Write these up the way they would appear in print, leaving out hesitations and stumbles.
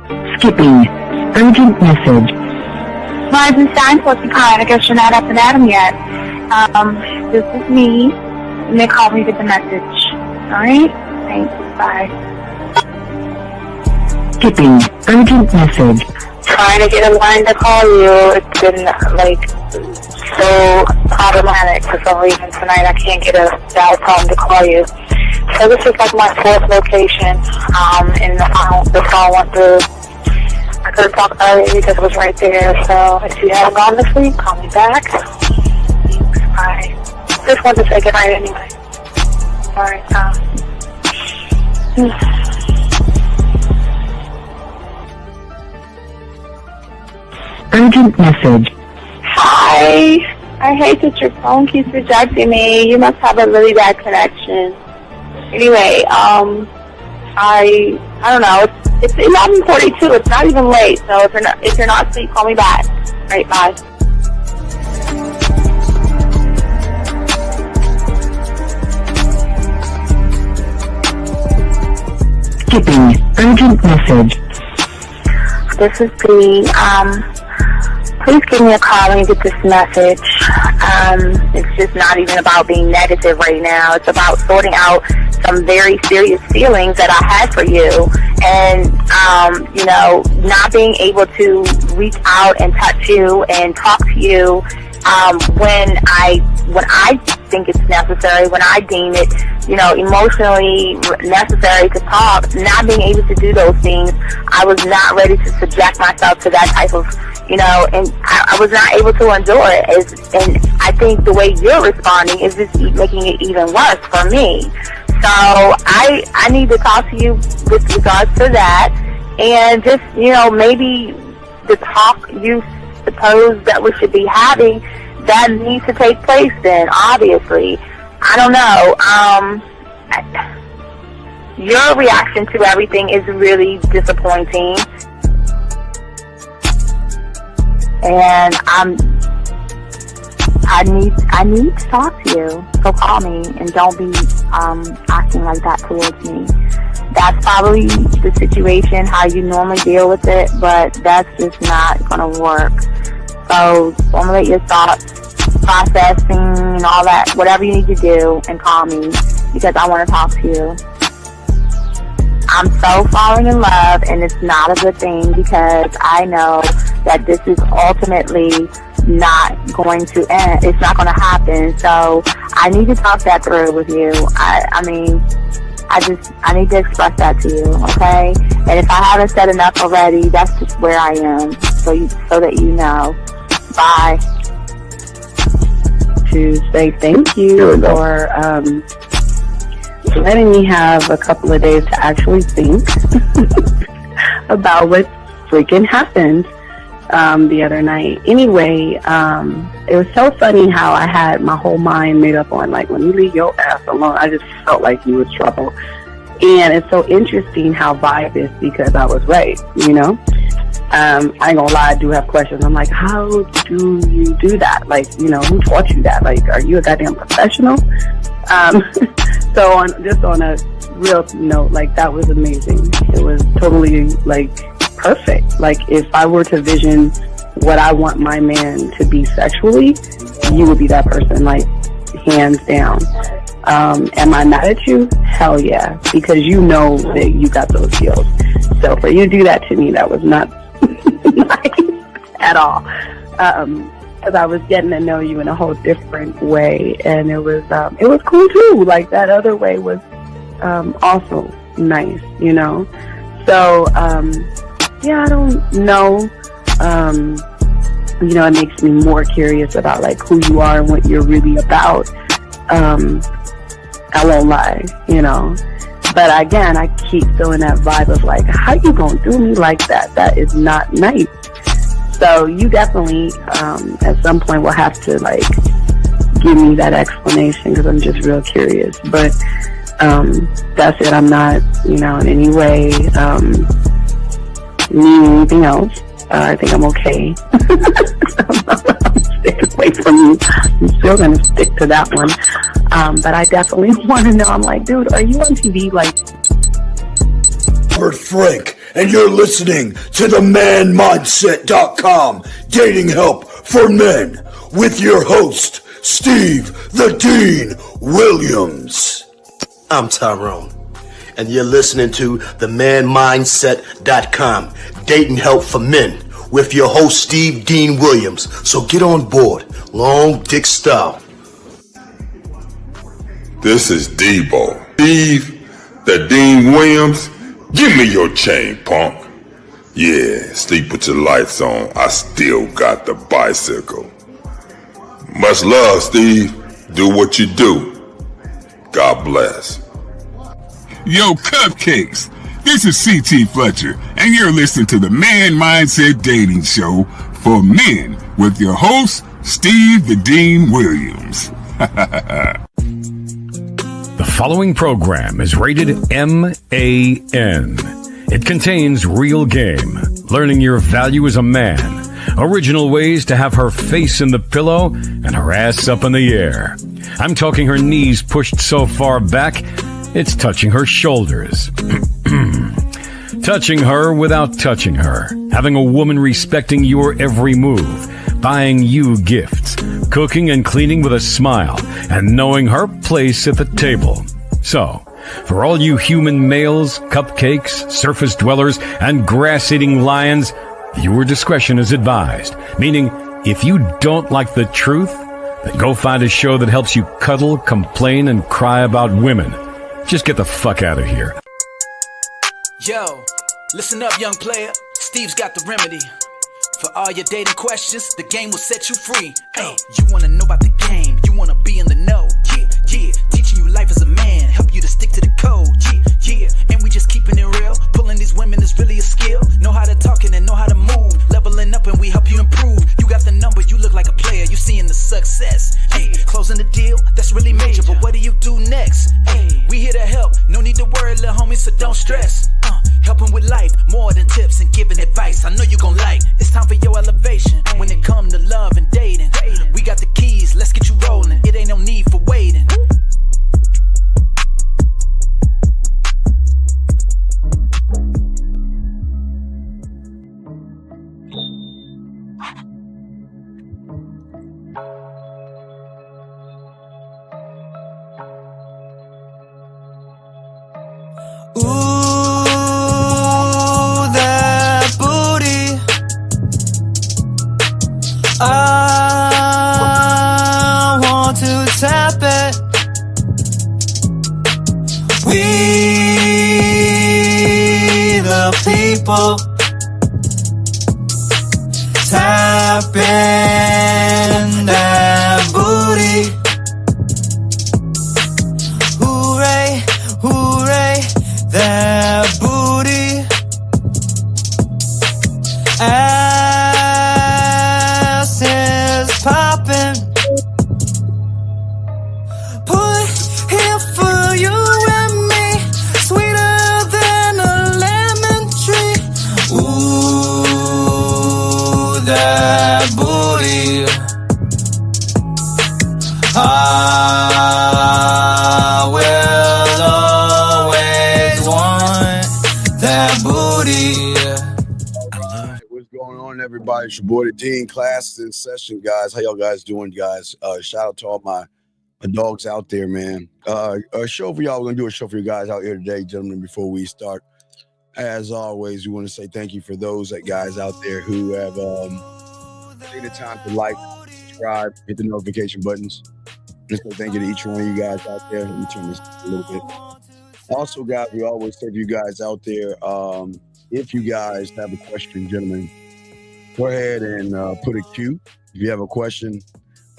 Skipping. Urgent message. Rise and shine, Porcupine. I guess you're not up and at 'em yet. This is me. And they call me to get the message. Alright? Thanks. Bye. Skipping. Urgent message. Trying to get a line to call you. It's been, so problematic for some reason tonight. I can't get a dial tone to call you. So this is my fourth location, and the phone went through. I couldn't talk about it because it was right there. So if you haven't gone to sleep, call me back. Thanks. Bye. Just wanted to say goodnight anyway. Alright, Urgent message. Hi. I hate that your phone keeps rejecting me. You must have a really bad connection. Anyway, I don't know. It's 11:42. It's not even late. So if you're not asleep, call me back. All right, bye. Skipping. Urgent message. This is B. Please give me a call when you get this message. It's just not even about being negative right now. It's about sorting out some very serious feelings that I had for you, and not being able to reach out and touch you and talk to you when I think it's necessary, when I deem it, emotionally necessary to talk. Not being able to do those things, I was not ready to subject myself to that type of, and I was not able to endure it. And I think the way you're responding is just making it even worse for me. So I need to talk to you with regards to that, and just, maybe the talk you suppose that we should be having, that needs to take place then, obviously. I don't know. Your reaction to everything is really disappointing. And I need to talk to you. So call me and don't be acting like that towards me. That's probably the situation, how you normally deal with it, but that's just not going to work. So formulate your thoughts, processing and all that, whatever you need to do, and call me because I want to talk to you. I'm so falling in love, and it's not a good thing because I know that this is ultimately not going to end. It's not going to happen. So I need to talk that through with you. I need to express that to you, okay? And if I haven't said enough already, that's just where I am. So that you know. Bye. To say thank you for letting me have a couple of days to actually think about what freaking happened the other night. Anyway, it was so funny how I had my whole mind made up on, let me leave your ass alone. I just felt like you was trouble. And it's so interesting how vibe is because I was right, I ain't gonna lie, I do have questions. I'm like, how do you do that? Who taught you that? Are you a goddamn professional? So on a real note, that was amazing. It was totally perfect. If I were to vision what I want my man to be sexually, you would be that person, hands down. Am I mad at you? Hell yeah, because you know that you got those skills. So for you to do that to me, that was not nice at all. Because I was getting to know you in a whole different way, and it was cool too. That other way was also nice, So yeah, I don't know. It makes me more curious about who you are and what you're really about. I won't lie, But again, I keep feeling that vibe of how you gonna do me like that? That is not nice. So you definitely, at some point, will have to give me that explanation because I'm just real curious. But that's it. I'm not, in any way needing anything else. I think I'm okay. I'm staying away from you. I'm still gonna stick to that one. But I definitely want to know. I'm dude, are you on TV? Robert Frank and you're listening to the manmindset.com dating help for men with your host, Steve the Dean Williams. I'm Tyrone, and you're listening to the manmindset.com dating help for men with your host, Steve Dean Williams. So get on board, long dick style. This is Debo. Steve the Dean Williams. Give me your chain, punk. Yeah, Steve, put your lights on. I still got the bicycle. Much love, Steve. Do what you do. God bless. Yo, cupcakes. This is C.T. Fletcher, and you're listening to the Man Mindset Dating Show for men with your host, Steve the Dean Williams. The following program is rated MAN. It contains real game, learning your value as a man, original ways to have her face in the pillow and her ass up in the air. I'm talking her knees pushed so far back, it's touching her shoulders. Touching her without touching her. Having a woman respecting your every move. Buying you gifts. Cooking and cleaning with a smile. And knowing her place at the table. So, for all you human males, cupcakes, surface dwellers, and grass-eating lions, viewer discretion is advised. Meaning, if you don't like the truth, then go find a show that helps you cuddle, complain, and cry about women. Just get the fuck out of here. Yo, listen up, young player. Steve's got the remedy. For all your dating questions, the game will set you free. Hey, you wanna know about the game, you wanna be in the know. Yeah, yeah, teaching you life as a man, help you to stick to the code. Yeah, yeah, and we just keeping it real. Pulling these women is really a skill. Know how to talk and know how to move. Leveling up and we help you improve. You got the number, you look like a player, you seeing the success. Hey, closing the deal, that's really major, but what do you do next? Hey, we here to help, no need to worry, little homie, so don't stress. Helping with life, more than tips and giving advice. I know you gon' like. It's time for your elevation. When it come to love and dating, we got the keys, let's get you rolling. It ain't no need for waiting. I want to tap it. We the people tapping that booty. Hooray, hooray, that booty. Ass is poppin'. Put here for you and me, sweeter than a lemon tree. Ooh, that booty. I will always want that booty. What's going on, everybody? It's your boy the Dean. Class is in session, guys. How y'all guys doing, guys? Shout out to all my dogs out there, man. A show for y'all. We're gonna do a show for you guys out here today, gentlemen. Before we start, as always, we want to say thank you for those guys out there who have taken the time to like, subscribe, hit the notification buttons. Just say thank you to each one of you guys out there. Let me turn this a little bit. Also, guys, we always say to you guys out there, if you guys have a question, gentlemen, go ahead and put a Q. If you have a question,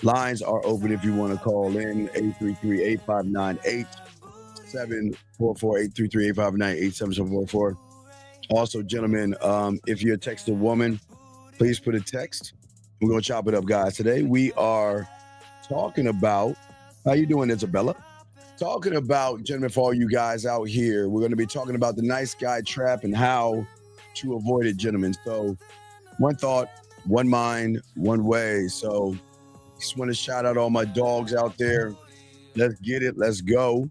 lines are open if you want to call in, 833-859-8744, 833-859-8744. Also, gentlemen, if you're a texting woman, please put a text. We're going to chop it up, guys. Today, we are talking about, how you doing, Isabella? Talking about, gentlemen, for all you guys out here, we're going to be talking about the nice guy trap and how to avoid it, gentlemen. So, one thought, one mind, one way. So, just want to shout out all my dogs out there. Let's get it. Let's go.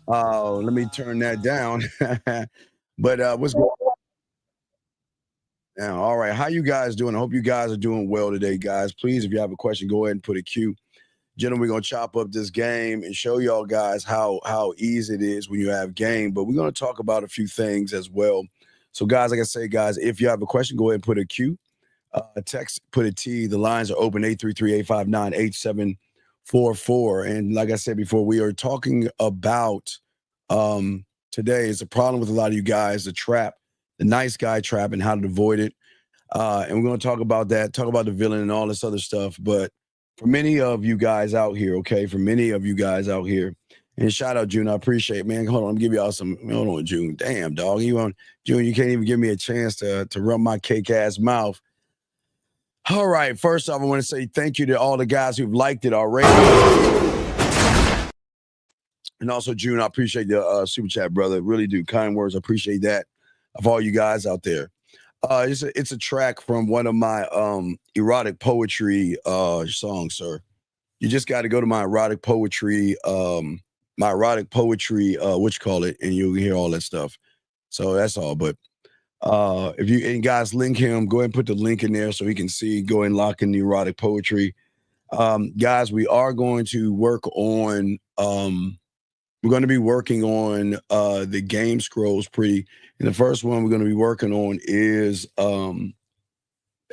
Let me turn that down. But what's going on? Now, all right. How you guys doing? I hope you guys are doing well today, guys. Please, if you have a question, go ahead and put a Q. Gentlemen, we're going to chop up this game and show y'all guys how easy it is when you have game. But we're going to talk about a few things as well. So, guys, like I say, guys, if you have a question, go ahead and put a Q. Text, put a T. The lines are open, 833-859-8744. And like I said before, we are talking about today is a problem with a lot of you guys, the trap, the nice guy trap, and how to avoid it. And we're going to talk about that, talk about the villain and all this other stuff. But for many of you guys out here, okay, for many of you guys out here, and shout out June, I appreciate it, man. Hold on, I'm give y'all some. Hold on, June. Damn, dog, June, you can't even give me a chance to run my cake ass mouth. All right, first off, I want to say thank you to all the guys who've liked it already. And also, June, I appreciate the super chat, brother. Really do. Kind words. I appreciate that of all you guys out there. It's a track from one of my erotic poetry songs, sir. You just got to go to my erotic poetry, and you'll hear all that stuff. So that's all. But if you and guys link him, go ahead and put the link in there so he can see. Go and lock in the erotic poetry. Guys, we are going to work on we're going to be working on the game scrolls pretty. And the first one we're going to be working on is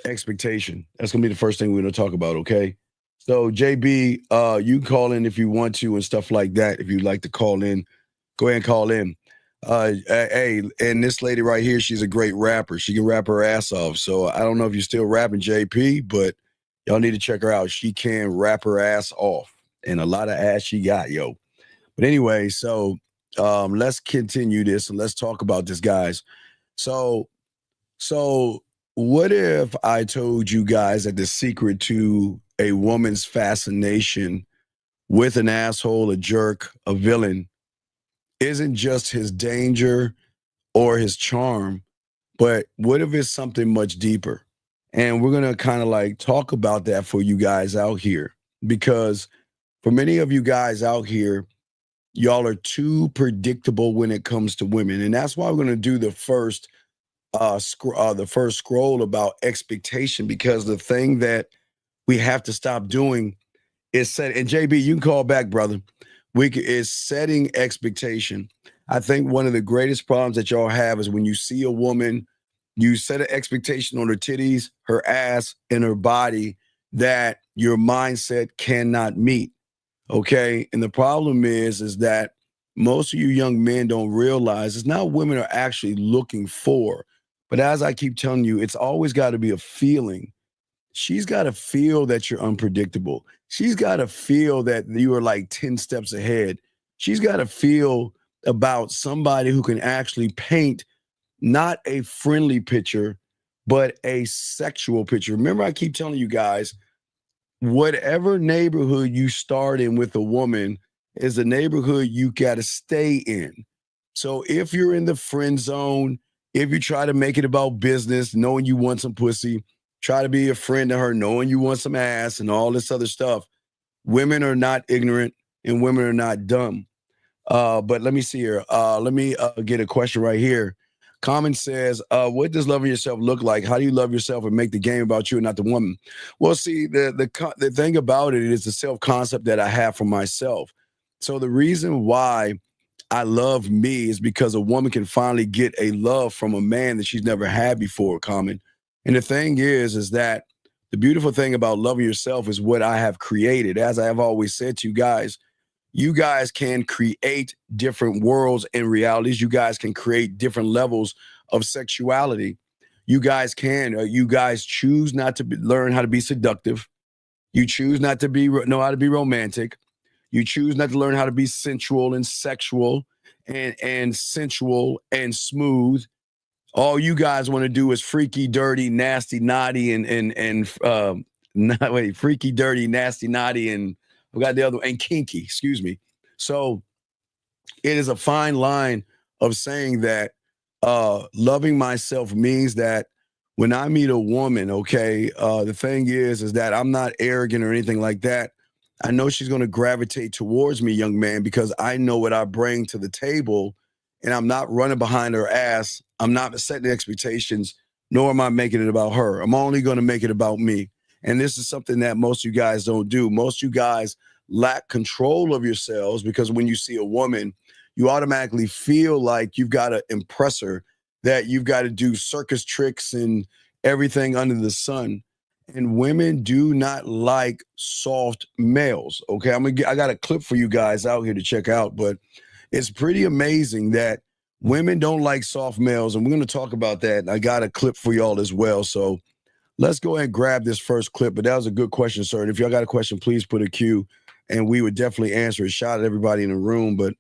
expectation. That's going to be the first thing we're going to talk about, okay? So, JB, you can call in if you want to and stuff like that. If you'd like to call in, go ahead and call in. Hey, and this lady right here, she's a great rapper. She can rap her ass off. So I don't know if you're still rapping, JP, but y'all need to check her out. She can rap her ass off. And a lot of ass she got, yo. But anyway, so let's continue this and let's talk about this, guys. So what if I told you guys that the secret to a woman's fascination with an asshole, a jerk, a villain, isn't just his danger or his charm, but what if it's something much deeper? And we're going to kind of like talk about that for you guys out here, because for many of you guys out here, y'all are too predictable when it comes to women. And that's why we're going to do the first scroll about expectation, because the thing that we have to stop doing is set. And JB, you can call back, brother. Is setting expectation. I think one of the greatest problems that y'all have is when you see a woman, you set an expectation on her titties, her ass, and her body that your mindset cannot meet. Okay. And the problem is that most of you young men don't realize it's not what women are actually looking for. But as I keep telling you, it's always got to be a feeling. She's got to feel that you're unpredictable. She's got to feel that you are like 10 steps ahead. She's got to feel about somebody who can actually paint not a friendly picture, but a sexual picture. Remember, I keep telling you guys, whatever neighborhood you start in with a woman is the neighborhood you got to stay in. So if you're in the friend zone, if you try to make it about business, knowing you want some pussy, try to be a friend to her, knowing you want some ass and all this other stuff, women are not ignorant and women are not dumb. But let me see here. Let me get a question right here. Common says, what does loving yourself look like? How do you love yourself and make the game about you and not the woman? Well, see, the thing about it is the self-concept that I have for myself. So the reason why I love me is because a woman can finally get a love from a man that she's never had before, Common. And the thing is that the beautiful thing about loving yourself is what I have created. As I have always said to you guys can create different worlds and realities. You guys can create different levels of sexuality. You guys can. You guys choose not to learn how to be seductive. You choose not to know how to be romantic. You choose not to learn how to be sensual and sexual and sensual and smooth. All you guys want to do is freaky, dirty, nasty, naughty, freaky, dirty, nasty, naughty, and we got the other, and kinky, excuse me. So it is a fine line of saying that loving myself means that when I meet a woman, okay, the thing is that I'm not arrogant or anything like that. I know she's going to gravitate towards me, young man, because I know what I bring to the table, and I'm not running behind her ass. I'm not setting expectations nor am I making it about her. I'm only going to make it about me. And this is something that most of you guys don't do. Most of you guys lack control of yourselves because when you see a woman, you automatically feel like you've got to impress her, that you've got to do circus tricks and everything under the sun. And women do not like soft males. Okay, I got a clip for you guys out here to check out, but it's pretty amazing that women don't like soft males, and we're going to talk about that. And I got a clip for y'all as well. So let's go ahead and grab this first clip. But that was a good question, sir. And if y'all got a question, please put a Q, and we would definitely answer it. Shout out everybody in the room. But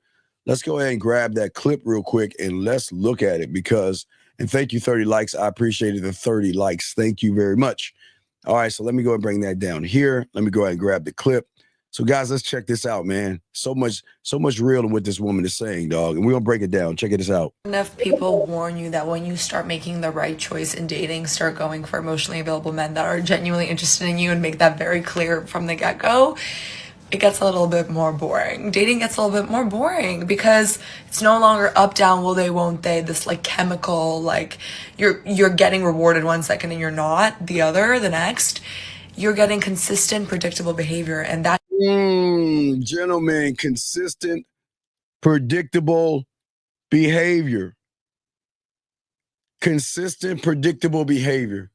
let's go ahead and grab that clip real quick, and let's look at it because, and thank you, 30 likes. I appreciated the 30 likes. Thank you very much. All right, so let me go and bring that down here. Let me go ahead and grab the clip. So, guys, let's check this out, man. So much real in what this woman is saying, dog. And we're going to break it down. Check this out. Enough people warn you that when you start making the right choice in dating, start going for emotionally available men that are genuinely interested in you and make that very clear from the get-go, it gets a little bit more boring. Dating gets a little bit more boring because it's no longer up, down, will they, won't they, this like chemical, like you're getting rewarded 1 second and you're not the next. You're getting consistent, predictable behavior, and that Gentlemen, consistent, predictable behavior. Consistent, predictable behavior.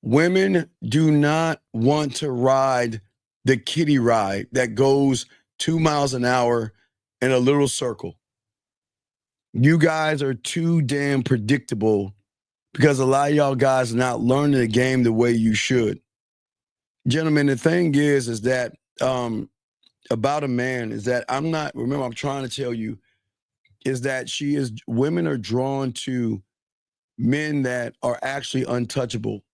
Women do not want to ride the kiddie ride that goes 2 miles an hour in a little circle. You guys are too damn predictable because a lot of y'all guys are not learning the game the way you should. Gentlemen, the thing is that about a man is that I'm trying to tell you is that women are drawn to men that are actually untouchable,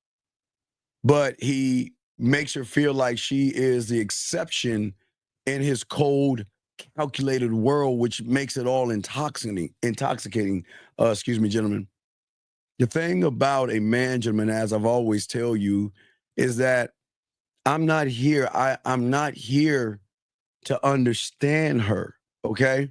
but he makes her feel like she is the exception in his cold, calculated world, which makes it all intoxicating. Excuse me, gentlemen. The thing about a man, gentlemen, as I've always tell you, is that I'm not here. I'm not here to understand her, okay?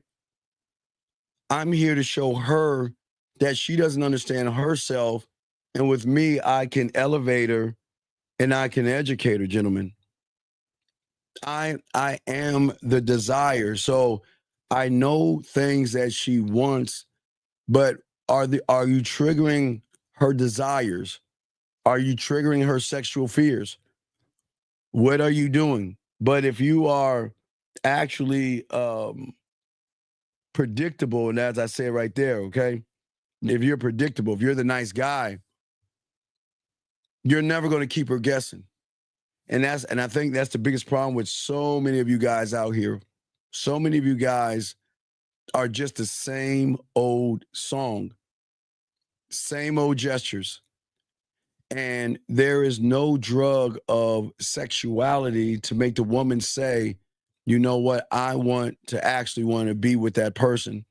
I'm here to show her that she doesn't understand herself. And with me, I can elevate her and I can educate her, gentlemen. I am the desire. So I know things that she wants, but are you triggering her desires? Are you triggering her sexual fears? What are you doing? But if you are actually predictable, and as I say right there, okay, if you're predictable, if you're the nice guy, you're never going to keep her guessing. And I think that's the biggest problem with so many of you guys out here. So many of you guys are just the same old song, same old gestures. And there is no drug of sexuality to make the woman say, you know what, I want to be with that person.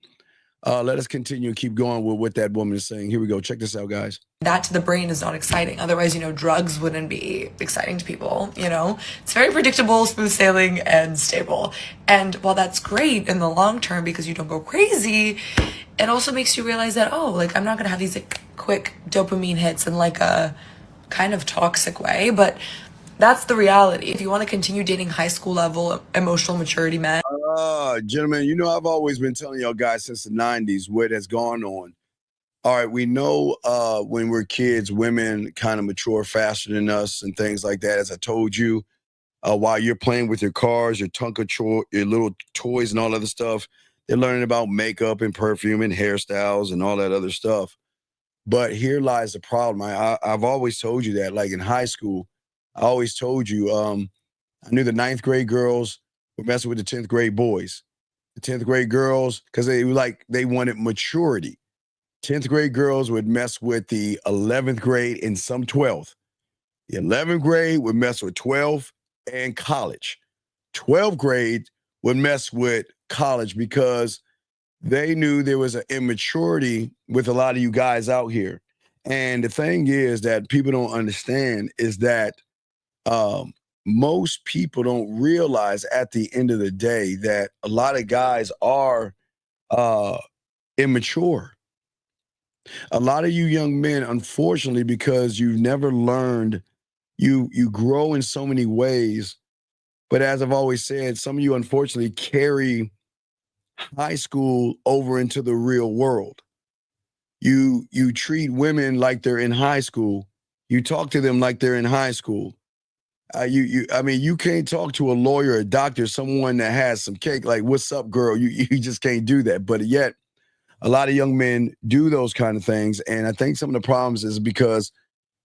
Let us continue and keep going with what that woman is saying. Here we go. Check this out, guys. That to the brain is not exciting. Otherwise, drugs wouldn't be exciting to people, It's very predictable, smooth sailing, and stable. And while that's great in the long term because you don't go crazy, it also makes you realize that, I'm not going to have these quick dopamine hits in a kind of toxic way, but that's the reality. If you want to continue dating high school level emotional maturity men. Gentlemen, I've always been telling y'all guys since the 90s what has gone on. All right, we know when we're kids, women kind of mature faster than us and things like that. As I told you, while you're playing with your cars, your your little toys and all other stuff, they're learning about makeup and perfume and hairstyles and all that other stuff. But here lies the problem. I've always told you that, in high school, I always told you, I knew the 9th grade girls were messing with the 10th grade boys. The 10th grade girls, because they wanted maturity. 10th grade girls would mess with the 11th grade and some 12th. The 11th grade would mess with 12th and college. 12th grade would mess with college because they knew there was an immaturity with a lot of you guys out here. And the thing is that people don't understand is that most people don't realize at the end of the day that a lot of guys are immature. A lot of you young men, unfortunately, because you've never learned, you grow in so many ways. But as I've always said, some of you unfortunately carry high school over into the real world. You treat women like they're in high school. You talk to them like they're in high school. I mean, you can't talk to a lawyer, a doctor, someone that has some cake, like, what's up, girl? You just can't do that. But yet, a lot of young men do those kind of things. And I think some of the problems is because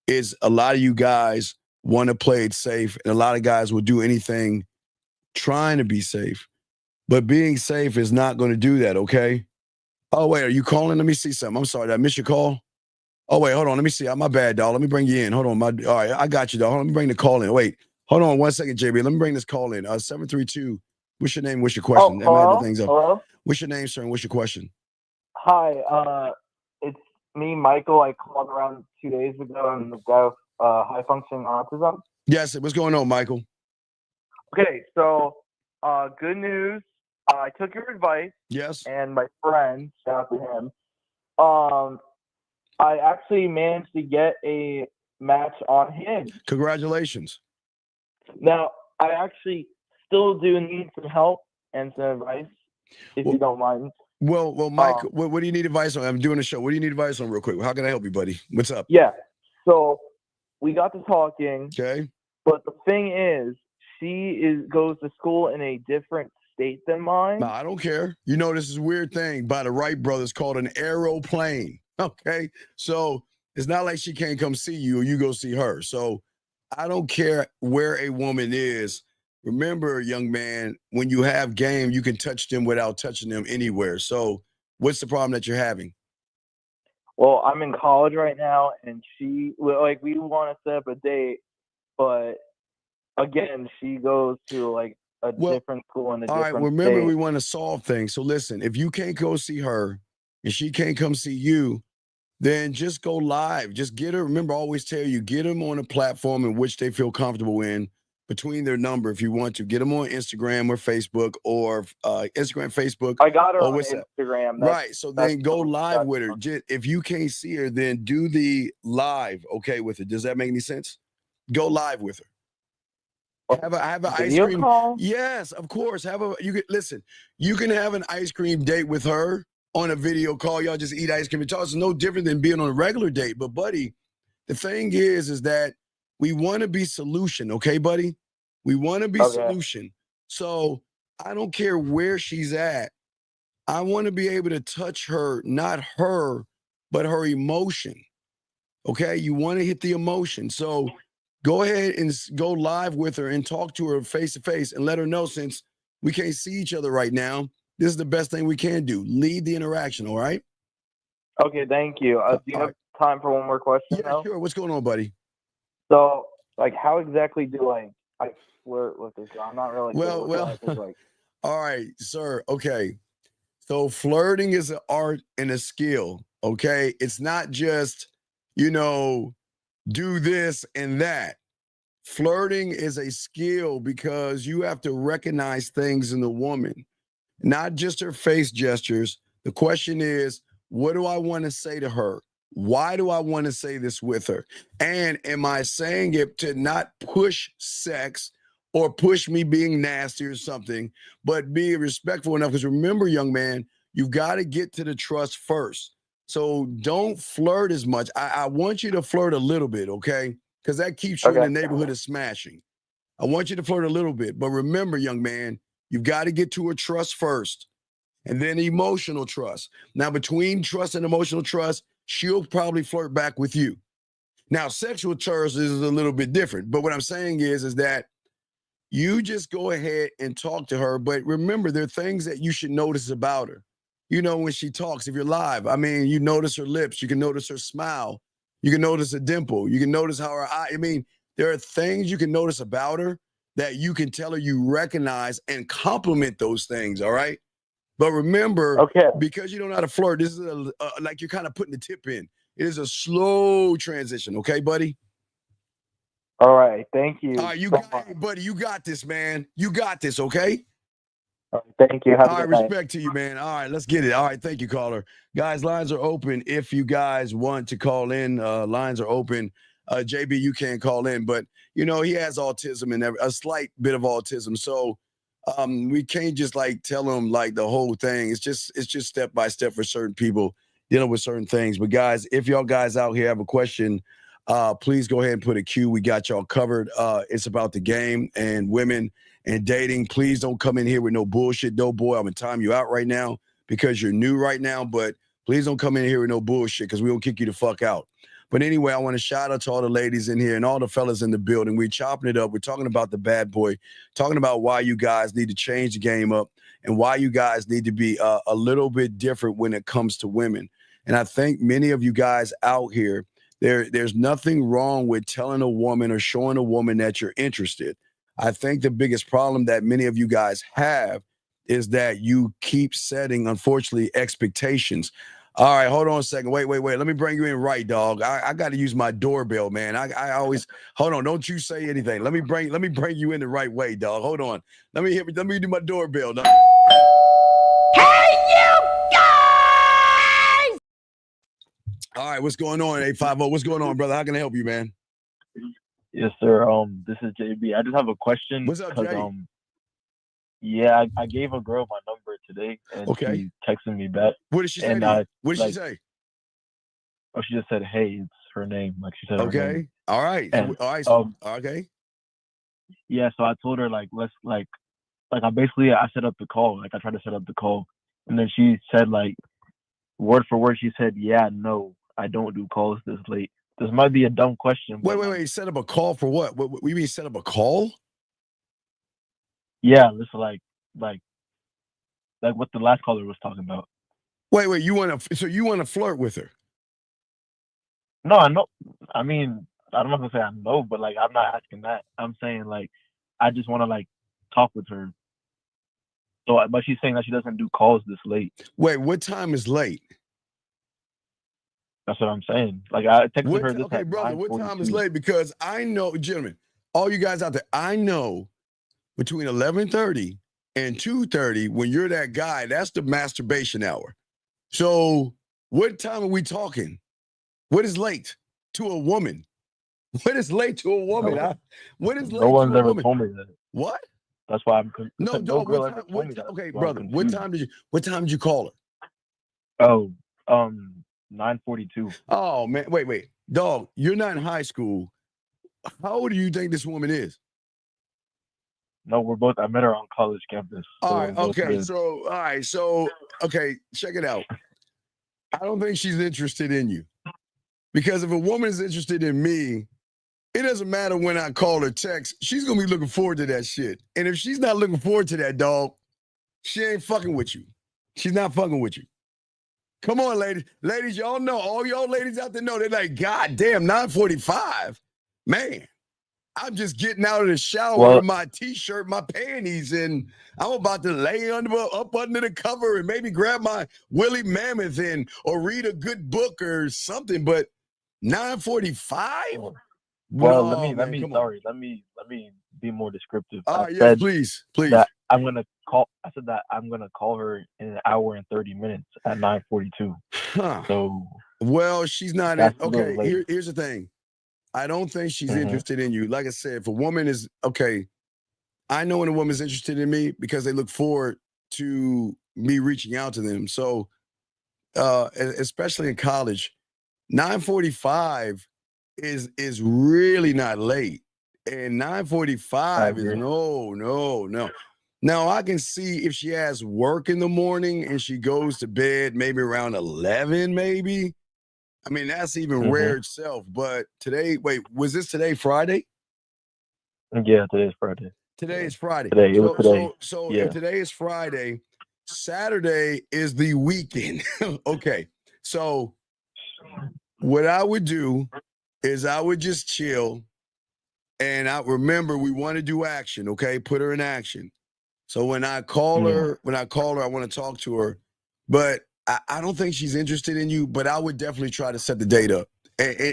it's a lot of you guys want to play it safe, and a lot of guys will do anything trying to be safe. But being safe is not going to do that, okay? Oh, wait, are you calling? Let me see something. I'm sorry, did I miss your call? Oh, wait, hold on. Let me see. My bad, dog. Let me bring you in. Hold on. All right, I got you, dog. Hold on, let me bring the call in. Wait, hold on 1 second, JB. Let me bring this call in. 732. What's your name? What's your question? Hello? Hello? What's your name, sir, and what's your question? Hi, it's me, Michael. I called around 2 days ago. I'm the guy with high functioning autism. Yes, what's going on, Michael? Okay, so good news. I took your advice. Yes. And my friend, shout out to him. I actually managed to get a match on Hinge. Congratulations. Now, I actually still do need some help and some advice, if you don't mind. Well, Mike, what do you need advice on? I'm doing a show. What do you need advice on real quick? How can I help you, buddy? What's up? Yeah. So we got to talking. Okay. But the thing is, she goes to school in a different state than mine. No, I don't care. You know, this is a weird thing by the Wright brothers called an aeroplane. Okay. So it's not like she can't come see you or you go see her. So I don't care where a woman is. Remember, young man, when you have game, you can touch them without touching them anywhere. So what's the problem that you're having? Well, I'm in college right now, and we want to set up a date, but again, she goes to like a different school in a different All right, remember, state. we want to solve things. So listen, if you can't go see her and she can't come see you, then just go live. Just get her. Remember, I always tell you, get them on a platform in which they feel comfortable in between their number. If you want to get them on Instagram or Facebook or Instagram, Facebook. I got her or on WhatsApp. Instagram. Right. So then go live with her. If you can't see her, then do the live. Okay, with her. Does that make any sense? Go live with her. Have an ice cream call? Yes, of course. Listen. You can have an ice cream date with her on a video call. Y'all just eat ice cream and talk. It's no different than being on a regular date. But buddy, the thing is that we want to be solution. Okay, buddy. We want to be solution. So I don't care where she's at. I want to be able to touch her, not her, but her emotion. Okay, you want to hit the emotion. So go ahead and go live with her and talk to her face to face and let her know, since we can't see each other right now, this is the best thing we can do. Lead the interaction, all right? Okay, thank you. Do you have time for one more question? Yeah, sure. What's going on, buddy? So, like, how exactly do I flirt with this girl? I'm not really Well, all right, sir. Okay. So flirting is an art and a skill, okay? It's not just, do this and that. Flirting is a skill because you have to recognize things in the woman, not just her face gestures. The question is, what do I want to say to her? Why do I want to say this with her? And am I saying it to not push sex or push me being nasty or something, but be respectful enough? Because remember, young man, you've got to get to the trust first. So don't flirt as much. I want you to flirt a little bit, okay? Because that keeps you in the neighborhood of smashing. I want you to flirt a little bit. But remember, young man, you've got to get to a trust first, and then emotional trust. Now, between trust and emotional trust, she'll probably flirt back with you. Now, sexual trust is a little bit different. But what I'm saying is that you just go ahead and talk to her. But remember, there are things that you should notice about her. When she talks, if you're live, you notice her lips, you can notice her smile, you can notice a dimple, you can notice how her eye, there are things you can notice about her that you can tell her you recognize and compliment those things, all right? But remember, because you don't know how to flirt, this is like you're kind of putting the tip in. It is a slow transition, okay, buddy? All right, thank you. All right, buddy, you got this, man. You got this, okay? Thank you. Have a All right, good night. respect to you, man. All right, let's get it. All right, thank you, caller. Guys, lines are open. If you guys want to call in, lines are open. JB, you can't call in, but you know he has autism and a slight bit of autism, so we can't just like tell him like the whole thing. It's just step by step for certain people dealing with certain things. But guys, if y'all guys out here have a question, please go ahead and put a Q. We got y'all covered. It's about the game and women and dating. Please don't come in here with no bullshit. No, boy, I'm gonna time you out right now because you're new right now. But please don't come in here with no bullshit because we will kick you the fuck out. But anyway, I want to shout out to all the ladies in here and all the fellas in the building. We're chopping it up. We're talking about the bad boy, talking about why you guys need to change the game up and why you guys need to be a little bit different when it comes to women. And I think many of you guys out here, there's nothing wrong with telling a woman or showing a woman that you're interested. I think the biggest problem that many of you guys have is that you keep setting, unfortunately, expectations. All right, hold on a second. Wait. Let me bring you in right, dog. I got to use my doorbell, man. I always hold on. Don't you say anything. Let me bring you in the right way, dog. Hold on. Let me do my doorbell, dog. Hey, you guys! All right, what's going on, 850? What's going on, brother? How can I help you, man? Yes, sir. This is JB. I just have a question. What's up, Jay? Yeah, I gave a girl my number today, and she texted me back. What did she say? What did she say? Oh, she just said, "Hey," it's her name. Like she said. Her name. All right. And, okay. Yeah. So I told her let's I set up the call. Like I tried to set up the call, and then she said word for word. She said, "Yeah, no, I don't do calls this late." This might be a dumb question. Wait. Set up a call for what? What you mean set up a call? Yeah, this is like what the last caller was talking about. Wait. You want to flirt with her? No, I know. I mean, I'm not gonna say I know, but I'm not asking that. I'm saying I just want to talk with her. So, but she's saying that she doesn't do calls this late. Wait, what time is late? That's what I'm saying. I texted her this. Okay, brother, what time is late? Because I know, gentlemen, all you guys out there, I know between 11:30 and 2:30, when you're that guy, that's the masturbation hour. So what time are we talking? What is late to a woman? What is late to a woman? What is late to a woman? No one's ever told me that. What? That's why I'm no girl ever told me that. Okay, brother, what time did you call her? Oh, 9:42. Oh man, wait, dog, you're not in high school. How old do you think this woman is? No, I met her on college campus. All right, okay, so check it out. I don't think she's interested in you. Because if a woman is interested in me, it doesn't matter when I call or text, she's gonna be looking forward to that shit. And if she's not looking forward to that, dog, she ain't fucking with you. She's not fucking with you. Come on, ladies. Ladies, y'all know, all y'all ladies out there know, they're like, God damn, 9:45. Man, I'm just getting out of the shower in my t-shirt, my panties, and I'm about to lay up under the cover and maybe grab my Willie Mammoth or read a good book or something. But 9:45? Well, let me be more descriptive. Yes, please. That I'm gonna call. I said that I'm gonna call her in an hour and 30 minutes at 9:42. So, well, she's not. Okay, here's the thing. I don't think she's interested in you. Like I said, if a woman is I know when a woman's interested in me because they look forward to me reaching out to them. So, especially in college, 9:45 is really not late, and 9:45 is no. Now I can see if she has work in the morning and she goes to bed maybe around 11, maybe. I mean, that's even rare itself. But today, was this today Friday? Yeah, today is Friday. Today is Friday. So if today is Friday, Saturday is the weekend. Okay. So what I would do is I would just chill. And I remember we want to do action, okay? Put her in action. So when I call her, I want to talk to her. But I don't think she's interested in you, but I would definitely try to set the date up.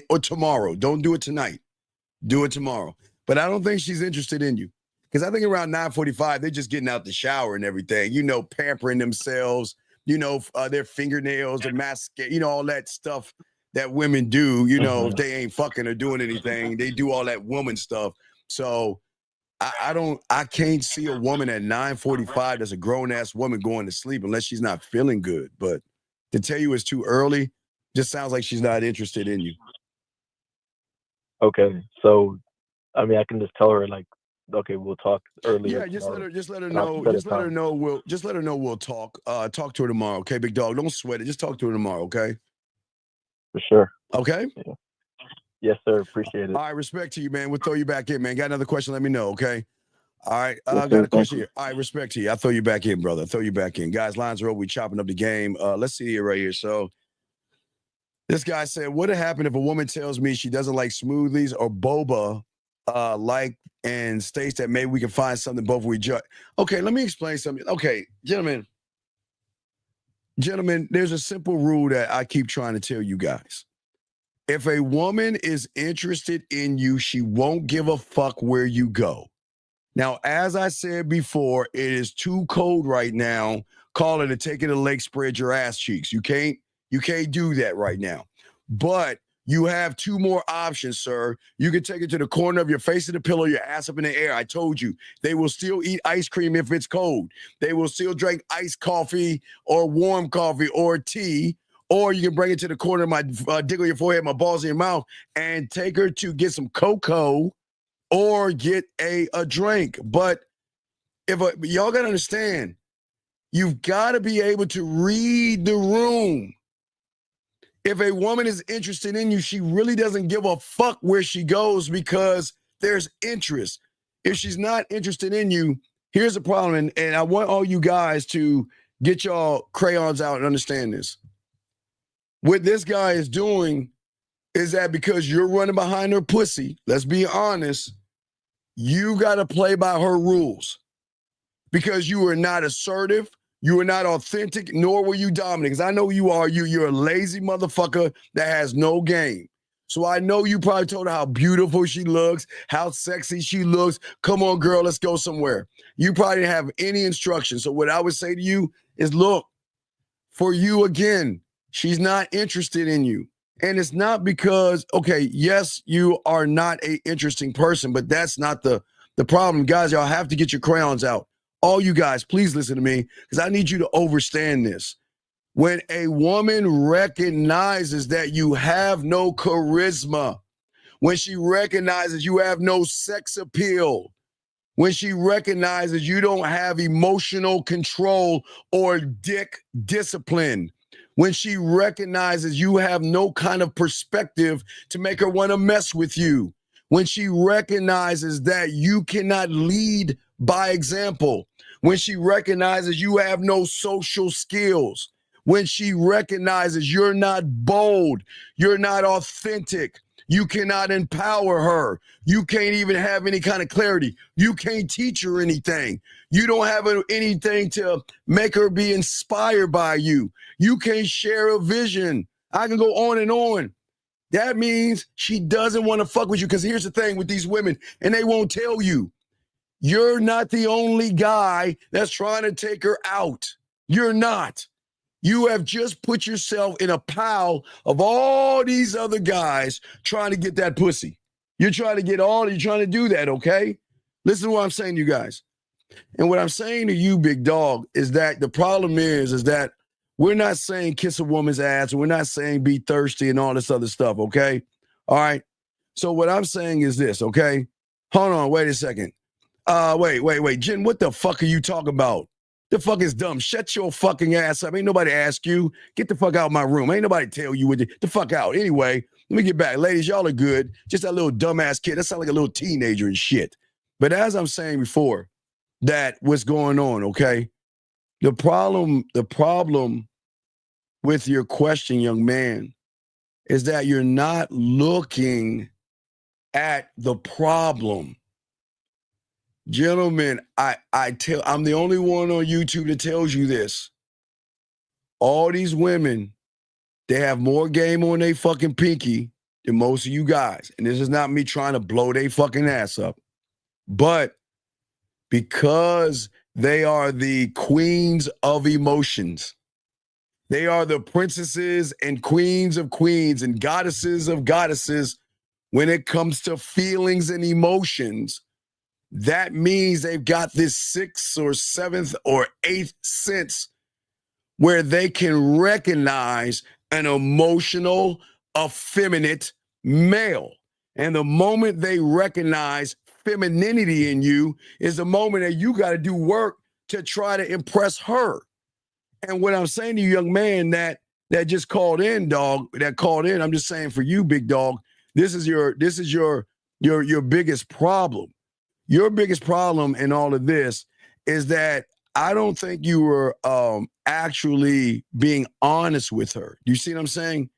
Or tomorrow. Don't do it tonight. Do it tomorrow. But I don't think she's interested in you. Because I think around 9:45, they're just getting out the shower and everything, pampering themselves, their fingernails, their mascara, all that stuff that women do, if they ain't fucking or doing anything, they do all that woman stuff. So I can't see a woman at 9:45 that's a grown-ass woman going to sleep unless she's not feeling good. But to tell you it's too early, just sounds like she's not interested in you. Okay, so I mean, I can just tell her like, okay, we'll talk earlier. Yeah, just let her know we'll talk. Talk to her tomorrow, okay, big dog. Don't sweat it. Just talk to her tomorrow, okay? For sure. Okay? Yeah. Yes, sir. Appreciate it. All right, respect to you, man. We'll throw you back in, man. Got another question? Let me know, okay? All right, Yes, I got sir. a question here. All right, respect to you. I'll throw you back in, brother. I'll throw you back in. Guys, lines are open. We chopping up the game. Let's see it right here. So this guy said, what would happen if a woman tells me she doesn't like smoothies or boba, and states that maybe we can find something both we judge? Okay, let me explain something. Okay, gentlemen, there's a simple rule that I keep trying to tell you guys. If a woman is interested in you, she won't give a fuck where you go. Now, as I said before, it is too cold right now. Call it a take it to the lake, spread your ass cheeks. You can't do that right now. But you have two more options, sir. You can take it to the corner of your face of the pillow, your ass up in the air. I told you, they will still eat ice cream if it's cold. They will still drink iced coffee or warm coffee or tea. Or you can bring it to the corner of my dick on your forehead, my balls in your mouth, and take her to get some cocoa or get a drink. But y'all got to understand, you've got to be able to read the room. If a woman is interested in you, she really doesn't give a fuck where she goes because there's interest. If she's not interested in you, here's the problem, and I want all you guys to get y'all crayons out and understand this. What this guy is doing is that because you're running behind her pussy, let's be honest, you got to play by her rules. Because you are not assertive, you are not authentic, nor were you dominant. Because I know you are. You're a lazy motherfucker that has no game. So I know you probably told her how beautiful she looks, how sexy she looks. Come on, girl, let's go somewhere. You probably didn't have any instruction. So what I would say to you is, look, for you again, she's not interested in you. And it's not because, okay, yes, you are not an interesting person, but that's not the problem. Guys, y'all have to get your crayons out. All you guys, please listen to me, because I need you to understand this. When a woman recognizes that you have no charisma, when she recognizes you have no sex appeal, when she recognizes you don't have emotional control or dick discipline, when she recognizes you have no kind of perspective to make her want to mess with you, when she recognizes that you cannot lead by example, when she recognizes you have no social skills, when she recognizes you're not bold, you're not authentic, you cannot empower her, you can't even have any kind of clarity, you can't teach her anything, you don't have anything to make her be inspired by you, you can't share a vision. I can go on and on. That means she doesn't want to fuck with you, because here's the thing with these women, and they won't tell you. You're not the only guy that's trying to take her out. You're not. You have just put yourself in a pile of all these other guys trying to get that pussy. You're trying to do that, okay? Listen to what I'm saying to you guys. And what I'm saying to you, big dog, is that the problem is that we're not saying kiss a woman's ass, and we're not saying be thirsty and all this other stuff, okay? All right? So what I'm saying is this, okay? Hold on, wait a second. Wait. Jen, what the fuck are you talking about? The fuck is dumb. Shut your fucking ass up. Ain't nobody ask you. Get the fuck out of my room. Ain't nobody tell you the fuck out. Anyway, let me get back. Ladies, y'all are good. Just that little dumbass kid. That sounds like a little teenager and shit. But as I'm saying before, that what's going on, okay? The problem with your question, young man, is that you're not looking at the problem. Gentlemen, I'm the only one on YouTube that tells you this. All these women, they have more game on their fucking pinky than most of you guys. And this is not me trying to blow their fucking ass up. But because they are the queens of emotions. They are the princesses and queens of queens and goddesses of goddesses when it comes to feelings and emotions. That means they've got this sixth or seventh or eighth sense where they can recognize an emotional, effeminate male. And the moment they recognize femininity in you is the moment that you got to do work to try to impress her. And what I'm saying to you, young man, that just called in, dog, I'm just saying for you, big dog, this is your biggest problem. Your biggest problem in all of this is that I don't think you were actually being honest with her. Do you see what I'm saying?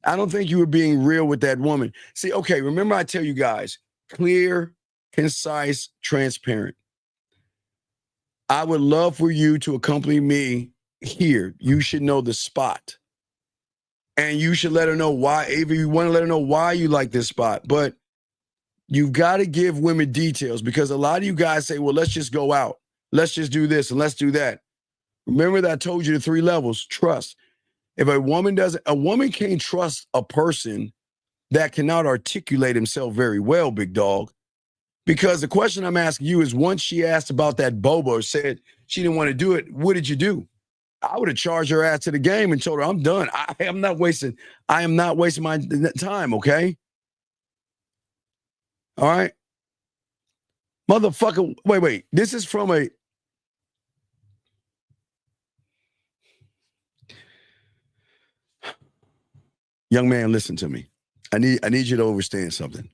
I don't think you were being real with that woman. See, okay, remember I tell you guys, clear, concise, transparent. I would love for you to accompany me here. You should know the spot. And you should let her know why. Ava, you want to let her know why you like this spot. But you've got to give women details because a lot of you guys say, well, let's just go out. Let's just do this and let's do that. Remember that I told you the 3 levels, trust. If a woman can't trust a person that cannot articulate himself very well, big dog. Because the question I'm asking you is once she asked about that boba or said she didn't want to do it, what did you do? I would have charged her ass to the game and told her, I'm done. I am not wasting my time, okay? All right? Motherfucker, wait. This is from a... Young man, listen to me. I need you to understand something.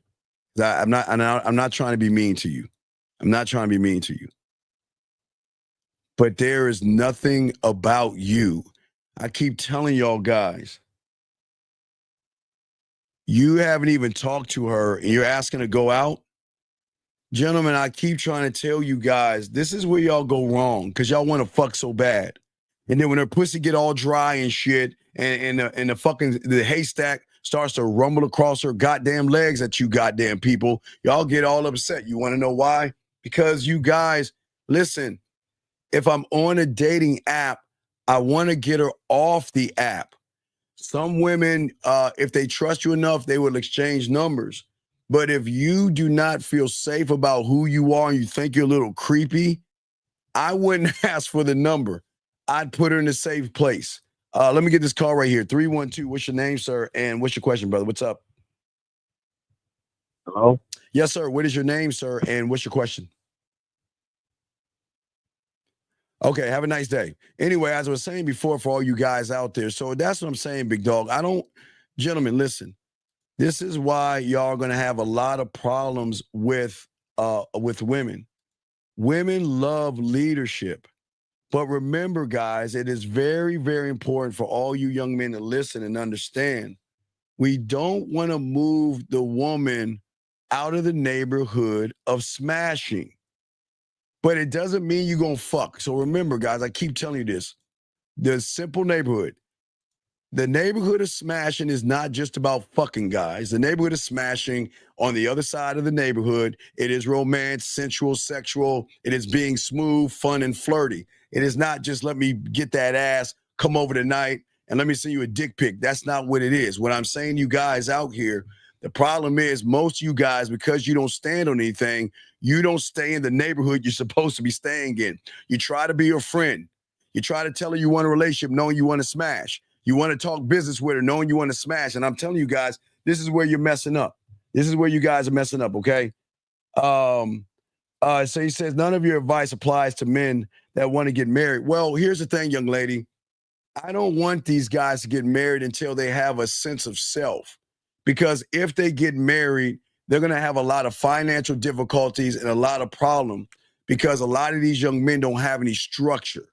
I'm not trying to be mean to you. I'm not trying to be mean to you. But there is nothing about you. I keep telling y'all guys, you haven't even talked to her and you're asking to go out. Gentlemen, I keep trying to tell you guys, this is where y'all go wrong because y'all want to fuck so bad. And then when her pussy get all dry and shit and the haystack starts to rumble across her goddamn legs at you goddamn people, y'all get all upset. You want to know why? Because you guys, listen, if I'm on a dating app, I want to get her off the app. Some women, if they trust you enough, they will exchange numbers. But if you do not feel safe about who you are and you think you're a little creepy, I wouldn't ask for the number. I'd put her in a safe place. Let me get this call right here. 312, what's your name, sir? And what's your question, brother? What's up? Hello? Yes, sir. What is your name, sir? And what's your question? Okay, have a nice day. Anyway, as I was saying before, for all you guys out there, so that's what I'm saying, big dog. Gentlemen, listen. This is why y'all are going to have a lot of problems with women. Women love leadership. But remember, guys, it is very, very important for all you young men to listen and understand. We don't want to move the woman out of the neighborhood of smashing. But it doesn't mean you're going to fuck. So remember, guys, I keep telling you this. The simple neighborhood. The neighborhood of smashing is not just about fucking, guys. The neighborhood of smashing on the other side of the neighborhood, it is romance, sensual, sexual. It is being smooth, fun, and flirty. It is not just let me get that ass, come over tonight, and let me send you a dick pic. That's not what it is. What I'm saying to you guys out here, the problem is most of you guys, because you don't stand on anything, you don't stay in the neighborhood you're supposed to be staying in. You try to be your friend. You try to tell her you want a relationship knowing you want to smash. You want to talk business with her knowing you want to smash. And I'm telling you guys, this is where you're messing up. This is where you guys are messing up, okay? So he says, none of your advice applies to men that want to get married. Well, here's the thing, young lady. I don't want these guys to get married until they have a sense of self. Because if they get married, they're going to have a lot of financial difficulties and a lot of problems because a lot of these young men don't have any structure.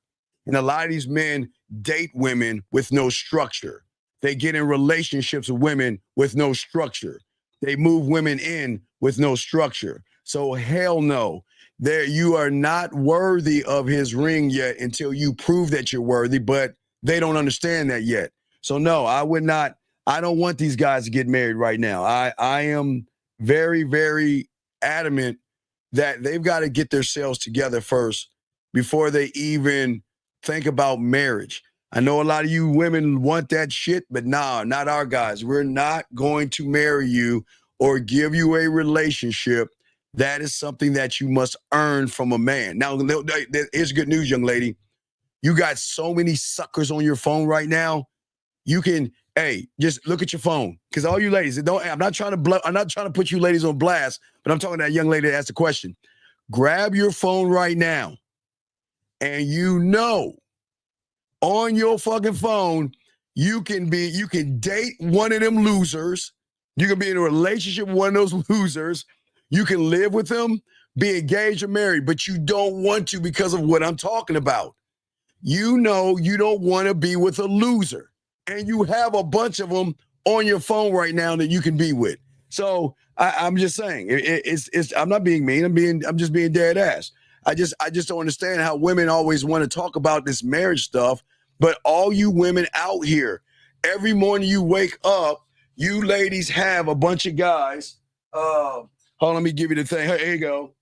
And a lot of these men date women with no structure. They get in relationships with women with no structure. They move women in with no structure. So hell no. You are not worthy of his ring yet until you prove that you're worthy, but they don't understand that yet. So no, I don't want these guys to get married right now. I am very, very adamant that they've got to get themselves together first before they even think about marriage. I know a lot of you women want that shit, but nah, not our guys. We're not going to marry you or give you a relationship. That is something that you must earn from a man. Now, here's good news, young lady. You got so many suckers on your phone right now. You can, hey, just look at your phone. Because all you ladies, I'm not trying to put you ladies on blast, but I'm talking to that young lady that asked the question. Grab your phone right now. And you know, on your fucking phone, you can date one of them losers. You can be in a relationship with one of those losers. You can live with them, be engaged or married, but you don't want to because of what I'm talking about. You know you don't want to be with a loser. And you have a bunch of them on your phone right now that you can be with. So I'm just saying, I'm not being mean. I'm just being dead ass. I just don't understand how women always want to talk about this marriage stuff. But all you women out here, every morning you wake up, you ladies have a bunch of guys. Hold on, let me give you the thing. Here you go.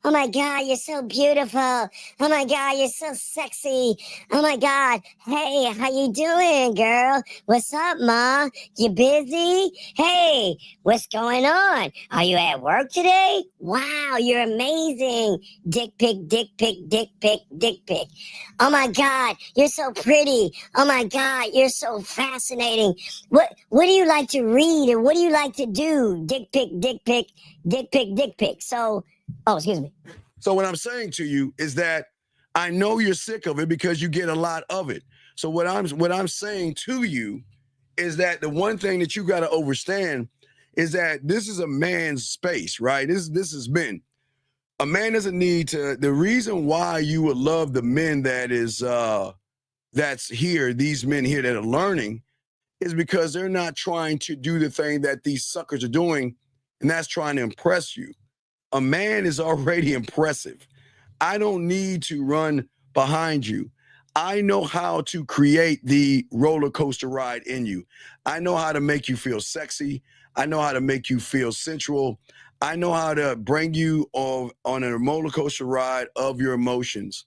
Oh my God, you're so beautiful. Oh my God, you're so sexy. Oh my God. Hey, how you doing, girl? What's up, Ma? You busy? Hey, what's going on? Are you at work today? Wow, you're amazing. Dick pic, dick pic, dick pic, dick pic. Oh my God, you're so pretty. Oh my God, you're so fascinating. What do you like to read and what do you like to do? Dick pic, dick pic, dick pic, dick pic. Excuse me. So what I'm saying to you is that I know you're sick of it because you get a lot of it. So what I'm saying to you is that the one thing that you got to understand is that this is a man's space, right? This is men. A man doesn't need to. The reason why you would love the men that's here, these men here that are learning, is because they're not trying to do the thing that these suckers are doing, and that's trying to impress you. A man is already impressive. I don't need to run behind you. I know how to create the roller coaster ride in you. I know how to make you feel sexy. I know how to make you feel sensual. I know how to bring you on a roller coaster ride of your emotions.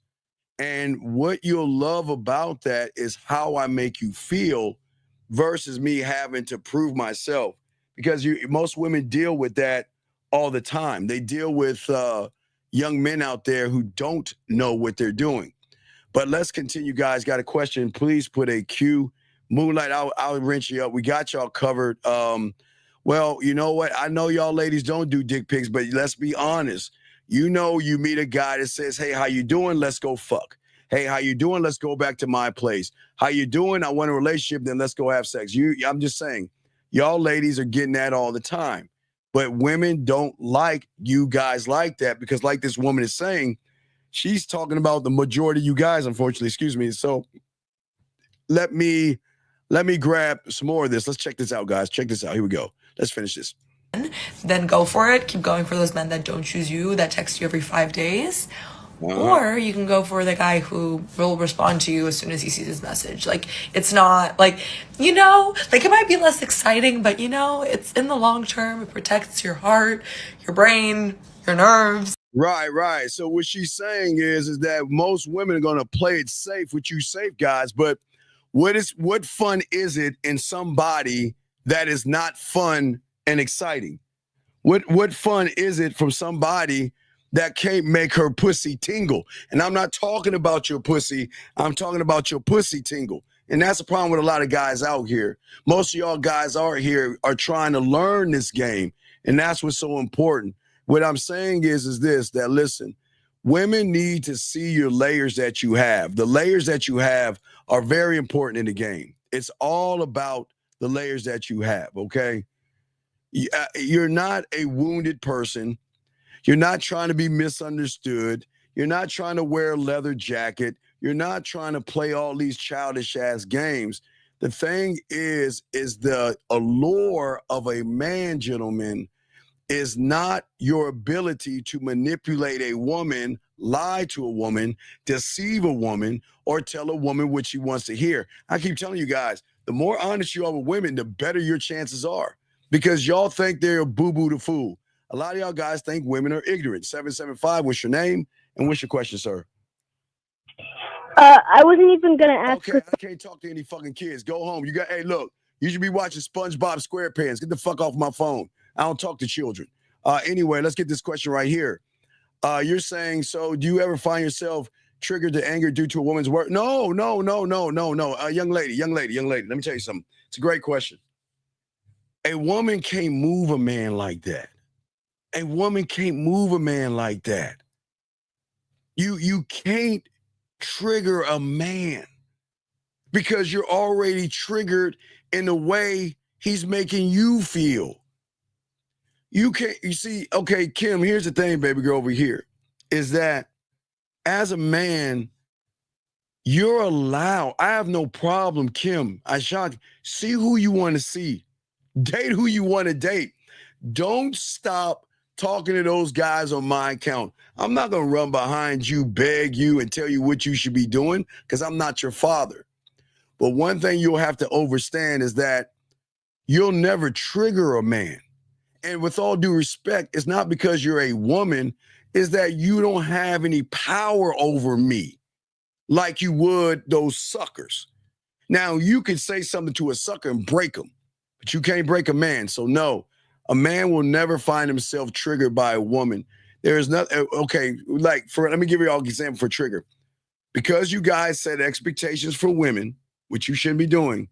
And what you'll love about that is how I make you feel versus me having to prove myself. Because most women deal with that all the time. They deal with young men out there who don't know what they're doing. But let's continue, guys. Got a question? Please put a Q. Moonlight, I'll rinse you up. We got y'all covered. Well, you know what? I know y'all ladies don't do dick pics, but let's be honest. You know, you meet a guy that says, hey, how you doing? Let's go fuck. Hey, how you doing? Let's go back to my place. How you doing? I want a relationship. Then let's go have sex. I'm just saying, y'all ladies are getting that all the time. But women don't like you guys like that because like this woman is saying, she's talking about the majority of you guys, unfortunately, excuse me. So let me grab some more of this. Let's check this out, guys. Check this out. Here we go. Let's finish this. Then go for it. Keep going for those men that don't choose you, that text you every 5 days. Or you can go for the guy who will respond to you as soon as he sees his message. Like, it's not like, it might be less exciting, but it's in the long term. It protects your heart, your brain, your nerves. Right. So what she's saying is that most women are going to play it safe with you safe guys. But what fun is it in somebody that is not fun and exciting? What fun is it from somebody that can't make her pussy tingle? And I'm not talking about your pussy. I'm talking about your pussy tingle. And that's the problem with a lot of guys out here. Most of y'all guys out here are trying to learn this game. And that's what's so important. What I'm saying is this, that listen, women need to see your layers that you have. The layers that you have are very important in the game. It's all about the layers that you have, okay? You're not a wounded person. You're not trying to be misunderstood. You're not trying to wear a leather jacket. You're not trying to play all these childish ass games. The thing is the allure of a man, gentlemen, is not your ability to manipulate a woman, lie to a woman, deceive a woman, or tell a woman what she wants to hear. I keep telling you guys, the more honest you are with women, the better your chances are. Because y'all think they're a boo-boo to fool. A lot of y'all guys think women are ignorant. 775, what's your name? And what's your question, sir? I wasn't even gonna ask. Okay, I can't talk to any fucking kids. Go home. Hey, look, you should be watching SpongeBob SquarePants. Get the fuck off my phone. I don't talk to children. Anyway, let's get this question right here. You're saying, so do you ever find yourself triggered to anger due to a woman's word? No. Young lady. Let me tell you something. It's a great question. A woman can't move a man like that. A woman can't move a man like that. You can't trigger a man because you're already triggered in the way he's making you feel. You see, okay, Kim, here's the thing, baby girl, over here, is that as a man, you're allowed. I have no problem, Kim. See who you want to see. Date who you want to date. Don't stop talking to those guys on my account. I'm not going to run behind you, beg you, and tell you what you should be doing because I'm not your father. But one thing you'll have to understand is that you'll never trigger a man. And with all due respect, it's not because you're a woman, it's that you don't have any power over me like you would those suckers. Now, you could say something to a sucker and break him, but you can't break a man. So no, a man will never find himself triggered by a woman. There is nothing, okay, let me give you all an example for trigger. Because you guys set expectations for women, which you shouldn't be doing,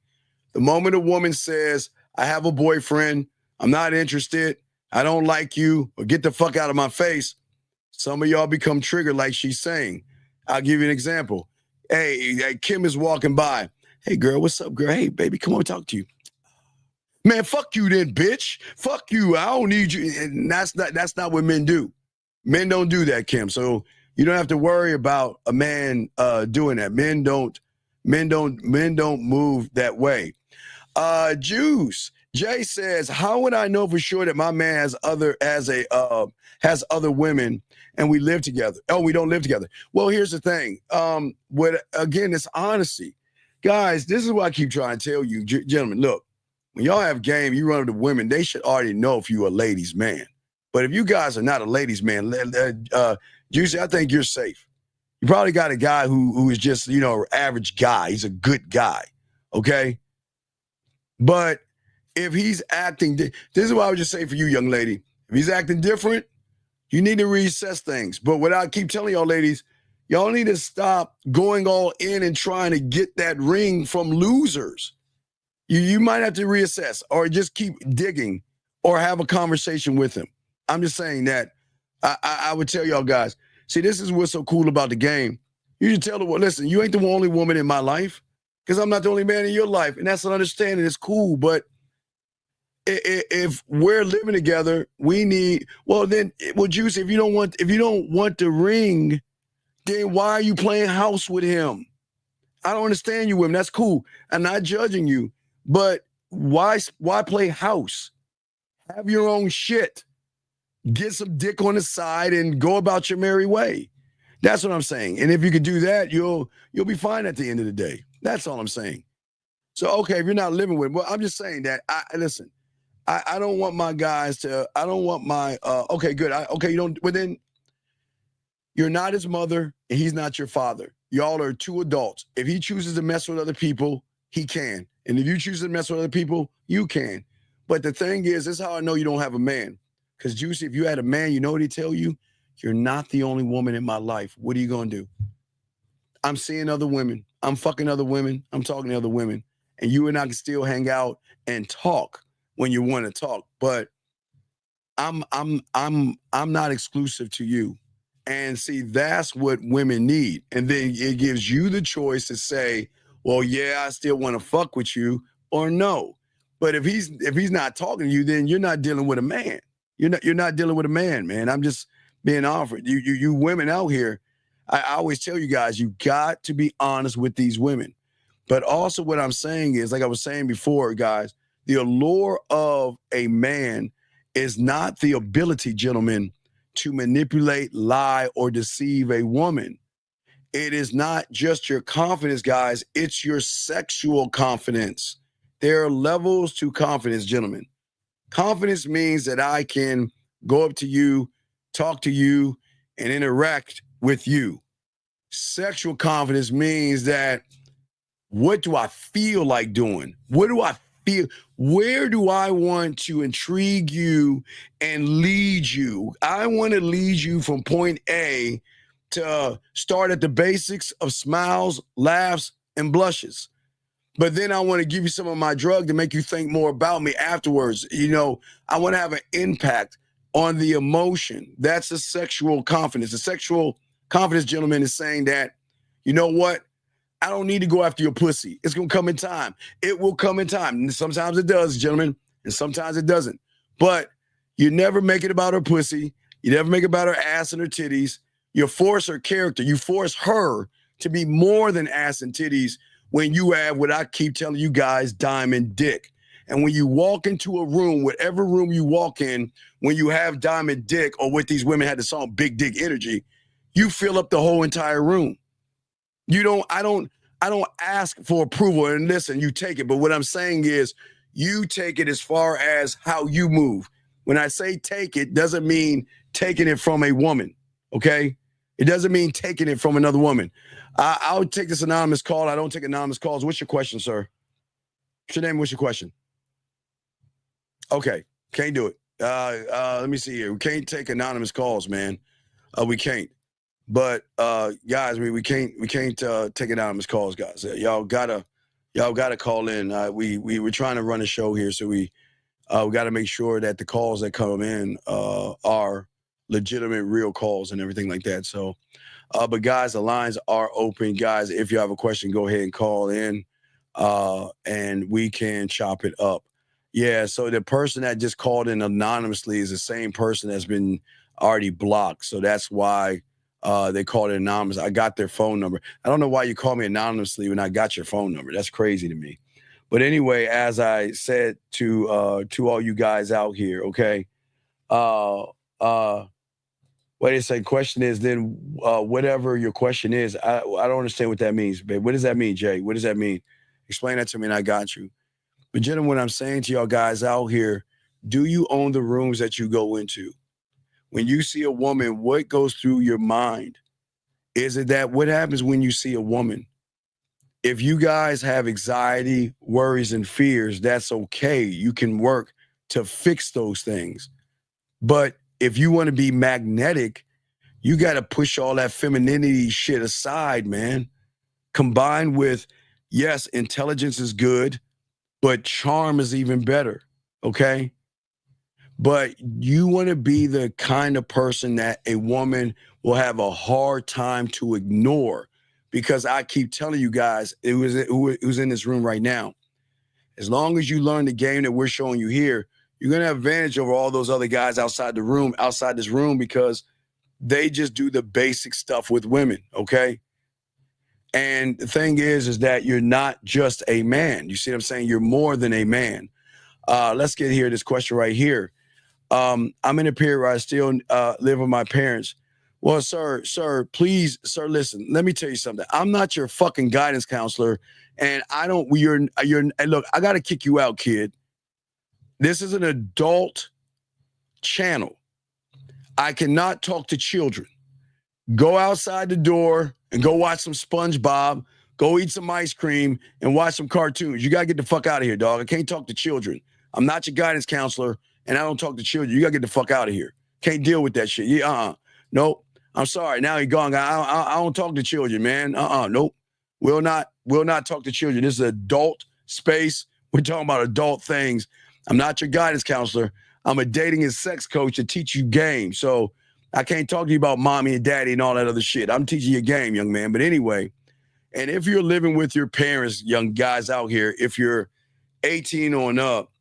the moment a woman says, I have a boyfriend, I'm not interested, I don't like you, or get the fuck out of my face, some of y'all become triggered like she's saying. I'll give you an example. Hey, Kim is walking by. Hey, girl, what's up, girl? Hey, baby, come on, talk to you. Man, fuck you then, bitch. Fuck you. I don't need you. And that's not what men do. Men don't do that, Kim. So you don't have to worry about a man doing that. Men don't move that way. Juice. Jay says, how would I know for sure that my man has other women and we live together? Oh, we don't live together. Well, here's the thing. Again, it's honesty. Guys, this is what I keep trying to tell you, gentlemen. Look, when y'all have game, you run up to women, they should already know if you're a ladies' man. But if you guys are not a ladies' man, Juicy, I think you're safe. You probably got a guy who is just, average guy. He's a good guy, okay? But if he's acting, this is what I would just say for you, young lady. If he's acting different, you need to reassess things. But what I keep telling y'all, ladies, y'all need to stop going all in and trying to get that ring from losers. You might have to reassess or just keep digging or have a conversation with him. I'm just saying that I would tell y'all guys, see, this is what's so cool about the game. You should tell her, well, listen, you ain't the only woman in my life because I'm not the only man in your life. And that's an understanding. It's cool. But if we're living together, we need, Juicy, if you don't want the ring, then why are you playing house with him? I don't understand you women. That's cool. I'm not judging you, but why play house? Have your own shit. Get some dick on the side and go about your merry way. That's what I'm saying. And if you could do that, you'll be fine at the end of the day. That's all I'm saying. So, okay, if you're not living with him, well, I'm just saying that, listen, I don't want my guys to, I don't want my, okay, good. You don't, but then you're not his mother and he's not your father. Y'all are two adults. If he chooses to mess with other people, he can. And if you choose to mess with other people, you can. But the thing is, this is how I know you don't have a man. Because, Juicy, if you had a man, you know what he'd tell you? You're not the only woman in my life. What are you going to do? I'm seeing other women. I'm fucking other women. I'm talking to other women. And you and I can still hang out and talk when you want to talk. But I'm not exclusive to you. And see, that's what women need. And then it gives you the choice to say, well, yeah, I still want to fuck with you, or no. But if he's not talking to you, then you're not dealing with a man. You're not dealing with a man, man. I'm just being offered. You women out here, I always tell you guys, you got to be honest with these women. But also what I'm saying is, like I was saying before, guys, the allure of a man is not the ability, gentlemen, to manipulate, lie, or deceive a woman. It is not just your confidence, guys. It's your sexual confidence. There are levels to confidence, gentlemen. Confidence means that I can go up to you, talk to you, and interact with you. Sexual confidence means that what do I feel like doing? What do I feel? Where do I want to intrigue you and lead you? I want to lead you from point A to start at the basics of smiles, laughs, and blushes. But then I want to give you some of my drug to make you think more about me afterwards. You know, I want to have an impact on the emotion. That's a sexual confidence. The sexual confidence, gentleman, is saying that, you know what? I don't need to go after your pussy. It's going to come in time. It will come in time. And sometimes it does, gentlemen, and sometimes it doesn't. But you never make it about her pussy. You never make it about her ass and her titties. You force her character. You force her to be more than ass and titties when you have what I keep telling you guys, diamond dick. And when you walk into a room, whatever room you walk in, when you have diamond dick, or what these women had the song Big Dick Energy, you fill up the whole entire room. I don't ask for approval, and listen, you take it. But what I'm saying is you take it as far as how you move. When I say take it, doesn't mean taking it from a woman, okay? It doesn't mean taking it from another woman. I'll take this anonymous call. I don't take anonymous calls. What's your question, sir? What's your name? What's your question? Okay, can't do it. Let me see here. We can't take anonymous calls, man. We can't. But guys, we can't take anonymous calls, guys. Y'all gotta call in. We're trying to run a show here, so we got to make sure that the calls that come in are legitimate, real calls and everything like that. So, but guys, the lines are open. Guys, if you have a question, go ahead and call in, and we can chop it up. Yeah. So the person that just called in anonymously is the same person that's been already blocked. So that's why. They called it anonymous. I got their phone number. I don't know why you call me anonymously when I got your phone number. That's crazy to me. But anyway, as I said to all you guys out here, okay. Wait a second. Question is then whatever your question is, I don't understand what that means, babe. What does that mean, Jay? What does that mean? Explain that to me and I got you. But gentlemen, what I'm saying to y'all guys out here, do you own the rooms that you go into? When you see a woman, what goes through your mind? Is it that what happens when you see a woman? If you guys have anxiety, worries, and fears, that's okay. You can work to fix those things. But if you want to be magnetic, you got to push all that femininity shit aside, man. Combined with, yes, intelligence is good, but charm is even better, okay? But you want to be the kind of person that a woman will have a hard time to ignore, because I keep telling you guys, who's in this room right now, as long as you learn the game that we're showing you here, you're going to have advantage over all those other guys outside this room, because they just do the basic stuff with women, okay? And the thing is that you're not just a man. You see what I'm saying? You're more than a man. Let's get here, this question right here. I'm in a period where I still live with my parents. Well, sir, please, sir, listen, let me tell you something. I'm not your fucking guidance counselor, and look, I got to kick you out, kid. This is an adult channel. I cannot talk to children. Go outside the door and go watch some SpongeBob, go eat some ice cream, and watch some cartoons. You got to get the fuck out of here, dog. I can't talk to children. I'm not your guidance counselor, and I don't talk to children. You got to get the fuck out of here. Can't deal with that shit. Yeah, nope. I'm sorry. Now you're gone. I don't talk to children, man. Nope. Will not talk to children. This is an adult space. We're talking about adult things. I'm not your guidance counselor. I'm a dating and sex coach to teach you game. So I can't talk to you about mommy and daddy and all that other shit. I'm teaching you a game, young man. But anyway, and if you're living with your parents, young guys out here, if you're 18 on up,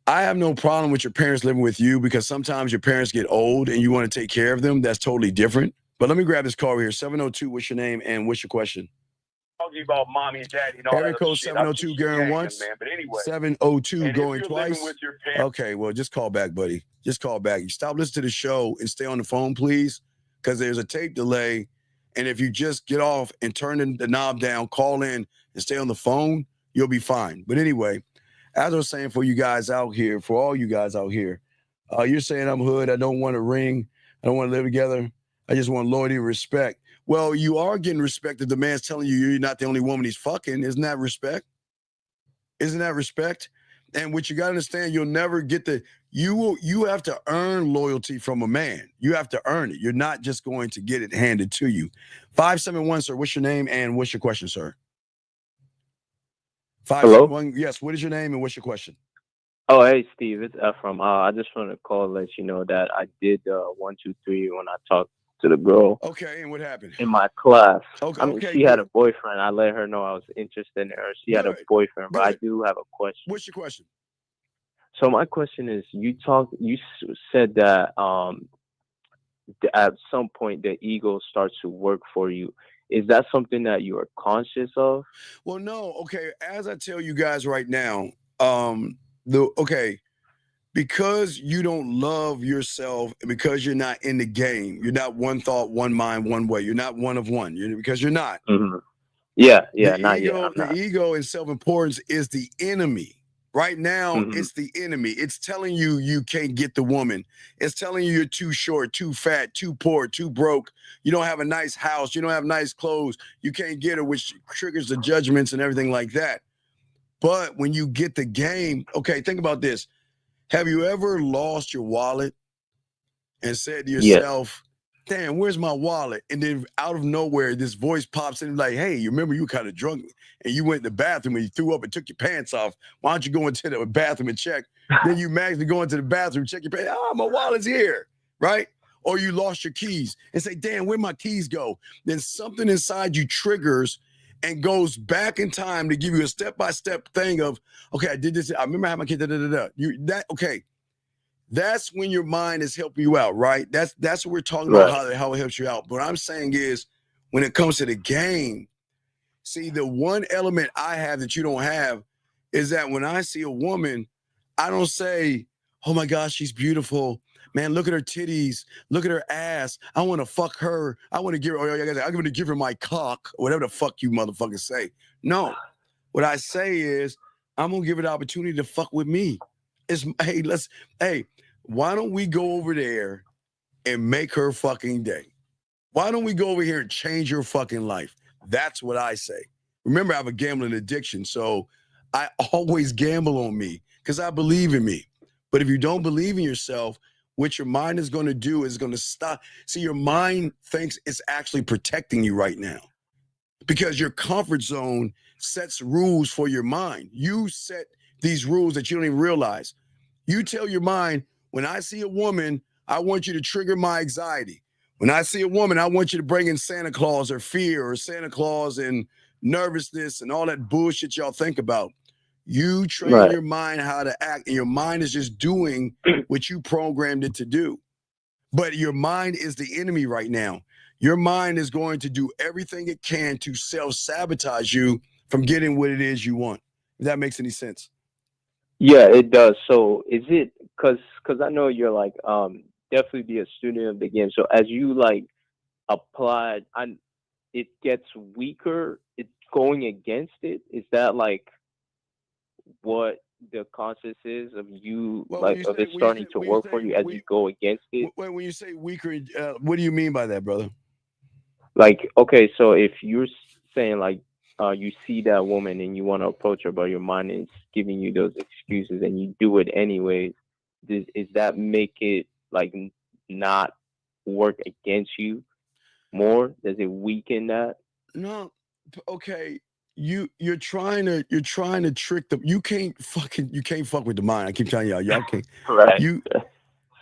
I have no problem with your parents living with you, because sometimes your parents get old and you want to take care of them. That's totally different. But let me grab this call over here. 702, what's your name and what's your question? Talking about mommy and daddy and all Area that code shit. 702 going once, man. But anyway, 702 going twice. With your parents, okay, well, just call back, buddy. Just call back. You stop listening to the show and stay on the phone, please, because there's a tape delay. And if you just get off and turn the knob down, call in and stay on the phone, you'll be fine. But anyway, as I was saying, for you guys out here, for all you guys out here, You're saying I'm hood. I don't want a ring. I don't want to live together. I just want loyalty and respect. Well, you are getting respect if the man's telling you you're not the only woman he's fucking. Isn't that respect? Isn't that respect? And what you got to understand, you'll never get you have to earn loyalty from a man. You have to earn it. You're not just going to get it handed to you. 571, sir. What's your name and what's your question, sir? 571. Yes. What is your name and what's your question? Oh, hey, Steve. It's Ephraim. I just want to call and let you know that I did 1, 2, 3 when I talked to the girl. Okay, and what happened? In my class. Okay, I mean, she had a boyfriend. I let her know I was interested in her. She had a boyfriend, but I do have a question. What's your question? So my question is, you said that at some point the ego starts to work for you. Is that something that you are conscious of? Well, no. Okay, as I tell you guys right now, because you don't love yourself, because you're not in the game, you're not one thought, one mind, one way. You're not one of one. Because you're not. Mm-hmm. Yeah, The ego, ego, the ego and self-importance is the enemy. Right now, Mm-hmm. it's the enemy. It's telling you you can't get the woman. It's telling you you're too short, too fat, too poor, too broke. You don't have a nice house. You don't have nice clothes. You can't get her, which triggers the judgments and everything like that. But when you get the game, okay, think about this. Have you ever lost your wallet and said to yourself, damn, where's my wallet? And then out of nowhere, this voice pops in like, hey, you remember you were kind of drunk and you went in the bathroom and you threw up and took your pants off. Why don't you go into the bathroom and check? Then you magically go into the bathroom, check your pants. Oh, my wallet's here, right? Or you lost your keys and say, damn, where'd my keys go? Then something inside you triggers and goes back in time to give you a step-by-step thing of, okay, I did this. I remember having my kid, okay. That's when your mind is helping you out, right? That's what we're talking about, how it helps you out. But what I'm saying is, when it comes to the game, see, the one element I have that you don't have is that when I see a woman, I don't say, oh my gosh, she's beautiful. Man, look at her titties. Look at her ass. I want to fuck her. I want to give her, I'm going to give her my cock, or whatever the fuck you motherfuckers say. No. What I say is, I'm going to give her the opportunity to fuck with me. Why don't we go over there and make her fucking day? Why don't we go over here and change your fucking life? That's what I say. Remember, I have a gambling addiction, so I always gamble on me because I believe in me. But if you don't believe in yourself, what your mind is going to do is going to stop. See, your mind thinks it's actually protecting you right now because your comfort zone sets rules for your mind. You set these rules that you don't even realize. You tell your mind, when I see a woman, I want you to trigger my anxiety. When I see a woman, I want you to bring in Santa Claus or fear or Santa Claus and nervousness and all that bullshit y'all think about. You train your mind how to act, and your mind is just doing what you programmed it to do. But your mind is the enemy right now. Your mind is going to do everything it can to self-sabotage you from getting what it is you want. If that makes any sense. Yeah, it does. So is it because I know you're like definitely be a student of the game. So as you like apply, it gets weaker. It's going against it. Is that like what the concept is of you, like of it starting to work for you as you go against it? When you say weaker, what do you mean by that, brother? Like, okay, so if you're saying like you see that woman and you want to approach her, but your mind is giving you those excuses and you do it anyways, is that make it like not work against you more? Does it weaken that? No. Okay. You're trying to trick them. You can't fuck with the mind. I keep telling y'all can't. Right.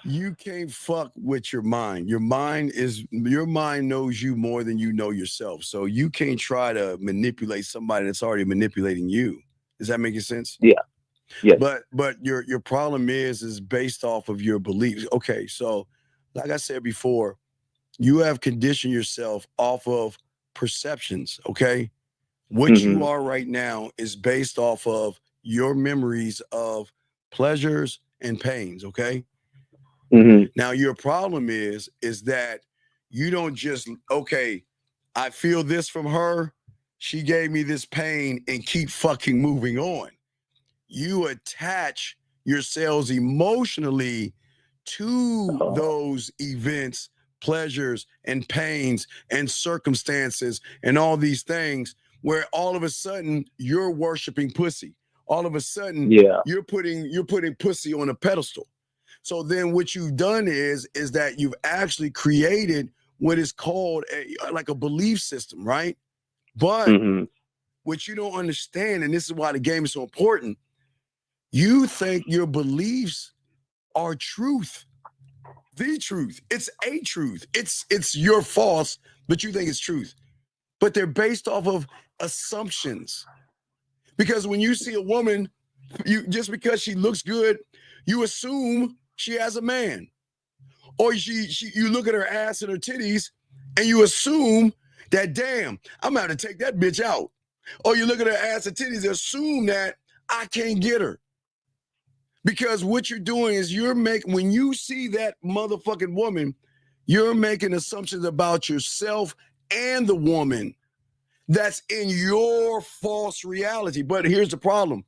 You can't fuck with your mind. Your mind knows you more than you know yourself. So you can't try to manipulate somebody that's already manipulating you. Does that make sense? Yeah. Yeah. But your problem is based off of your beliefs. Okay, so like I said before, you have conditioned yourself off of perceptions, okay? What you are right now is based off of your memories of pleasures and pains, okay? Now your problem is that you don't just, okay, I feel this from her, she gave me this pain, and keep fucking moving on. You attach yourselves emotionally to those events, pleasures, and pains and circumstances and all these things where all of a sudden you're worshiping pussy. All of a sudden, you're putting pussy on a pedestal. So then what you've done is that you've actually created what is called like a belief system, right? But what you don't understand, and this is why the game is so important, you think your beliefs are truth. The truth. It's a truth. It's your false, but you think it's truth. But they're based off of assumptions. Because when you see a woman, you just because she looks good, you assume she has a man. Or you look at her ass and her titties and you assume that, damn, I'm gonna have to take that bitch out. Or you look at her ass and titties and assume that I can't get her. Because what you're doing is when you see that motherfucking woman, you're making assumptions about yourself and the woman that's in your false reality. But here's the problem.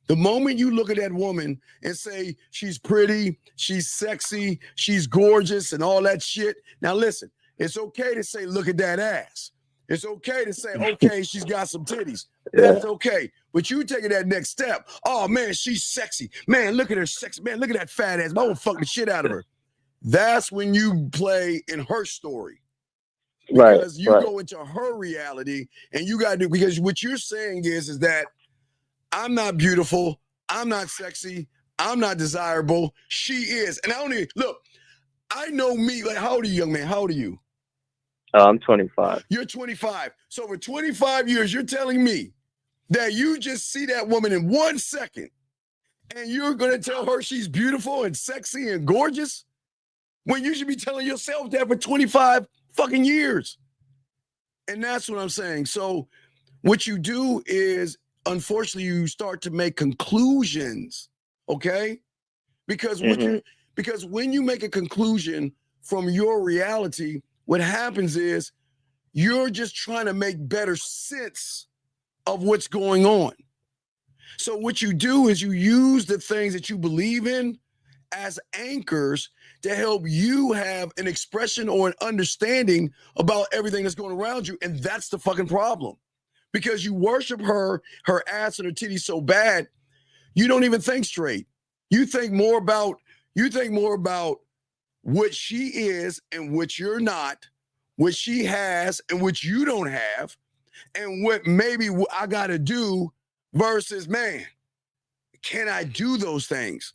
The moment you look at that woman and say she's pretty, she's sexy, she's gorgeous and all that shit. Now listen, it's okay to say, look at that ass. It's okay to say, okay, she's got some titties. That's okay. But you taking that next step. Oh man, she's sexy. Man, look at her sexy. Man, look at that fat ass. I will fuck the shit out of her. That's when you play in her story. Because you go into her reality and you gotta do, because what you're saying is that I'm not beautiful, I'm not sexy, I'm not desirable. She is. And I don't even look, I know me. Like, how old are you, young man? How old are you? I'm 25. You're 25. So for 25 years, you're telling me that you just see that woman in 1 second and you're gonna tell her she's beautiful and sexy and gorgeous when you should be telling yourself that for 25 fucking years. And that's what I'm saying. So what you do is, unfortunately, you start to make conclusions, okay? Because when you make a conclusion from your reality, what happens is you're just trying to make better sense of what's going on. So what you do is you use the things that you believe in as anchors to help you have an expression or an understanding about everything that's going around you. And that's the fucking problem. Because you worship her ass and her titties so bad, you don't even think straight. You think more about what she is and what you're not, what she has and what you don't have, and what maybe I gotta do versus, man, can I do those things?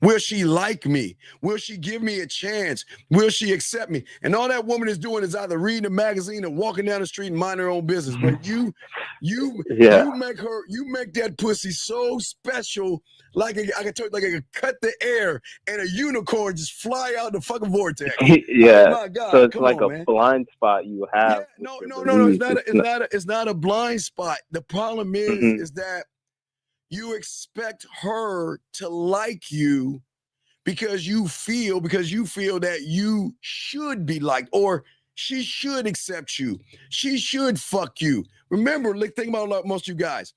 Will she like me? Will she give me a chance? Will she accept me? And all that woman is doing is either reading a magazine or walking down the street and minding her own business. But you make that pussy so special, like I could cut the air and a unicorn just fly out the fucking vortex. Yeah. Oh my God, So it's come like on, a man. blind spot you have. Yeah, no, it's not a blind spot. The problem is that you expect her to like you because you feel that you should be liked, or she should accept you. She should fuck you. Remember, think about most of you guys.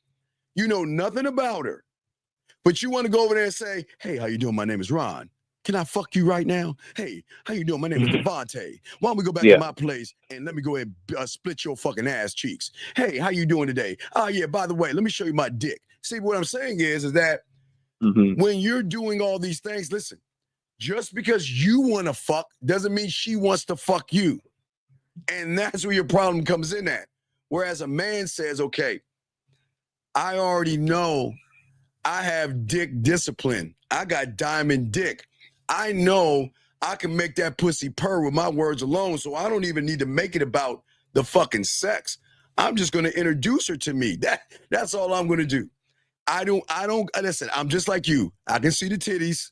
You know nothing about her, but you want to go over there and say, hey, how you doing? My name is Ron. Can I fuck you right now? Hey, how you doing? My name is Devontae. Why don't we go back to my place and let me go ahead and split your fucking ass cheeks? Hey, how you doing today? Oh, yeah, by the way, let me show you my dick. See, what I'm saying is that when you're doing all these things, listen, just because you want to fuck doesn't mean she wants to fuck you. And that's where your problem comes in at. Whereas a man says, okay, I already know I have dick discipline. I got diamond dick. I know I can make that pussy purr with my words alone, so I don't even need to make it about the fucking sex. I'm just going to introduce her to me. That's all I'm going to do. I don't listen, I'm just like you. I can see the titties.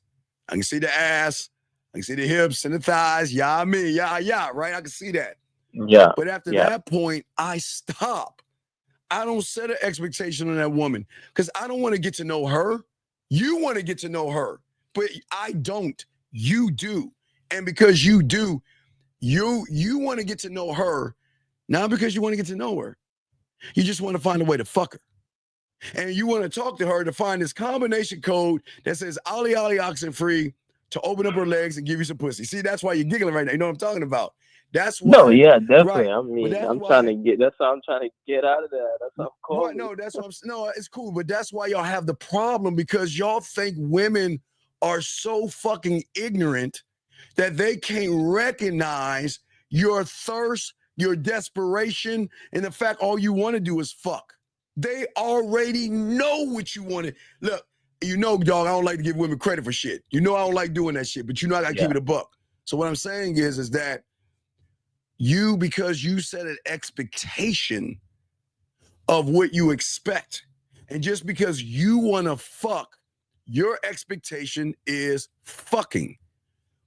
I can see the ass. I can see the hips and the thighs. Yeah, right? I can see that. Yeah. But after that point, I stop. I don't set an expectation on that woman because I don't want to get to know her. You want to get to know her, but I don't. You do. And because you do, you want to get to know her, not because you want to get to know her. You just want to find a way to fuck her. And you want to talk to her to find this combination code that says Ollie Ollie Oxen Free to open up her legs and give you some pussy. See, that's why you're giggling right now. You know what I'm talking about? That's why. No, yeah, definitely. Right. I But mean, that's I'm why. trying to get. That's how I'm trying to get out of that. That's how I'm calling. Right, no, that's what I'm. No, it's cool, but that's why y'all have the problem because y'all think women are so fucking ignorant that they can't recognize your thirst, your desperation, and the fact all you want to do is fuck. They already know what you want to. Look, you know, dog, I don't like to give women credit for shit. You know I don't like doing that shit, but you know I gotta keep it a buck. So what I'm saying is that you, because you set an expectation of what you expect, and just because you want to fuck, your expectation is fucking.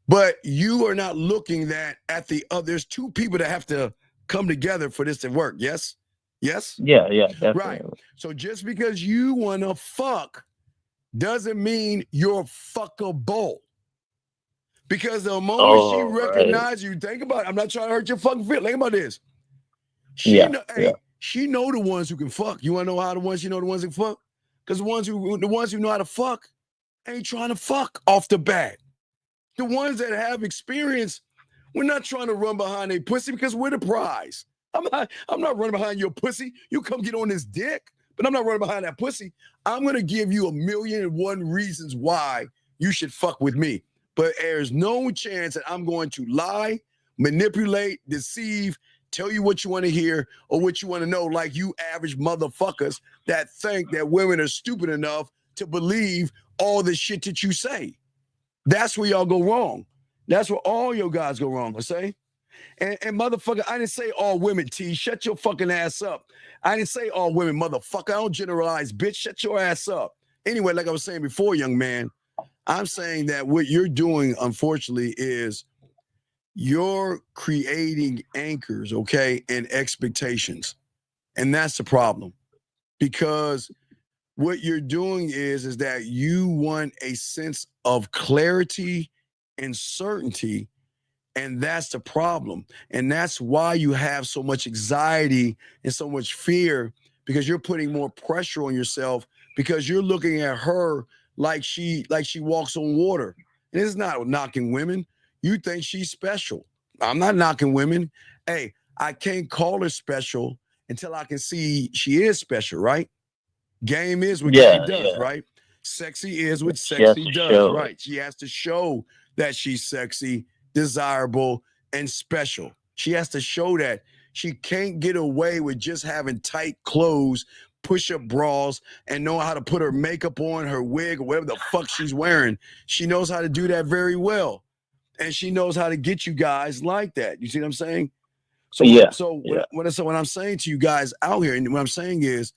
But you are not looking at the other. There's two people that have to come together for this to work. Yes? Yes? Yeah, definitely. Right. So just because you want to fuck doesn't mean you're fuckable. Because the moment she recognizes you, think about it. I'm not trying to hurt your fucking feelings. Think about this. She know the ones who can fuck. You want to know how the ones she know the ones who fuck? Because the ones who know how to fuck ain't trying to fuck off the bat. The ones that have experience, we're not trying to run behind a pussy because we're the prize. I'm not running behind your pussy. You come get on this dick, but I'm not running behind that pussy. I'm going to give you 1,000,001 reasons why you should fuck with me. But there's no chance that I'm going to lie, manipulate, deceive, tell you what you want to hear or what you want to know, like you average motherfuckers that think that women are stupid enough to believe all the shit that you say. That's where y'all go wrong. That's where all your guys go wrong, I say. And motherfucker, I didn't say all women, T. Shut your fucking ass up. I didn't say all women, motherfucker. I don't generalize, bitch. Shut your ass up. Anyway, like I was saying before, young man, I'm saying that what you're doing, unfortunately, is you're creating anchors, okay, and expectations. And that's the problem. Because what you're doing is that you want a sense of clarity and certainty, and that's the problem. And that's why you have so much anxiety and so much fear, because you're putting more pressure on yourself because you're looking at her like she walks on water. And it's not knocking women. You think she's special. I'm not knocking women. Hey, I can't call her special until I can see she is special, right? Game is what game does, right? Sexy is what sexy does, right? She has to show that she's sexy, desirable, and special. She has to show that. She can't get away with just having tight clothes, push-up bras, and know how to put her makeup on, her wig, or whatever the fuck she's wearing. She knows how to do that very well. And she knows how to get you guys like that. You see what I'm saying? So what I'm saying to you guys out here, and what I'm saying is,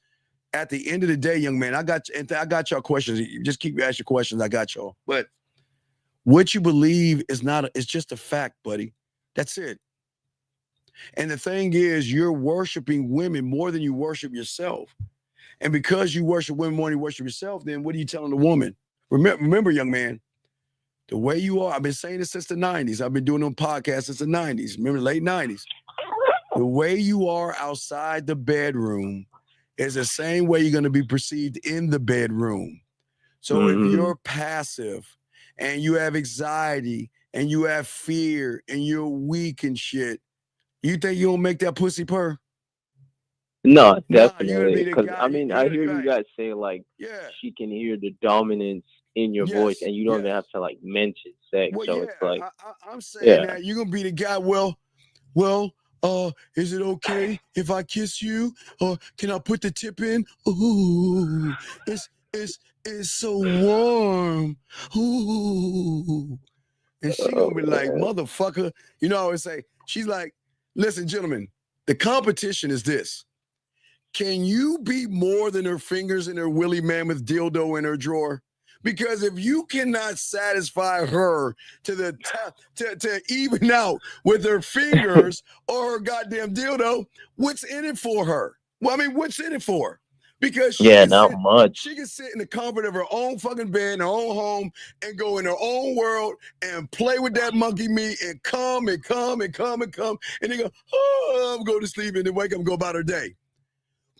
at the end of the day, young man, I got y'all questions. Just keep asking questions. I got y'all. But what you believe is it's just a fact, buddy. That's it. And the thing is, you're worshiping women more than you worship yourself. And because you worship women more than you worship yourself, then what are you telling the woman? Remember, young man, the way you are, I've been saying this since the 90s. I've been doing them podcasts since the 90s. Remember, late 90s. The way you are outside the bedroom is the same way you're going to be perceived in the bedroom. So if you're passive and you have anxiety and you have fear and you're weak and shit, you think you don't make that pussy purr? No, definitely. Because I mean, I hear you guys say like she can hear the dominance in your voice, and you don't even have to like mention sex. So it's like I'm saying that you're gonna be the guy. Well, is it okay if I kiss you, or can I put the tip in? Ooh, it's so warm. Ooh, and she gonna be like, motherfucker. You know, I always say, she's like, listen, gentlemen, the competition is this. Can you be more than her fingers in her Willie Mammoth dildo in her drawer? Because if you cannot satisfy her to even out with her fingers or her goddamn dildo, what's in it for her? Well, I mean, what's in it for her? Because she can sit in the comfort of her own fucking bed in her own home and go in her own world and play with that monkey meat and come and come and come and come. And then go, oh, I'm going to sleep and then wake up and go about her day.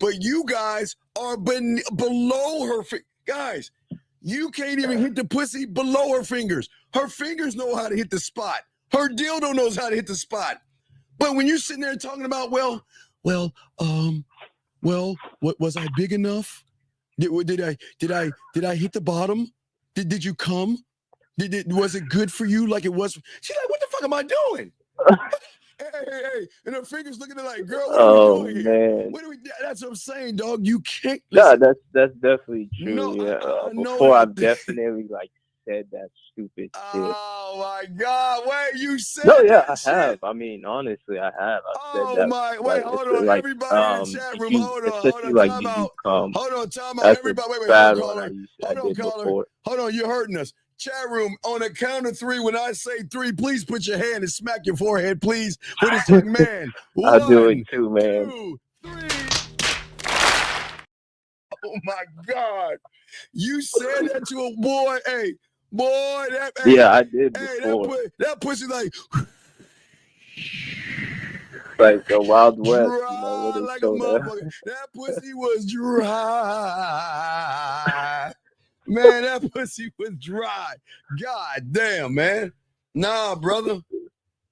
But you guys are below her. Guys, you can't even hit the pussy below her fingers. Her fingers know how to hit the spot. Her dildo knows how to hit the spot. But when you're sitting there talking about, what was I big enough? Did I hit the bottom? Did you come? Was it good for you like it was? She's like, what the fuck am I doing? Hey. And her fingers looking at like, girl, what are we doing here? Man. That's what I'm saying, dog. You can't Yeah, listen. that's definitely true. No, yeah. I know Before that. I've definitely like said that stupid shit. Oh my God! Wait, you said No, yeah, that I shit? have. I mean, honestly, I have. I said Oh that. my! Like, Wait, hold on, like, everybody in the chat room. Hold on, especially like, time did out. you come? Hold on, time out. That's Everybody, wait, a hold on, bad one caller. I Hold on, did caller. before. Hold on, you're hurting us. Chat room, on the count of three, when I say three, please put your hand and smack your forehead, please, for this young man. I'll do it 1, too, man. 2, 3. Oh my God! You said that to a boy. Hey, boy, that. Hey, Yeah, I did hey, before. that pussy like. Like the Wild West, Dry like a motherfucker. That pussy was dry. Man, that pussy was dry. God damn, man. Nah, brother.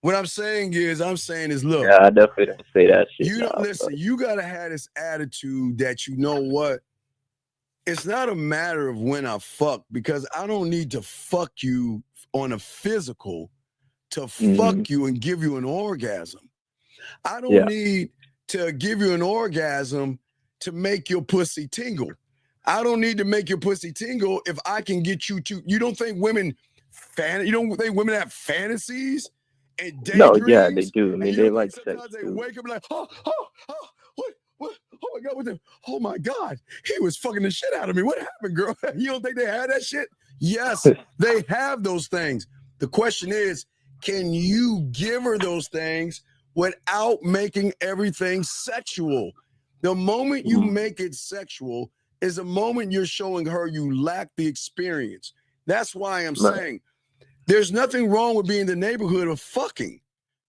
What I'm saying is, look. Yeah, I definitely don't say that shit. You don't listen. You gotta have this attitude that you know what. It's not a matter of when I fuck, because I don't need to fuck you on a physical to fuck you and give you an orgasm. I don't need to give you an orgasm to make your pussy tingle. I don't need to make your pussy tingle if I can get you to. You don't think women have fantasies and daydreams? No, yeah, they do. I mean, they like sex sometimes they too. wake up like, what? Oh my God, oh my God, he was fucking the shit out of me. What happened, girl? You don't think they have that shit? Yes, they have those things. The question is, can you give her those things without making everything sexual? The moment you make it sexual is the moment you're showing her you lack the experience. That's why I'm saying there's nothing wrong with being in the neighborhood of fucking.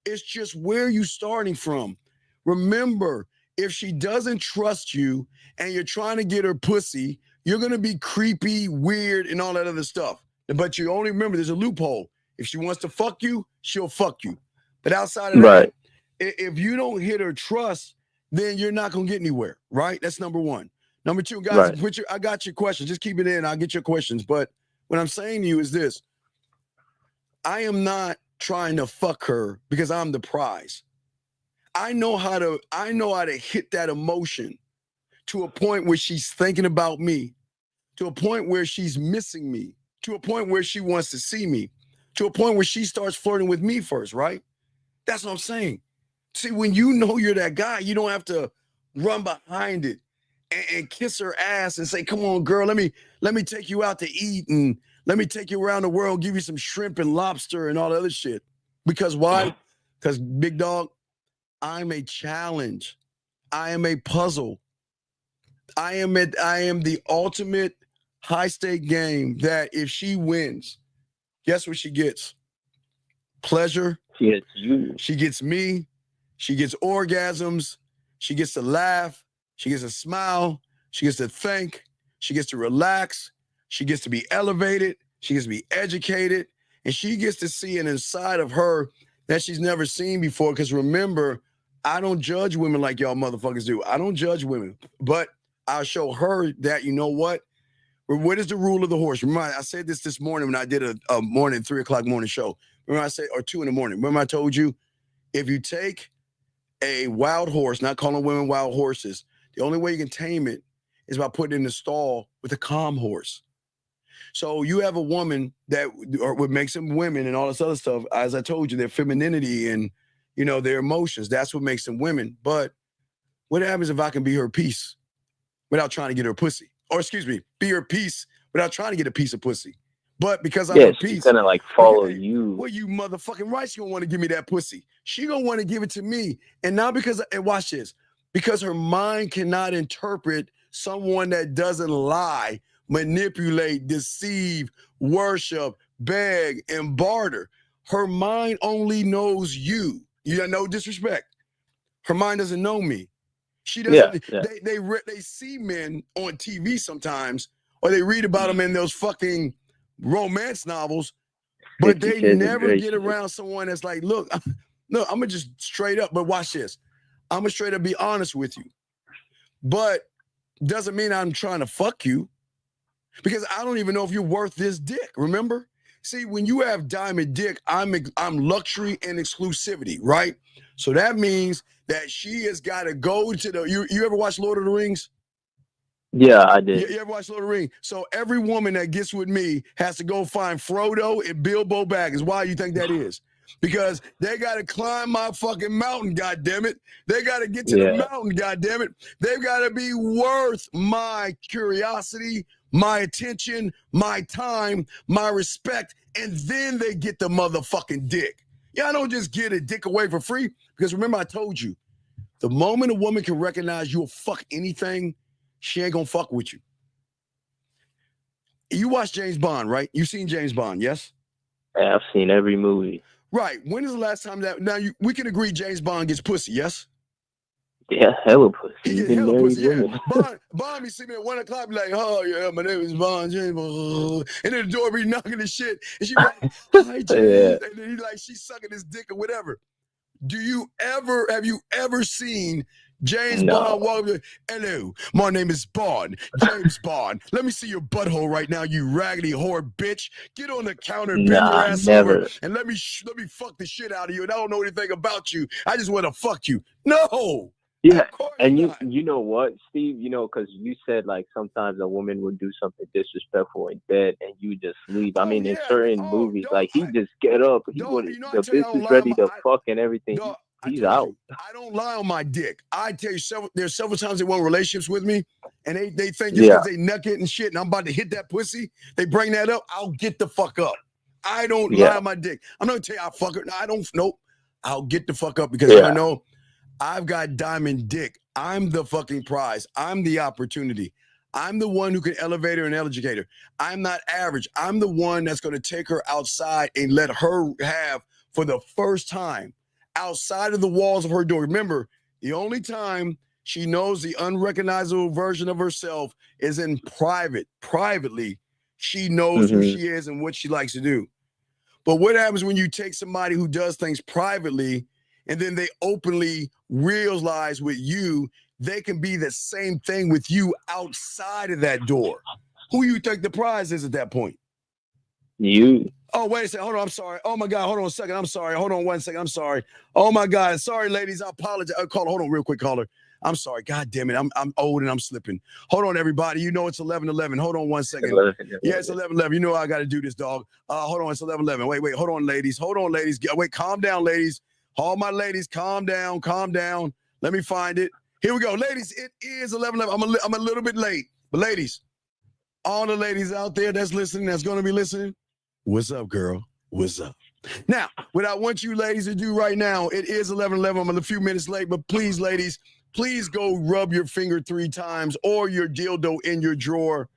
It's just where you starting from. Remember, if she doesn't trust you and you're trying to get her pussy, you're going to be creepy, weird, and all that other stuff. But you only remember there's a loophole. If she wants to fuck you, she'll fuck you. But outside of that, if you don't hit her trust, then you're not going to get anywhere, right? That's number one. Number two, guys, I got your questions. Just keep it in. I'll get your questions. But what I'm saying to you is this. I am not trying to fuck her because I'm the prize. I know how to hit that emotion to a point where she's thinking about me, to a point where she's missing me, to a point where she wants to see me, to a point where she starts flirting with me first, right? That's what I'm saying. See, when you know you're that guy, you don't have to run behind it and kiss her ass and say, come on, girl, let me take you out to eat and let me take you around the world, give you some shrimp and lobster and all the other shit. Because why? Because big dog, I'm a challenge. I am a puzzle. I am the ultimate high-stake game that if she wins, guess what she gets? Pleasure. She gets you. She gets me. She gets orgasms. She gets to laugh. She gets to smile. She gets to think. She gets to relax. She gets to be elevated. She gets to be educated. And she gets to see an inside of her that she's never seen before. Because remember, I don't judge women like y'all motherfuckers do. I don't judge women. But I'll show her that, you know what? What is the rule of the horse? Remember, I said this morning when I did a morning, 3 o'clock morning show. Remember I said, or 2 in the morning. Remember I told you, if you take a wild horse, not calling women wild horses, the only way you can tame it is by putting it in the stall with a calm horse. So you have a woman that, or what makes them women and all this other stuff, as I told you, their femininity and, you know, their emotions, that's what makes them women. But what happens if I can be her piece without trying to get her pussy? Or excuse me, be her piece without trying to get a piece of pussy. But because I'm her piece, she's gonna like follow you. Well, you motherfucking right, she gonna want to give me that pussy. She gonna want to give it to me. And not because, and watch this, because her mind cannot interpret someone that doesn't lie, manipulate, deceive, worship, beg, and barter. Her mind only knows you. You got no disrespect. Her mind doesn't know me. She doesn't. They see men on TV sometimes, or they read about them in those fucking romance novels. But they never get around someone that's like, look, I'm gonna just straight up, but watch this. I'm gonna straight up be honest with you. But doesn't mean I'm trying to fuck you because I don't even know if you're worth this dick. Remember? See, when you have diamond dick, I'm luxury and exclusivity, right? So that means that she has got to go to the. You ever watch Lord of the Rings? Yeah, I did. You ever watch Lord of the Rings? So every woman that gets with me has to go find Frodo and Bilbo Baggins. Why you think that is? Because they got to climb my fucking mountain, goddammit. They got to get to the mountain, goddammit. They've got to be worth my curiosity, my attention, my time, my respect, and then they get the motherfucking dick. Yeah, I don't just get a dick away for free because remember I told you, the moment a woman can recognize you'll fuck anything, she ain't gonna fuck with you. You watch James Bond, right? You seen James Bond, yes? Yeah, I've seen every movie. Right. When is the last time that? Now we can agree James Bond gets pussy, yes? Yeah, hella pussy. He gets hella pussy. Yeah. Bond be sitting at 1 o'clock, be like, "Oh yeah, my name is Bond James Bond," and then the door be knocking and shit, and she be like, "Hi James," and then she's sucking his dick or whatever. Have you ever seen James Bond walk up? Hello, my name is Bond, James Bond. Let me see your butthole right now, you raggedy whore bitch. Get on the counter, bend your ass over, and let me fuck the shit out of you. And I don't know anything about you. I just want to fuck you. No. Yeah, and you know what, Steve? You know, because you said like sometimes a woman would do something disrespectful in bed and you just leave. I mean, in certain movies, like he just get up, the bitch is ready to fuck and everything. He's out. I don't lie on my dick. I tell you, there's several times they want relationships with me, and they think just because they nugget and shit, and I'm about to hit that pussy, they bring that up. I'll get the fuck up. I don't lie on my dick. I'm not gonna tell you I fuck her. No, I don't. Nope. I'll get the fuck up because I know I've got diamond dick. I'm the fucking prize. I'm the opportunity. I'm the one who can elevate her and educate her. I'm not average. I'm the one that's going to take her outside and let her have, for the first time, outside of the walls of her door. Remember, the only time she knows the unrecognizable version of herself is in private. Privately, she knows who she is and what she likes to do. But what happens when you take somebody who does things privately and then they openly realize with you, they can be the same thing with you outside of that door? Who you think the prize is at that point? You. Oh, wait a second. Hold on. I'm sorry. Oh, my God. Hold on a second. I'm sorry. Hold on 1 second. I'm sorry. Oh, my God. Sorry, ladies. I apologize. Caller, hold on real quick, caller. I'm sorry. God damn it. I'm old and I'm slipping. Hold on, everybody. You know it's 11:11. Hold on 1 second. Yeah, it's 11:11. You know I got to do this, dog. Hold on. It's 11:11. Wait. Hold on, ladies. Hold on, ladies. Wait, calm down, ladies. All my ladies, calm down. Calm down. Let me find it. Here we go. Ladies, it is 11:11. I'm a little bit late. But ladies, all the ladies out there that's listening, that's going to be listening, what's up, girl? What's up? Now, what I want you ladies to do right now, it is 11:11. I'm a few minutes late, but please, ladies, please go rub your finger 3 times or your dildo in your drawer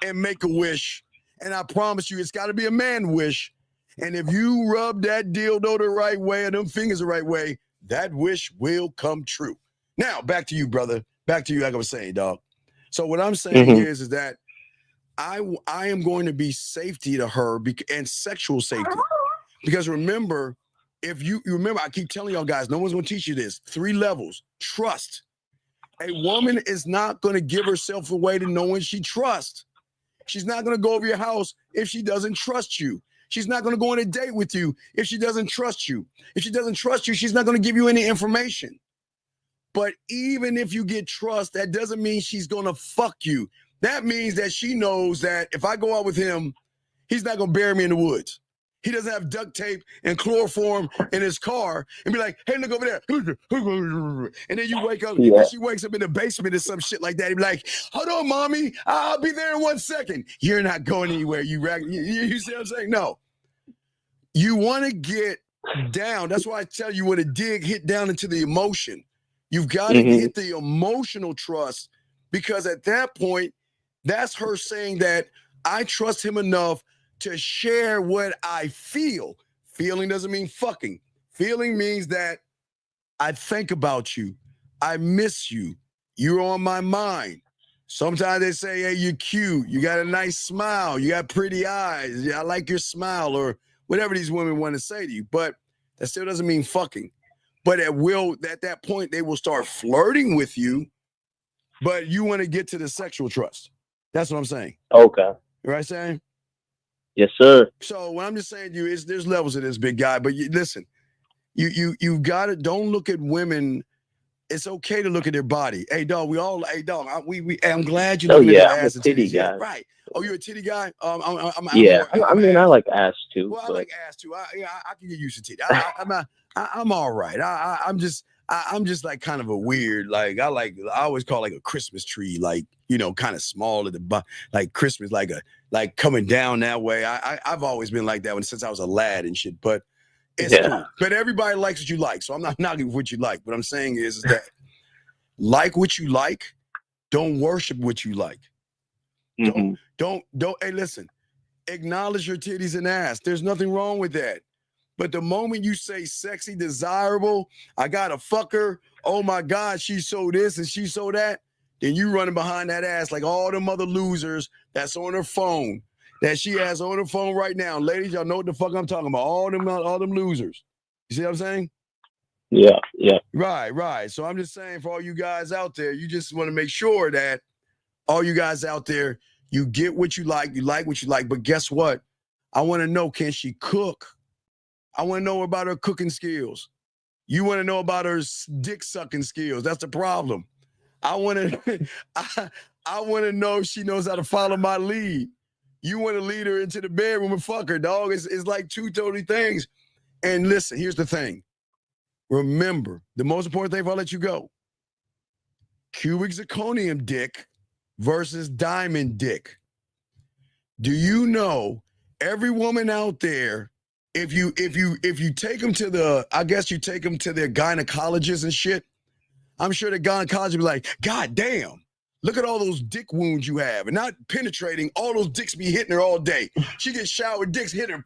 and make a wish. And I promise you, it's got to be a man wish. And if you rub that dildo the right way and them fingers the right way, that wish will come true. Now, back to you, brother. Back to you, like I was saying, dog. So what I'm saying is that I am going to be safety to her and sexual safety. Because remember, if you remember, I keep telling y'all guys, no one's going to teach you this. 3 levels. Trust. A woman is not going to give herself away to no one she trusts. She's not going to go over your house if she doesn't trust you. She's not going to go on a date with you if she doesn't trust you. If she doesn't trust you, she's not going to give you any information. But even if you get trust, that doesn't mean she's going to fuck you. That means that she knows that if I go out with him, he's not going to bury me in the woods. He doesn't have duct tape and chloroform in his car and be like, hey, look over there. And then you wake up and she wakes up in the basement or some shit like that. He'd be like, hold on, mommy. I'll be there in 1 second. You're not going anywhere. You see what I'm saying? No. You want to get down. That's why I tell you when to hit down into the emotion. You've got to hit the emotional trust, because at that point, that's her saying that I trust him enough to share what I feel. Feeling doesn't mean fucking. Feeling means that I think about you. I miss you. You're on my mind. Sometimes they say, hey, you're cute. You got a nice smile. You got pretty eyes. Yeah, I like your smile or whatever these women want to say to you. But that still doesn't mean fucking. But at that point, they will start flirting with you, but you want to get to the sexual trust. That's what I'm saying. Okay. You know what I'm saying? Yes, sir. So what I'm just saying to you is there's levels of this, big guy. But listen, you got to, don't look at women. It's okay to look at their body. Hey, dog, I'm glad you're looking at their ass and titties. Yeah, right. Oh, you're a titty guy? I mean, I like ass too. Well, but... I like ass too. I can get used to titty. I'm all right. I'm just like kind of a weird, like I always call like a Christmas tree, like, you know, kind of small at the like Christmas, like coming down that way. I've always been like that since I was a lad and shit. But it's cool. But everybody likes what you like, so I'm not knocking what you like. What I'm saying is that like what you like, don't worship what you like. Mm-hmm. Don't. Hey, listen. Acknowledge your titties and ass. There's nothing wrong with that. But the moment you say sexy, desirable, I gotta fuck her. Oh my God, she's so this and she's so that. Then you running behind that ass like all them other losers that's on her phone. That she has on her phone right now. Ladies, y'all know what the fuck I'm talking about. All them losers. You see what I'm saying? Yeah. Right. So I'm just saying for all you guys out there, you just want to make sure that all you guys out there, you get what you like what you like. But guess what? I want to know, can she cook? I want to know about her cooking skills. You want to know about her dick sucking skills. That's the problem. I want to know if she knows how to follow my lead. You want to lead her into the bedroom and fuck her, dog. It's like two totally things. And listen, here's the thing. Remember, the most important thing before I let you go, cubic zirconium dick versus diamond dick. Do you know every woman out there, if you take them to I guess you take them to their gynecologist and shit, I'm sure the gynecologist be like, God damn, look at all those dick wounds you have. And not penetrating, all those dicks be hitting her all day. She gets showered, dicks hit her.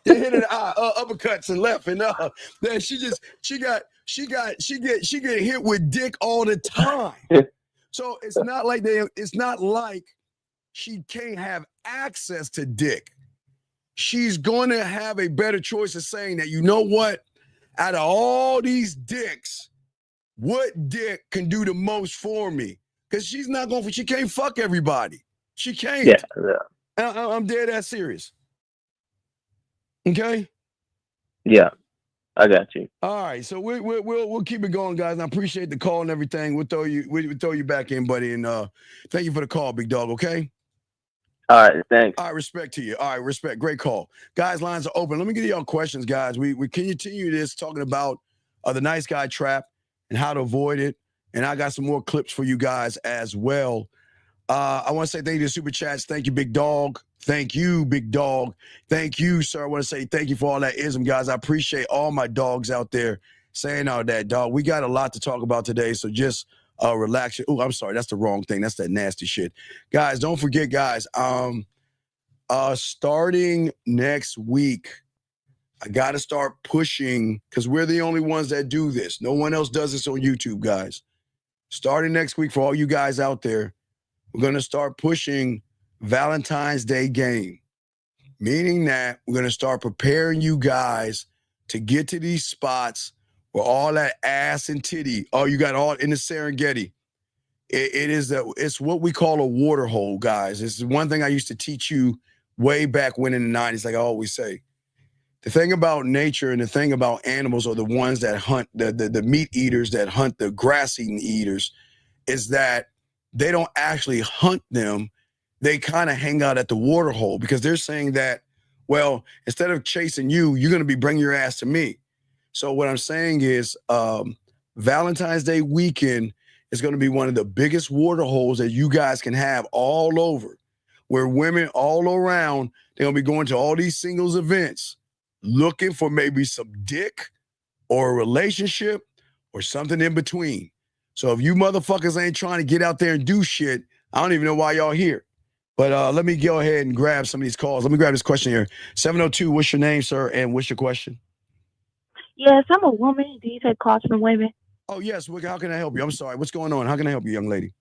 They hit her uppercuts and left. And then she get hit with dick all the time. So it's not like she can't have access to dick. She's going to have a better choice of saying that, you know what? Out of all these dicks, what dick can do the most for me? Because she can't fuck everybody. She can't. Yeah. I'm dead ass serious. Okay? Yeah. I got you. All right, so we'll keep it going, guys. And I appreciate the call and everything. We'll throw you back in, buddy. And thank you for the call, big dog. Okay. All right, thanks. All right, respect to you. All right, respect. Great call, guys. Lines are open. Let me get y'all questions, guys. We can continue this talking about the nice guy trap and how to avoid it. And I got some more clips for you guys as well. I want to say thank you to Super Chats. Thank you, big dog. Thank you, big dog. Thank you, sir. I want to say thank you for all that ism, guys. I appreciate all my dogs out there saying all that, dog. We got a lot to talk about today, so just relax. Oh, I'm sorry. That's the wrong thing. That's that nasty shit. Guys, don't forget, guys, starting next week, I got to start pushing because we're the only ones that do this. No one else does this on YouTube, guys. Starting next week, for all you guys out there, we're going to start pushing Valentine's Day game, meaning that we're going to start preparing you guys to get to these spots where all that ass and titty, you got all in the Serengeti. It's what we call a water hole, guys. It's one thing I used to teach you way back when in the 90s, like I always say. The thing about nature and the thing about animals are the ones that hunt, the meat eaters that hunt the grass-eating eaters, is that they don't actually hunt them. They kind of hang out at the water hole because they're saying that, well, instead of chasing you, you're going to be bringing your ass to me. So what I'm saying is Valentine's Day weekend is going to be one of the biggest water holes that you guys can have all over, where women all around, they're going to be going to all these singles events looking for maybe some dick or a relationship or something in between. So if you motherfuckers ain't trying to get out there and do shit, I don't even know why y'all here. But let me go ahead and grab some of these calls. Let me grab this question here. 702, what's your name, sir, and what's your question? Yes, I'm a woman. Do you take calls from women? Oh, yes. How can I help you? I'm sorry. What's going on? How can I help you, young lady?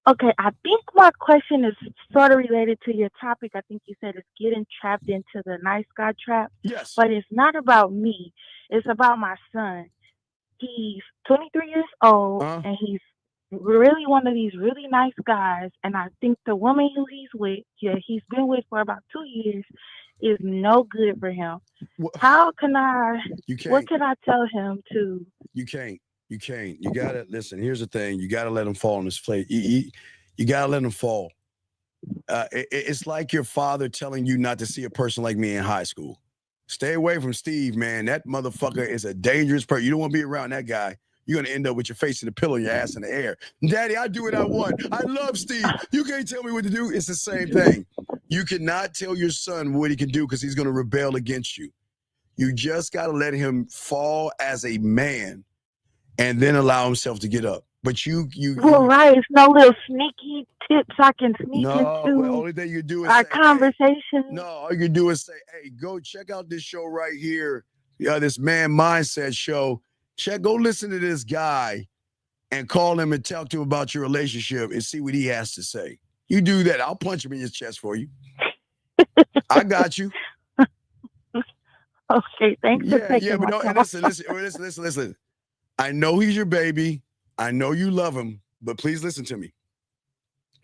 Okay, I think my question is sort of related to your topic. I think you said it's getting trapped into the nice guy trap. Yes. But it's not about me. It's about my son. He's 23 years old and he's really one of these really nice guys. And I think the woman who he's with, he's been with for about 2 years, is no good for him. How can what can I tell him to? You can't. You can't. You gotta listen. Here's the thing. You gotta let him fall on his plate. You gotta let him fall. It's like your father telling you not to see a person like me in high school. Stay away from Steve, man. That motherfucker is a dangerous person. You don't want to be around that guy. You're gonna end up with your face in the pillow, your ass in the air. Daddy, I do what I want. I love Steve. You can't tell me what to do. It's the same thing. You cannot tell your son what he can do because he's gonna rebel against you. You just gotta let him fall as a man and then allow himself to get up. But Right, it's no little sneaky tips I can sneak no, into well, only thing you do is our say, conversation. no, all you do is say, hey, go check out this show right here. This Man Mindset show. Go listen to this guy and call him and talk to him about your relationship and see what he has to say. You do that. I'll punch him in his chest for you. I got you. Okay, thanks for taking my but call. listen. I know he's your baby. I know you love him, but please listen to me.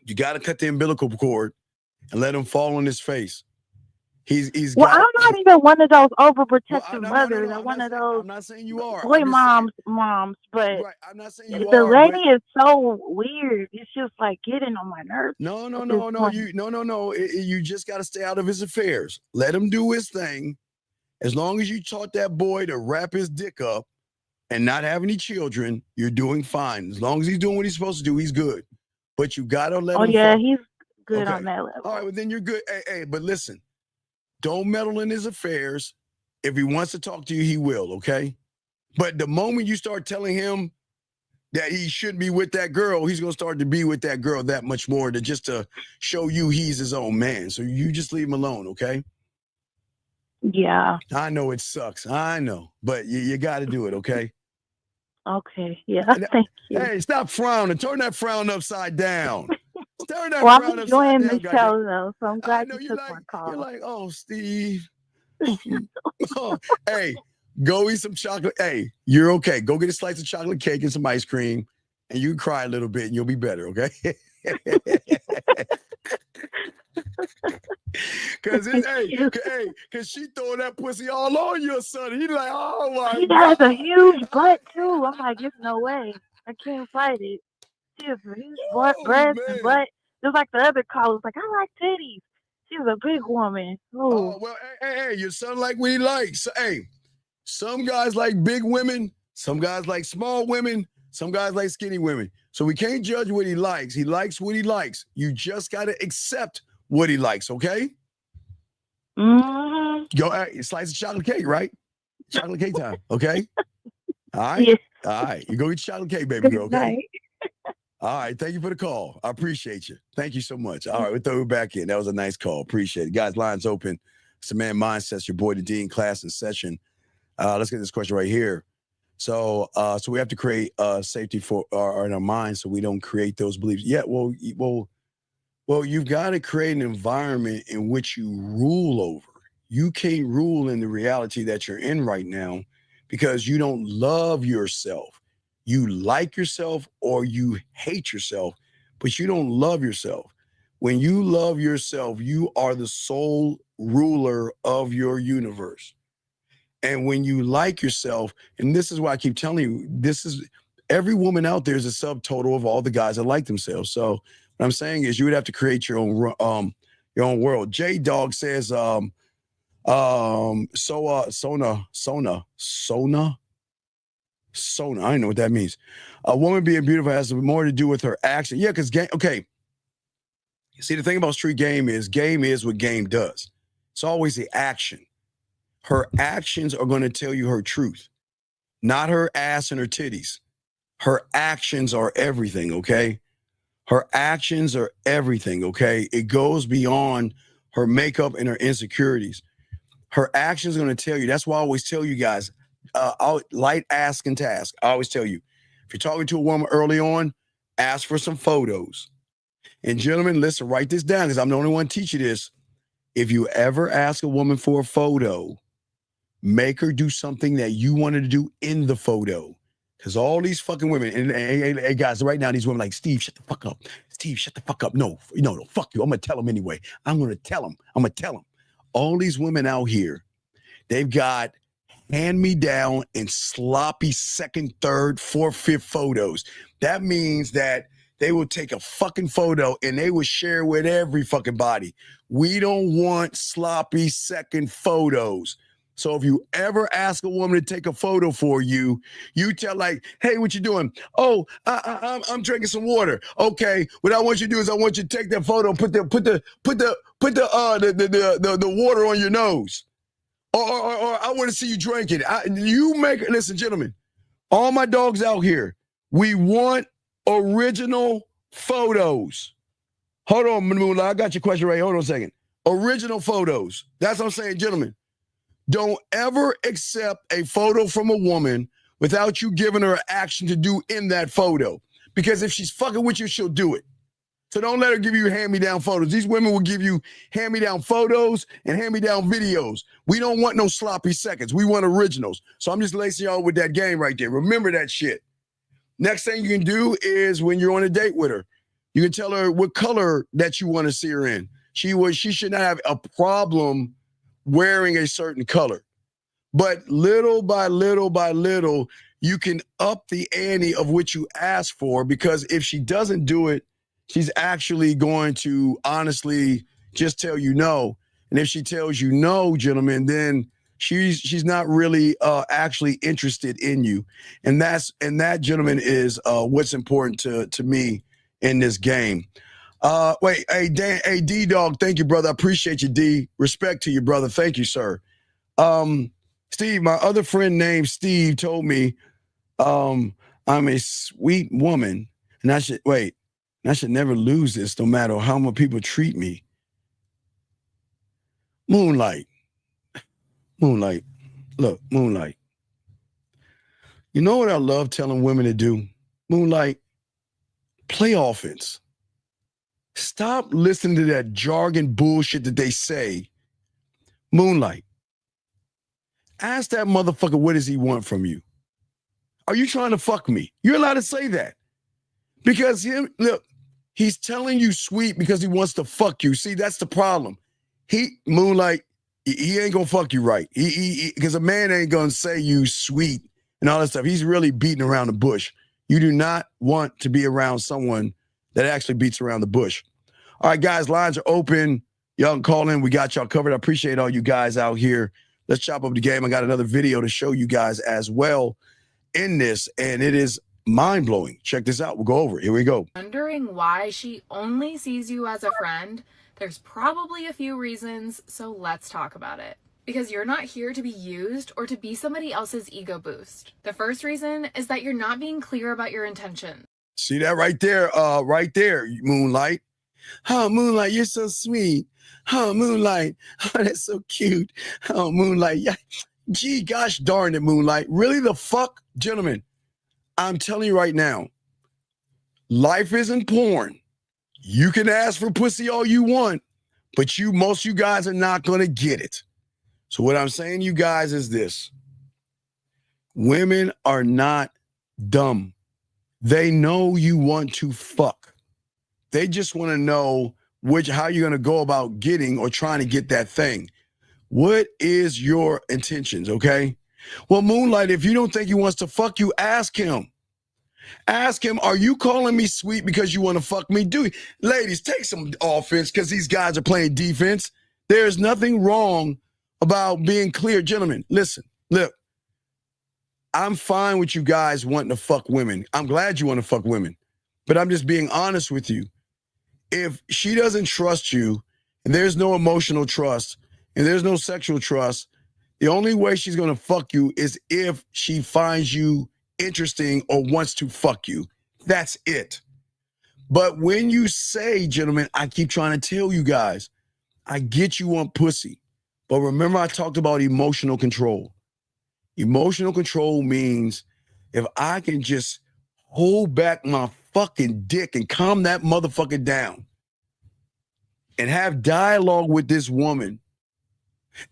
You got to cut the umbilical cord and let him fall on his face. I'm not even one of those overprotective mothers. I'm one of those I'm not saying you are. boy moms, but I'm not saying you the are. lady is so weird. It's just like getting on my nerves. No. You just got to stay out of his affairs. Let him do his thing. As long as you taught that boy to wrap his dick up and not have any children, you're doing fine. As long as he's doing what he's supposed to do, he's good. But you got to let him fall. He's good on that level. All right, well, then you're good. Hey, but listen, don't meddle in his affairs. If he wants to talk to you, he will, okay? But the moment you start telling him that he shouldn't be with that girl, he's going to start to be with that girl that much more to show you he's his own man. So you just leave him alone, okay? Yeah. I know it sucks. I know. But you got to do it, okay? Okay. Yeah. Thank you. Hey, stop frowning. Turn that frown upside down. Turn that Well, frown I'm upside enjoying down. the show, though, so I'm glad you took my call. You're like, oh, Steve. Hey, go eat some chocolate. Hey, you're okay. Go get a slice of chocolate cake and some ice cream, and you can cry a little bit, and you'll be better, okay? Because she throwing that pussy all on your son. He's like, oh my He God. has a huge butt too. I'm like, there's no way. I can't fight it. She has a huge breast and butt. Just like the other callers, like, I like titties. She's a big woman. Ooh. Oh, well, hey, your son like what he likes. Hey, some guys like big women. Some guys like small women. Some guys like skinny women. So we can't judge what he likes. He likes what he likes. You just got to accept what he likes, okay? Mm-hmm. Go slice of chocolate cake, right? Chocolate cake time, okay? All right? Yeah. All right. You go get your chocolate cake, baby girl, Good okay? night. All right. Thank you for the call. I appreciate you. Thank you so much. All right. We'll throw it back in. That was a nice call. Appreciate it. Guys, lines open. It's the Man Mindset, your boy, the Dean, class in session. Let's get this question right here. So we have to create safety for in our minds so we don't create those beliefs. Yeah, well, you've got to create an environment in which you rule over. You can't rule in the reality that you're in right now because you don't love yourself. You like yourself or you hate yourself, but you don't love yourself. When you love yourself, you are the sole ruler of your universe. And when you like yourself, and this is why I keep telling you, every woman out there is a subtotal of all the guys that like themselves. So what I'm saying is you would have to create your own world. J Dog says, Sona. I don't know what that means. A woman being beautiful has more to do with her action. Yeah, because okay. See, the thing about street game is what game does. It's always the action. Her actions are going to tell you her truth, not her ass and her titties. Her actions are everything, okay? Her actions are everything, okay? It goes beyond her makeup and her insecurities. Her actions are going to tell you. That's why I always tell you guys, light ask and task. I always tell you, if you're talking to a woman early on, ask for some photos. And gentlemen, listen, write this down because I'm the only one to teach you this. If you ever ask a woman for a photo, make her do something that you wanted to do in the photo. Because all these fucking women, and guys, right now, these women like, Steve, shut the fuck up. Steve, shut the fuck up. No, fuck you. I'm going to tell them anyway. I'm going to tell them. All these women out here, they've got hand-me-down and sloppy second, third, fourth, fifth photos. That means that they will take a fucking photo and they will share with every fucking body. We don't want sloppy second photos. So if you ever ask a woman to take a photo for you, you tell like, hey, what you doing? Oh, I'm drinking some water. Okay, what I want you to do is I want you to take that photo, put the water on your nose. Or I want to see you drink it. Listen, gentlemen, all my dogs out here, we want original photos. Hold on, Moonlight, I got your question right. Hold on a second. Original photos. That's what I'm saying, gentlemen. Don't ever accept a photo from a woman without you giving her an action to do in that photo. Because if she's fucking with you, she'll do it. So don't let her give you hand-me-down photos. These women will give you hand-me-down photos and hand-me-down videos. We don't want no sloppy seconds. We want originals. So I'm just lacing y'all with that game right there. Remember that shit. Next thing you can do is when you're on a date with her, you can tell her what color that you want to see her in. She should not have a problem wearing a certain color. But little by little, you can up the ante of what you ask for, because if she doesn't do it, she's actually going to honestly just tell you no. And if she tells you no, gentlemen, then she's not really actually interested in you. And that, gentlemen, is what's important to me in this game. Wait, hey, Dan, hey, D-Dog, thank you, brother. I appreciate you, D. Respect to you, brother. Thank you, sir. Steve, my other friend named Steve told me I'm a sweet woman, and I should never lose this no matter how much people treat me. Moonlight. Look, Moonlight. You know what I love telling women to do? Moonlight, play offense. Stop listening to that jargon bullshit that they say. Moonlight, ask that motherfucker, what does he want from you? Are you trying to fuck me? You're allowed to say that. Because he's telling you sweet because he wants to fuck you. See, that's the problem. Moonlight, he ain't gonna fuck you right. Because a man ain't gonna say you sweet and all that stuff. He's really beating around the bush. You do not want to be around someone that actually beats around the bush. All right, guys, lines are open. Y'all can call in. We got y'all covered. I appreciate all you guys out here. Let's chop up the game. I got another video to show you guys as well in this, and it is mind-blowing. Check this out. We'll go over it. Here we go. Wondering why she only sees you as a friend? There's probably a few reasons, so let's talk about it. Because you're not here to be used or to be somebody else's ego boost. The first reason is that you're not being clear about your intention. See that right there, Moonlight. Oh, Moonlight, you're so sweet. Oh, Moonlight. Oh, that's so cute. Oh, Moonlight. Yeah. Gee, gosh darn it, Moonlight. Really the fuck? Gentlemen, I'm telling you right now, life isn't porn. You can ask for pussy all you want, but most of you guys are not going to get it. So what I'm saying to you guys is this. Women are not dumb. They know you want to fuck. They just want to know how you're going to go about getting or trying to get that thing. What is your intentions, okay? Well, Moonlight, if you don't think he wants to fuck you, ask him. Ask him, are you calling me sweet because you want to fuck me? Ladies, take some offense because these guys are playing defense. There's nothing wrong about being clear. Gentlemen, listen, look. I'm fine with you guys wanting to fuck women. I'm glad you want to fuck women. But I'm just being honest with you. If she doesn't trust you, and there's no emotional trust, and there's no sexual trust, the only way she's going to fuck you is if she finds you interesting or wants to fuck you. That's it. But when you say, gentlemen, I keep trying to tell you guys, I get you on pussy. But remember I talked about emotional control. Emotional control means if I can just hold back my fucking dick and calm that motherfucker down, and have dialogue with this woman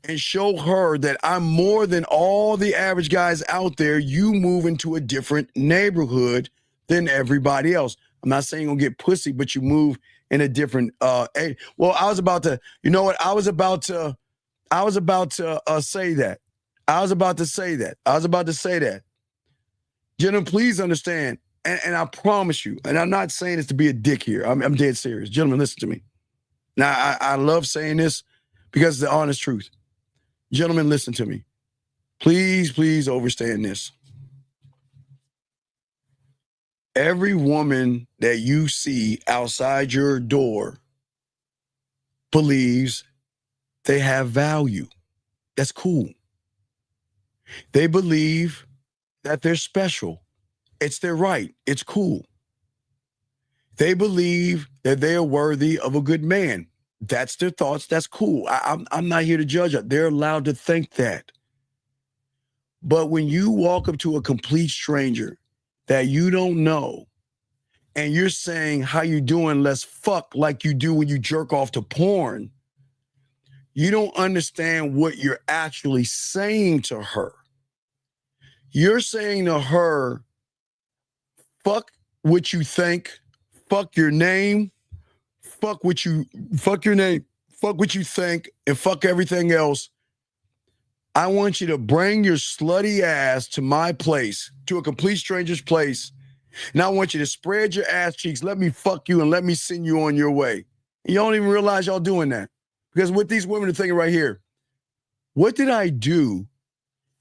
and show her that I'm more than all the average guys out there, you move into a different neighborhood than everybody else. I'm not saying you're gonna get pussy, but you move in a different well, I was about to, you know what? I was about to say that. I was about to say that. Gentlemen, please understand, and I promise you, and I'm not saying this to be a dick here. I'm dead serious. Gentlemen, listen to me. Now, I love saying this because it's the honest truth. Gentlemen, listen to me. Please understand this. Every woman that you see outside your door believes they have value. That's cool. They believe that they're special. It's their right. It's cool. They believe that they are worthy of a good man. That's their thoughts. That's cool. I'm not here to judge it. They're allowed to think that. But when you walk up to a complete stranger that you don't know, and you're saying, how you doing, let's fuck, like you do when you jerk off to porn, you don't understand what you're actually saying to her. You're saying to her, fuck what you think, fuck your name, fuck your name, fuck what you think, and fuck everything else. I want you to bring your slutty ass to my place, to a complete stranger's place, and I want you to spread your ass cheeks, let me fuck you, and let me send you on your way. And you don't even realize y'all doing that. Because what these women are thinking right here, what did I do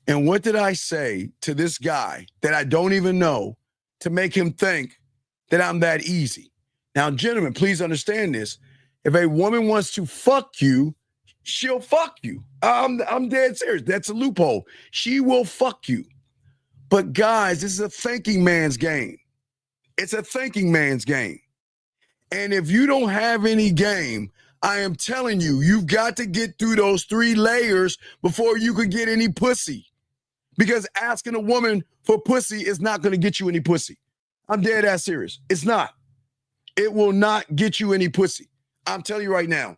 and what did I say to this guy that I don't even know to make him think that I'm that easy? Now, gentlemen, please understand this. If a woman wants to fuck you, she'll fuck you. I'm dead serious. That's a loophole. She will fuck you. But guys, this is a thinking man's game. It's a thinking man's game. And if you don't have any game, I am telling you, you've got to get through those 3 layers before you can get any pussy. Because asking a woman for pussy is not going to get you any pussy. I'm dead ass serious. It's not. It will not get you any pussy. I'm telling you right now.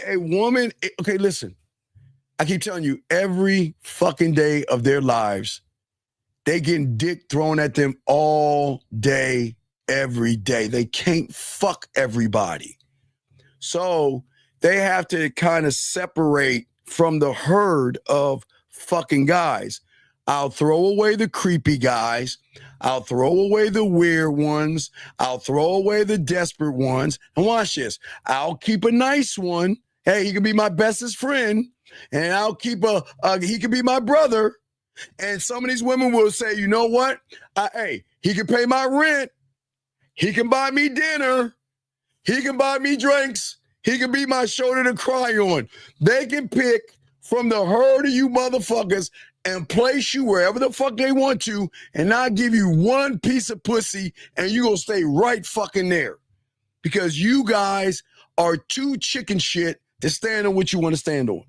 A woman, okay, listen. I keep telling you, every fucking day of their lives, they getting dick thrown at them all day, every day. They can't fuck everybody. So they have to kind of separate from the herd of fucking guys. I'll throw away the creepy guys. I'll throw away the weird ones. I'll throw away the desperate ones. And watch this. I'll keep a nice one. Hey, he can be my bestest friend. And I'll keep he can be my brother. And some of these women will say, you know what? Hey, he can pay my rent. He can buy me dinner. He can buy me drinks. He can be my shoulder to cry on. They can pick from the herd of you motherfuckers and place you wherever the fuck they want to and not give you one piece of pussy and you gonna stay right fucking there. Because you guys are too chicken shit to stand on what you want to stand on.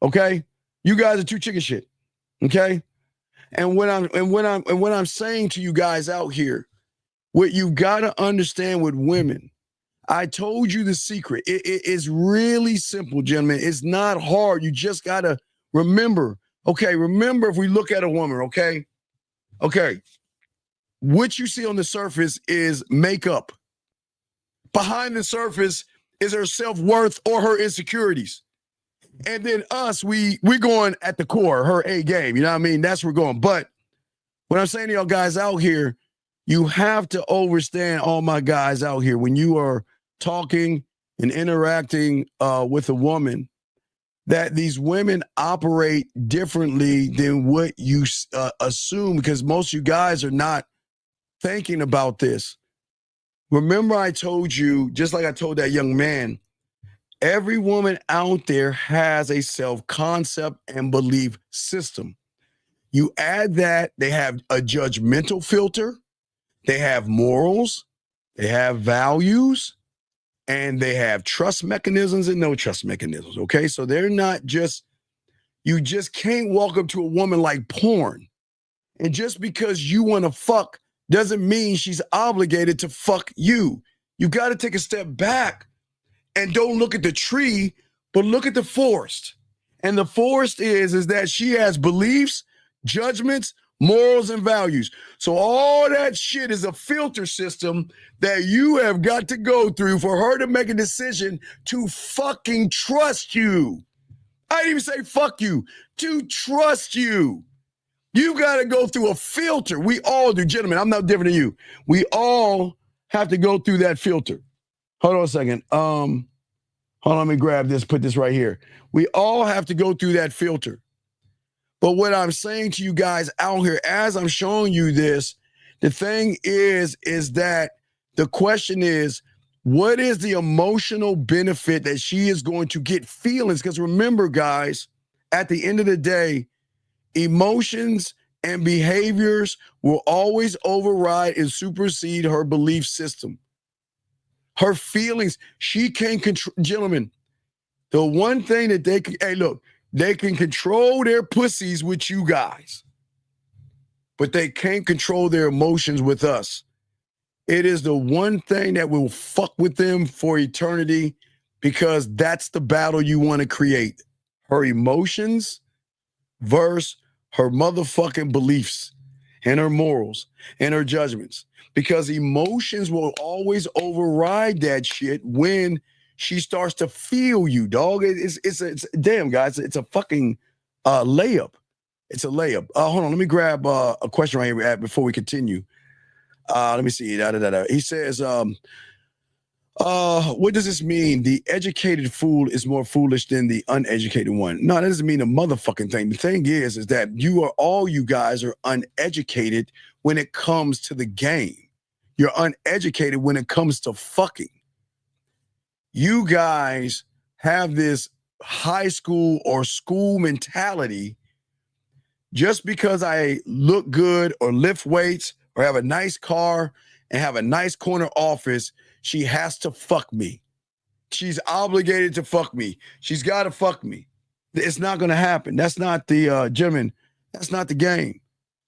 Okay? You guys are too chicken shit. Okay? And when I'm saying to you guys out here, what you gotta understand with women, I told you the secret. It's really simple, gentlemen. It's not hard. You just gotta remember. Okay, remember if we look at a woman, okay? Okay. What you see on the surface is makeup. Behind the surface is her self-worth or her insecurities. And then us, we're going at the core, her A game. You know what I mean? That's where we're going. But what I'm saying to y'all guys out here, you have to understand, all my guys out here, when you are talking and interacting with a woman, that these women operate differently than what you assume, because most of you guys are not thinking about this. Remember I told you, just like I told that young man, every woman out there has a self-concept and belief system. You add that, they have a judgmental filter, they have morals, they have values, and they have trust mechanisms and no trust mechanisms, okay? So they're not just, you just can't walk up to a woman like porn. And just because you want to fuck doesn't mean she's obligated to fuck you. You got to take a step back and don't look at the tree, but look at the forest. And the forest is that she has beliefs, judgments, morals, and values. So all that shit is a filter system that you have got to go through for her to make a decision to fucking trust you. I didn't even say fuck you, to trust you. You got to go through a filter. We all do, gentlemen. I'm not different than you. We all have to go through that filter. Hold on a second. Hold on, let me grab this, put this right here. We all have to go through that filter. But what I'm saying to you guys out here, as I'm showing you this, the thing is that the question is, what is the emotional benefit that she is going to get feelings? Because remember, guys, at the end of the day, emotions and behaviors will always override and supersede her belief system. Her feelings, she can't control. Gentlemen, the one thing that they can, hey, look, they can control their pussies with you guys, but they can't control their emotions with us. It is the one thing that will fuck with them for eternity, because that's the battle you want to create. Her emotions versus her motherfucking beliefs and her morals and her judgments. Because emotions will always override that shit when she starts to feel you, dog. It's damn, guys, it's a fucking layup. It's a layup. Hold on, let me grab a question right here before we continue. Let me see. He says, what does this mean? The educated fool is more foolish than the uneducated one. No, that doesn't mean a motherfucking thing. The thing is that you guys are uneducated when it comes to the game. You're uneducated when it comes to fucking. You guys have this high school or school mentality. Just because I look good or lift weights or have a nice car and have a nice corner office, she has to fuck me. She's obligated to fuck me. She's got to fuck me. It's not going to happen. That's not the, gentlemen, that's not the game.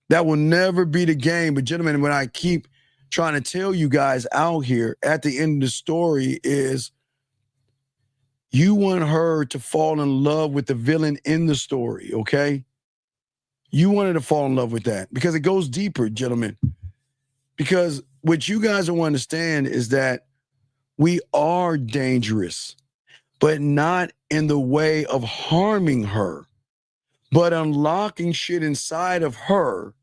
That will never be the game. But gentlemen, when I keep trying to tell you guys out here at the end of the story is you want her to fall in love with the villain in the story, okay? You wanted to fall in love with that because it goes deeper, gentlemen. Because what you guys don't understand is that we are dangerous, but not in the way of harming her, but unlocking shit inside of her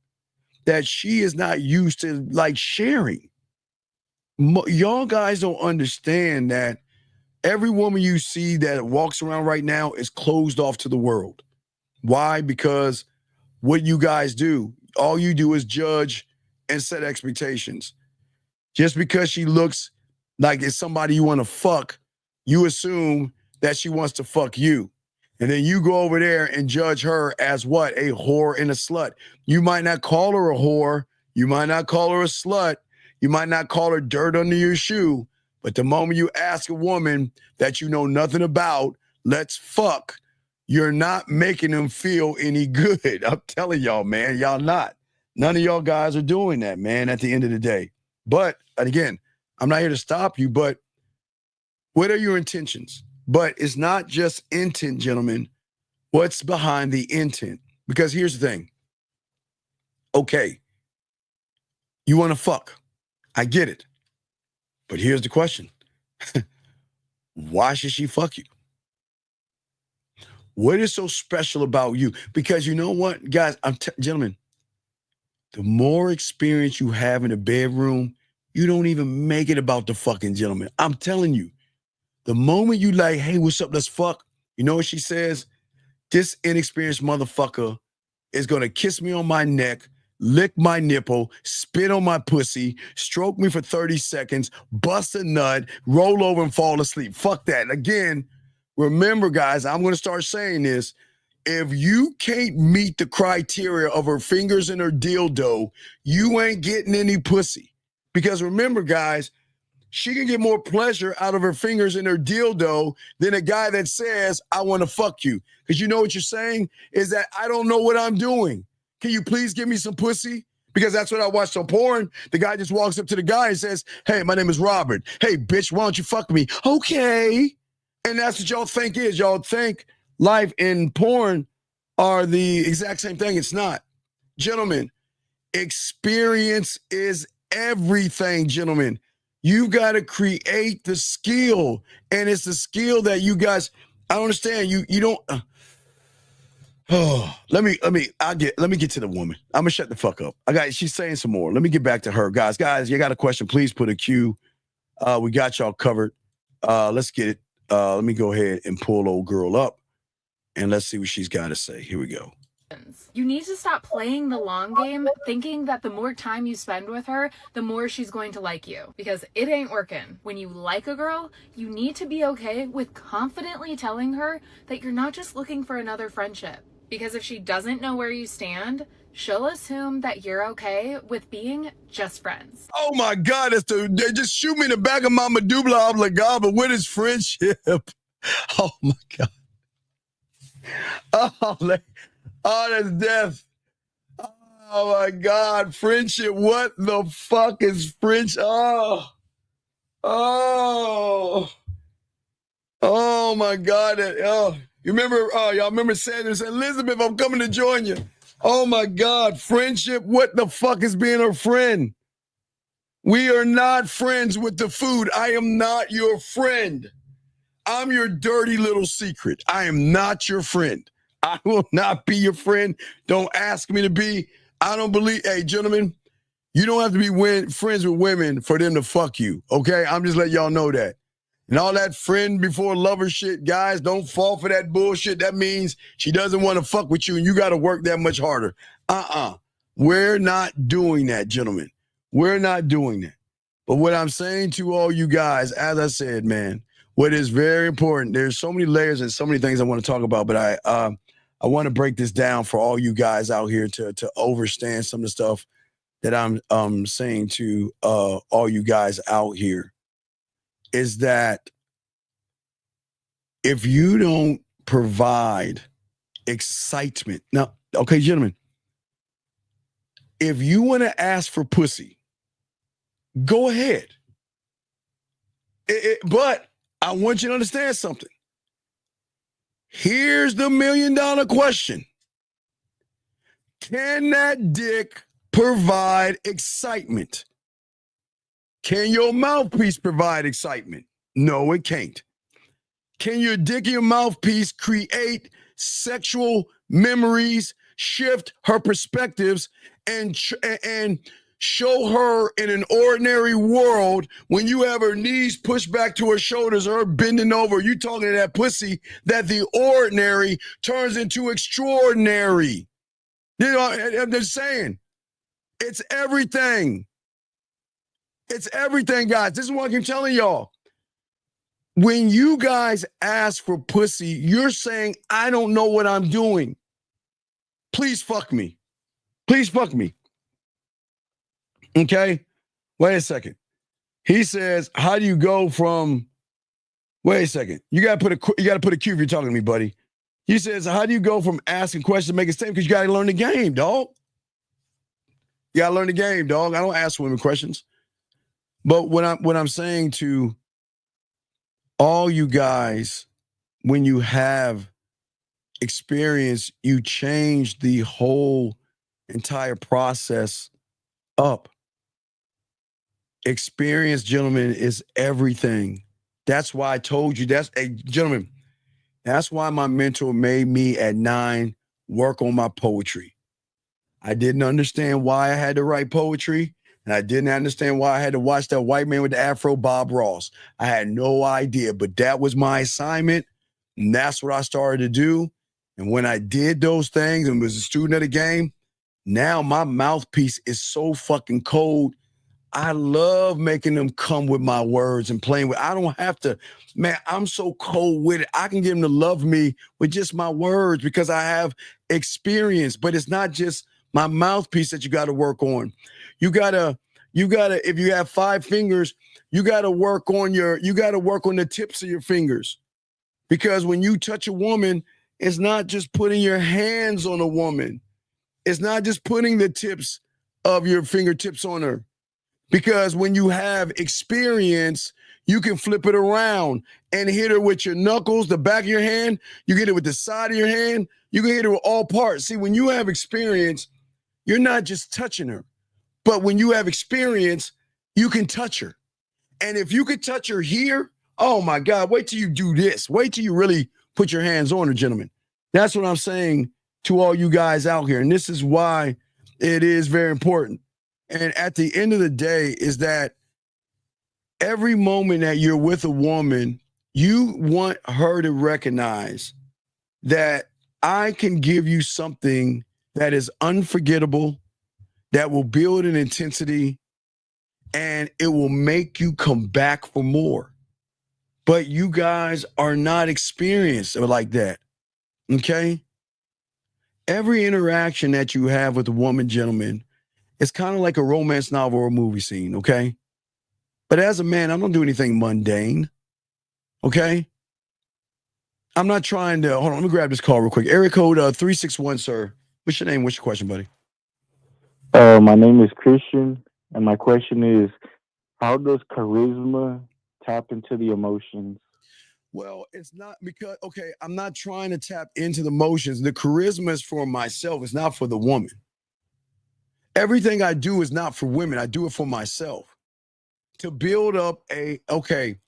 that she is not used to, like, sharing. Y'all guys don't understand that every woman you see that walks around right now is closed off to the world. Why? Because what you guys do, all you do is judge and set expectations. Just because she looks like it's somebody you want to fuck, you assume that she wants to fuck you. And then you go over there and judge her as what? A whore and a slut. You might not call her a whore. You might not call her a slut. You might not call her dirt under your shoe. But the moment you ask a woman that you know nothing about, let's fuck, you're not making them feel any good. I'm telling y'all, man, y'all not. None of y'all guys are doing that, man, at the end of the day. But, and again, I'm not here to stop you, but what are your intentions? But it's not just intent, gentlemen. What's behind the intent? Because here's the thing. Okay, you want to fuck. I get it. But here's the question. Why should she fuck you? What is so special about you? Because you know what, guys, gentlemen, the more experience you have in the bedroom, you don't even make it about the fucking gentleman. I'm telling you, the moment you like, hey, what's up, let's fuck, you know what she says? This inexperienced motherfucker is going to kiss me on my neck, lick my nipple, spit on my pussy, stroke me for 30 seconds, bust a nut, roll over and fall asleep. Fuck that. Again, remember, guys, I'm going to start saying this. If you can't meet the criteria of her fingers and her dildo, you ain't getting any pussy. Because remember, guys, she can get more pleasure out of her fingers and her dildo than a guy that says, I want to fuck you. Because you know what you're saying is that I don't know what I'm doing. Can you please give me some pussy? because that's what I watched on porn. The guy just walks up to the guy and says, hey, my name is Robert. Hey, bitch, why don't you fuck me? Okay. And that's what y'all think is. Y'all think life and porn are the exact same thing. It's not. Gentlemen, experience is everything, gentlemen. You got to create the skill. And it's the skill that you guys, I don't understand. You don't. Let me get to the woman. I'm gonna shut the fuck up. She's saying some more. Let me get back to her. Guys, you got a question, please put a Q. We got y'all covered. Let's get it. Let me go ahead and pull old girl up and let's see what she's got to say. Here we go. You need to stop playing the long game, thinking that the more time you spend with her, the more she's going to like you, because it ain't working. When you like a girl, you need to be okay with confidently telling her that you're not just looking for another friendship. Because if she doesn't know where you stand, she'll assume that you're okay with being just friends. Oh my God, they just shoot me in the back of my medulla oblongata. What is friendship? Oh my God. Oh, that's death. Oh my God, friendship. What the fuck is friendship? Oh my God. You remember, y'all remember Sanders and Elizabeth, I'm coming to join you. Oh my God, friendship. What the fuck is being a friend? We are not friends with the food. I am not your friend. I'm your dirty little secret. I am not your friend. I will not be your friend. Don't ask me to be. I don't believe, hey, gentlemen, you don't have to be friends with women for them to fuck you, okay? I'm just letting y'all know that. And all that friend before lover shit, guys, don't fall for that bullshit. That means she doesn't want to fuck with you and you got to work that much harder. We're not doing that, gentlemen. We're not doing that. But what I'm saying to all you guys, as I said, man, what is very important, there's so many layers and so many things I want to talk about, but I want to break this down for all you guys out here to understand some of the stuff that I'm saying to all you guys out here. Is that if you don't provide excitement. Now, okay, gentlemen, if you want to ask for pussy, go ahead. But I want you to understand something. Here's the $1 million question. Can that dick provide excitement? Can your mouthpiece provide excitement? No, it can't. Can your dick and your mouthpiece create sexual memories, shift her perspectives, and show her in an ordinary world when you have her knees pushed back to her shoulders or her bending over, you talking to that pussy, that the ordinary turns into extraordinary? You know, I'm just saying, it's everything. It's everything, guys. This is what I keep telling y'all. When you guys ask for pussy, you're saying, I don't know what I'm doing. Please fuck me. Please fuck me. Okay? Wait a second. He says, how do you go from, wait a second. You gotta put a Q if you're talking to me, buddy. He says, how do you go from asking questions to make a statement? Because you gotta learn the game, dog. You gotta learn the game, dog. I don't ask women questions. But what I'm saying to all you guys, when you have experience, you change the whole entire process up. Experience, gentlemen, is everything. That's why I told you, gentlemen, that's why my mentor made me at 9 work on my poetry. I didn't understand why I had to write poetry. And I didn't understand why I had to watch that white man with the afro, Bob Ross. I had no idea, but that was my assignment. And that's what I started to do. And when I did those things and was a student of the game, now my mouthpiece is so fucking cold. I love making them come with my words and playing with. I don't have to, man, I'm so cold with it. I can get them to love me with just my words because I have experience. But it's not just my mouthpiece that you got to work on. You gotta, if you have 5 fingers, you gotta work on the tips of your fingers. Because when you touch a woman, it's not just putting your hands on a woman. It's not just putting the tips of your fingertips on her. Because when you have experience, you can flip it around and hit her with your knuckles, the back of your hand. You get it with the side of your hand. You can hit her with all parts. See, when you have experience, you're not just touching her. But when you have experience, you can touch her. And if you could touch her here, oh my God, wait till you do this. Wait till you really put your hands on her, gentlemen. That's what I'm saying to all you guys out here. And this is why it is very important. And at the end of the day is that every moment that you're with a woman, you want her to recognize that I can give you something that is unforgettable, that will build an intensity, and it will make you come back for more. But you guys are not experienced like that, okay? Every interaction that you have with a woman, gentlemen, it's kind of like a romance novel or a movie scene, okay? But as a man, I don't do anything mundane, okay? I'm not trying to, hold on, let me grab this call real quick. Area code 361, sir. What's your name? What's your question, buddy? My name is Christian, and my question is, how does charisma tap into the emotions? Well, it's not because, okay, I'm not trying to tap into the emotions. The charisma is for myself. It's not for the woman. Everything I do is not for women. I do it for myself. To build up okay,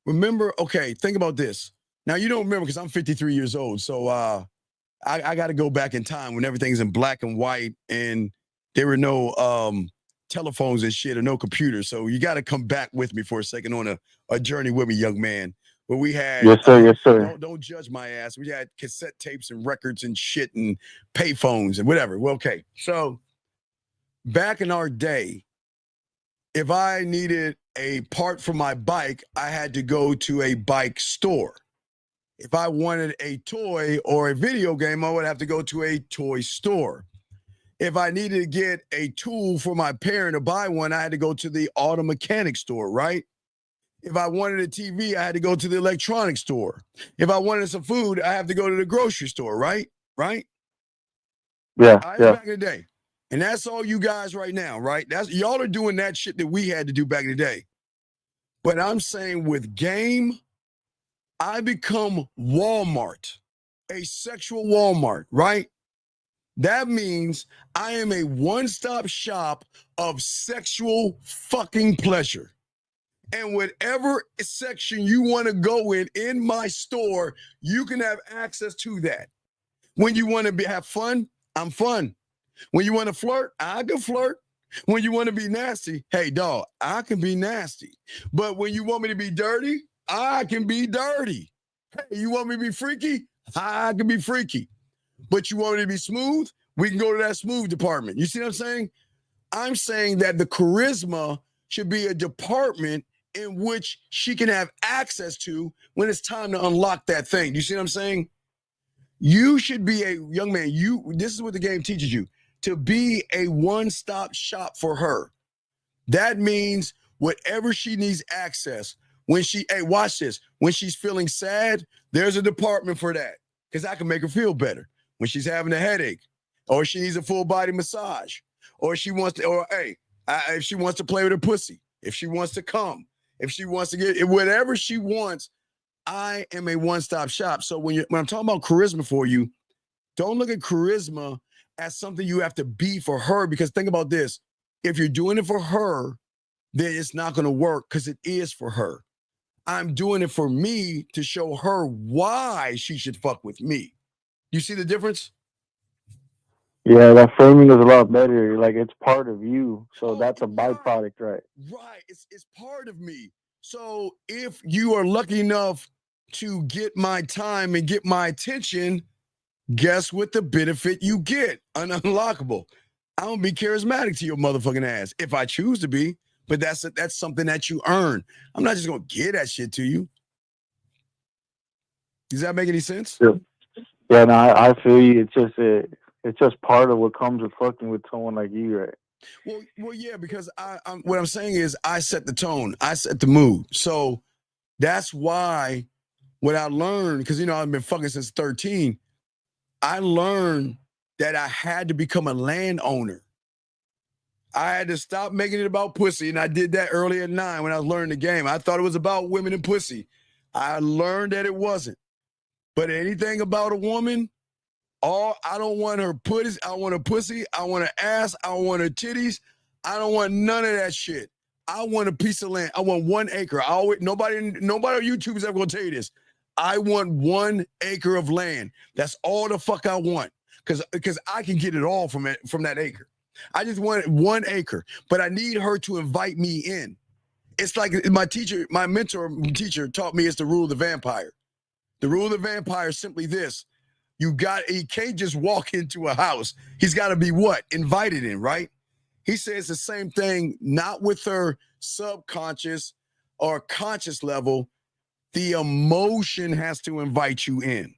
remember, okay, think about this. Now, you don't remember because I'm 53 years old. So I got to go back in time when everything's in black and white and there were no telephones and shit or no computers. So you got to come back with me for a second on a journey with me, young man. Where we had, yes, sir, yes, sir. Don't judge my ass. We had cassette tapes and records and shit and pay phones and whatever. Well, okay, so back in our day, if I needed a part for my bike, I had to go to a bike store. If I wanted a toy or a video game, I would have to go to a toy store. If I needed to get a tool for my parent to buy one, I had to go to the auto mechanic store, right? If I wanted a TV, I had to go to the electronics store. If I wanted some food, I have to go to the grocery store, right? Right? Yeah, Back in the day. And that's all you guys right now, right? That's y'all are doing that shit that we had to do back in the day. But I'm saying with game, I become Walmart, a sexual Walmart, right? That means I am a one-stop shop of sexual fucking pleasure. And whatever section you want to go in my store, you can have access to that. When you want to have fun, I'm fun. When you want to flirt, I can flirt. When you want to be nasty, hey, dog, I can be nasty. But when you want me to be dirty, I can be dirty. Hey, you want me to be freaky? I can be freaky. But you want me to be smooth? We can go to that smooth department. You see what I'm saying? I'm saying that the charisma should be a department in which she can have access to when it's time to unlock that thing. You see what I'm saying? You should be a young man. This is what the game teaches you, to be a one-stop shop for her. That means whatever she needs access. When watch this. When she's feeling sad, there's a department for that because I can make her feel better. When she's having a headache, or she needs a full body massage, or if she wants to play with her pussy, if she wants to come, if she wants to get whatever she wants, I am a one-stop shop. So when I'm talking about charisma for you, don't look at charisma as something you have to be for her, because think about this. If you're doing it for her, then it's not going to work because it is for her. I'm doing it for me to show her why she should fuck with me. You see the difference? Yeah, that framing is a lot better. Like, it's part of you. So that's a byproduct, right? Right. It's part of me. So if you are lucky enough to get my time and get my attention, guess what the benefit you get? Unlockable. I'm gonna be charismatic to your motherfucking ass if I choose to be, but that's something that you earn. I'm not just gonna give that shit to you. Does that make any sense? Yeah, no, I feel you. It's just part of what comes with fucking with someone like you, right? Well, yeah, because what I'm saying is I set the tone, I set the mood. So that's why what I learned, because I've been fucking since 13, I learned that I had to become a landowner. I had to stop making it about pussy, and I did that early at 9 when I was learning the game. I thought it was about women and pussy. I learned that it wasn't. But anything about a woman, I don't want her pussy. I want a pussy. I want an ass. I want her titties. I don't want none of that shit. I want a piece of land. I want 1 acre. Nobody on YouTube is ever gonna tell you this. I want 1 acre of land. That's all the fuck I want. Because I can get it all from that acre. I just want 1 acre, but I need her to invite me in. It's like my mentor teacher taught me it's the rule of the vampire. The rule of the vampire is simply this. He can't just walk into a house. He's got to be what? Invited in, right? He says the same thing, not with her subconscious or conscious level. The emotion has to invite you in.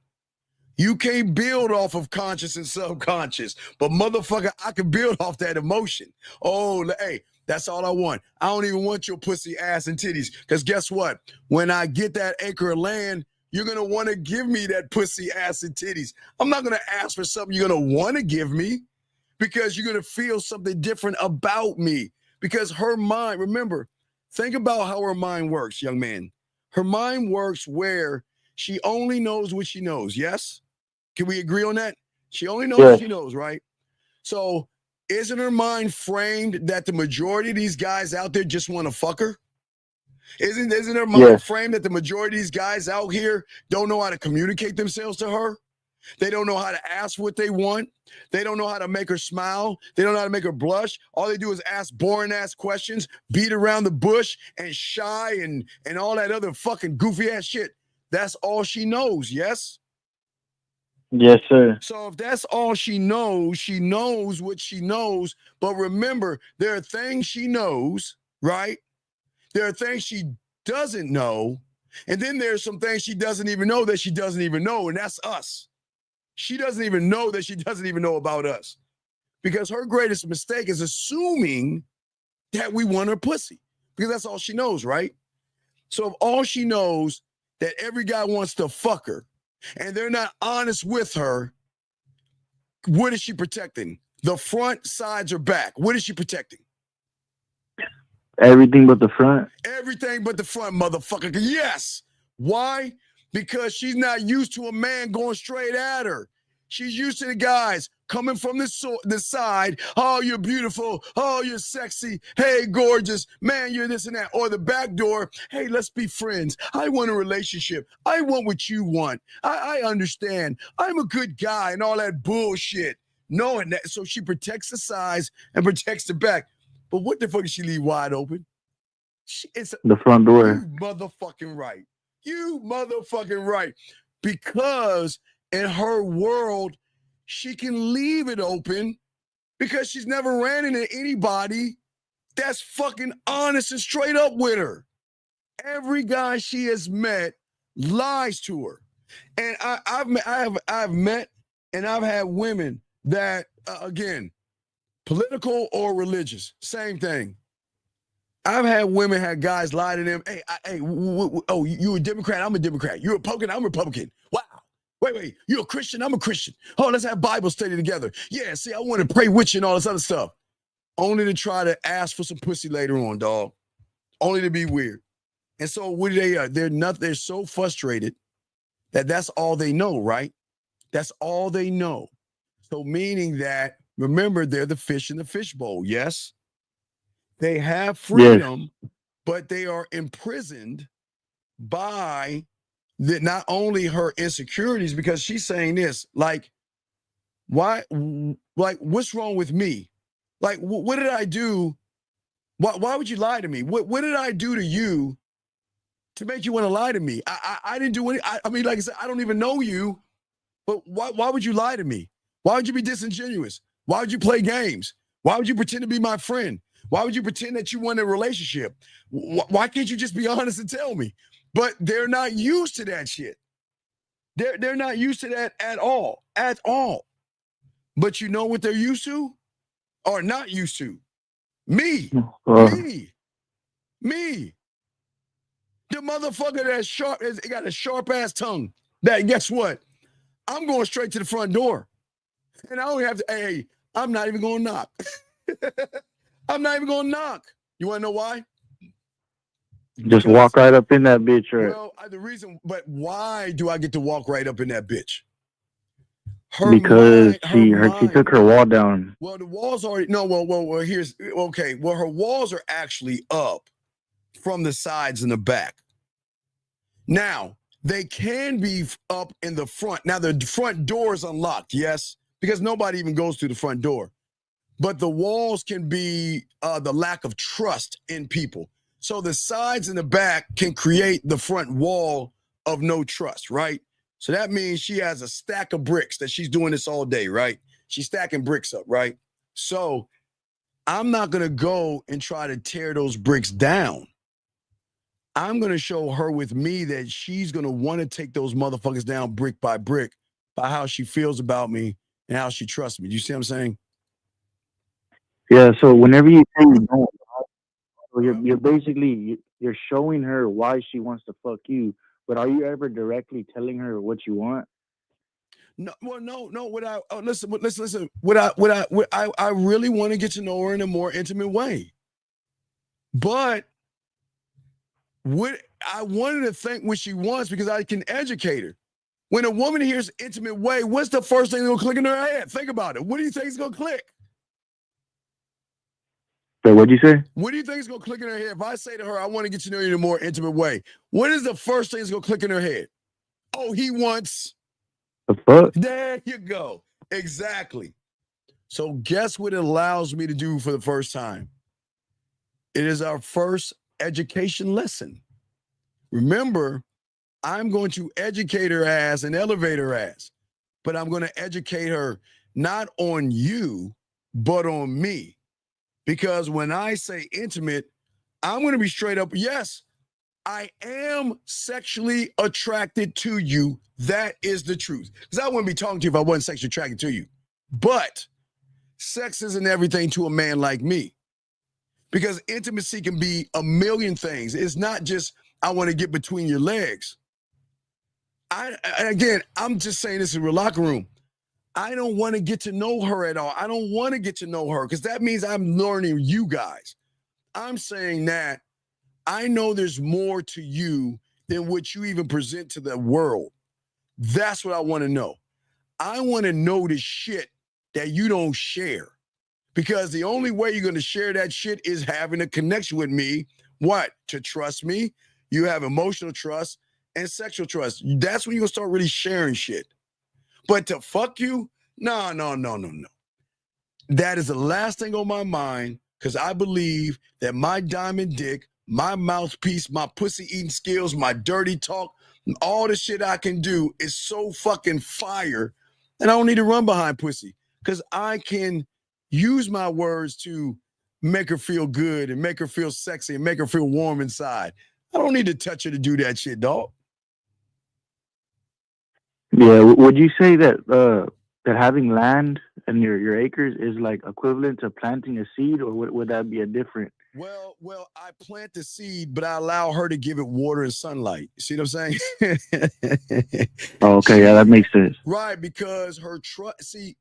You can't build off of conscious and subconscious, but motherfucker, I can build off that emotion. Oh, hey, that's all I want. I don't even want your pussy, ass, and titties, because guess what? When I get that acre of land, you're going to want to give me that pussy, ass, and titties. I'm not going to ask for something you're going to want to give me because you're going to feel something different about me. Because her mind, remember, think about how her mind works, young man. Her mind works where she only knows what she knows, yes? Can we agree on that? She only knows what she knows, right? So isn't her mind framed that the majority of these guys out there just want to fuck her? Isn't her mind framed that the majority of these guys out here don't know how to communicate themselves to her? They don't know how to ask what they want. They don't know how to make her smile. They don't know how to make her blush. All they do is ask boring-ass questions, beat around the bush, and shy and all that other fucking goofy-ass shit. That's all she knows, yes? Yes, sir. So if that's all she knows what she knows. But remember, there are things she knows, right? There are things she doesn't know. And then there's some things she doesn't even know that she doesn't even know. And that's us. She doesn't even know that she doesn't even know about us. Because her greatest mistake is assuming that we want her pussy. Because that's all she knows, right? So if all she knows that every guy wants to fuck her, and they're not honest with her, what is she protecting? The front, sides, or back? What is she protecting? Everything but the front. Everything but the front, motherfucker. Yes. Why? Because she's not used to a man going straight at her. She's used to the guys coming from the side. Oh, you're beautiful. Oh, you're sexy. Hey, gorgeous. Man, you're this and that. Or the back door. Hey, let's be friends. I want a relationship. I want what you want. I understand. I'm a good guy and all that bullshit. Knowing that. So she protects the sides and protects the back. But what the fuck does she leave wide open? It's the front door. You motherfucking right. You motherfucking right. Because in her world, she can leave it open because she's never ran into anybody that's fucking honest and straight up with her. Every guy she has met lies to her. And I've met and I've had women that, again, political or religious, same thing. I've had women, had guys lie to them. Hey, you a Democrat? I'm a Democrat. You're a Republican? I'm a Republican. Wow. Wait, you're a Christian? I'm a Christian. Oh, let's have Bible study together. Yeah, see, I want to pray with you and all this other stuff. Only to try to ask for some pussy later on, dog. Only to be weird. And so what do they're so frustrated that that's all they know, right? That's all they know. So meaning that, remember, they're the fish in the fishbowl, yes? They have freedom, but they are imprisoned by not only her insecurities, because she's saying this, like, why, like, what's wrong with me? Like, what did I do? Why would you lie to me? What did I do to you to make you want to lie to me? I didn't do any, I mean, like I said, I don't even know you, but why would you lie to me? Why would you be disingenuous? Why would you play games? Why would you pretend to be my friend? Why would you pretend that you want a relationship? Why can't you just be honest and tell me? But they're not used to that shit. They're not used to that at all. But you know what they're used to or not used to? Me. Me. The motherfucker that's sharp, it got a sharp ass tongue. That, guess what? I'm going straight to the front door. And I don't have to, I'm not even going to knock. I'm not even gonna knock. You want to know why? Just walk right up in that bitch, right? Well, the reason, but why do I get to walk right up in that bitch? Because she took her wall down. Well, the walls already. No, well. Here's okay. Well, her walls are actually up from the sides and the back. Now they can be up in the front. Now the front door is unlocked, yes, because nobody even goes through the front door. But the walls can be the lack of trust in people. So the sides and the back can create the front wall of no trust, right? So that means she has a stack of bricks that she's doing this all day, right? She's stacking bricks up, right? So I'm not going to go and try to tear those bricks down. I'm going to show her with me that she's going to want to take those motherfuckers down brick by brick by how she feels about me and how she trusts me. Do you see what I'm saying? Yeah, so whenever you say you don't, you're basically you're showing her why she wants to fuck you, but are you ever directly telling her what you want? No, well, no. What I listen. What I really want to get to know her in a more intimate way. But what I wanted to think what she wants because I can educate her. When a woman hears intimate way, what's the first thing that's gonna click in her head? Think about it. What do you think is gonna click? So what'd you say? What do you think is gonna click in her head? If I say to her, I want to get to know you in a more intimate way, what is the first thing that's gonna click in her head? Oh, he wants. The fuck? There you go. Exactly. So guess what it allows me to do for the first time? It is our first education lesson. Remember, I'm going to educate her ass and elevate her ass, but I'm going to educate her not on you, but on me. Because when I say intimate, I'm going to be straight up, yes, I am sexually attracted to you. That is the truth. Because I wouldn't be talking to you if I wasn't sexually attracted to you. But sex isn't everything to a man like me. Because intimacy can be a million things. It's not just, I want to get between your legs. I'm just saying this in the locker room. I don't want to get to know her at all. I don't want to get to know her because that means I'm learning you guys. I'm saying that I know there's more to you than what you even present to the world. That's what I want to know. I want to know the shit that you don't share. Because the only way you're going to share that shit is having a connection with me. What? To trust me. You have emotional trust and sexual trust. That's when you're going to start really sharing shit. But to fuck you? No. That is the last thing on my mind because I believe that my diamond dick, my mouthpiece, my pussy eating skills, my dirty talk, all the shit I can do is so fucking fire. And I don't need to run behind pussy because I can use my words to make her feel good and make her feel sexy and make her feel warm inside. I don't need to touch her to do that shit, dog. Yeah, would you say that that having land and your acres is like equivalent to planting a seed, or would that be a different? Well, I plant the seed, but I allow her to give it water and sunlight. You see what I'm saying? Oh, okay, yeah, that makes sense. Right, because her trust. See,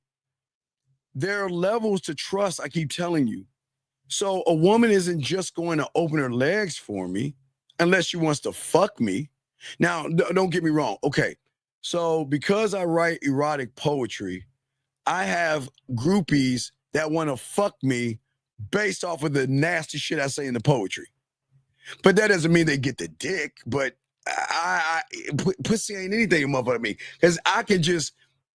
there are levels to trust. I keep telling you. So a woman isn't just going to open her legs for me unless she wants to fuck me. Now, don't get me wrong. Okay. So because I write erotic poetry, I have groupies that want to fuck me based off of the nasty shit I say in the poetry. But that doesn't mean they get the dick, but pussy ain't anything motherfucker me. Because I can just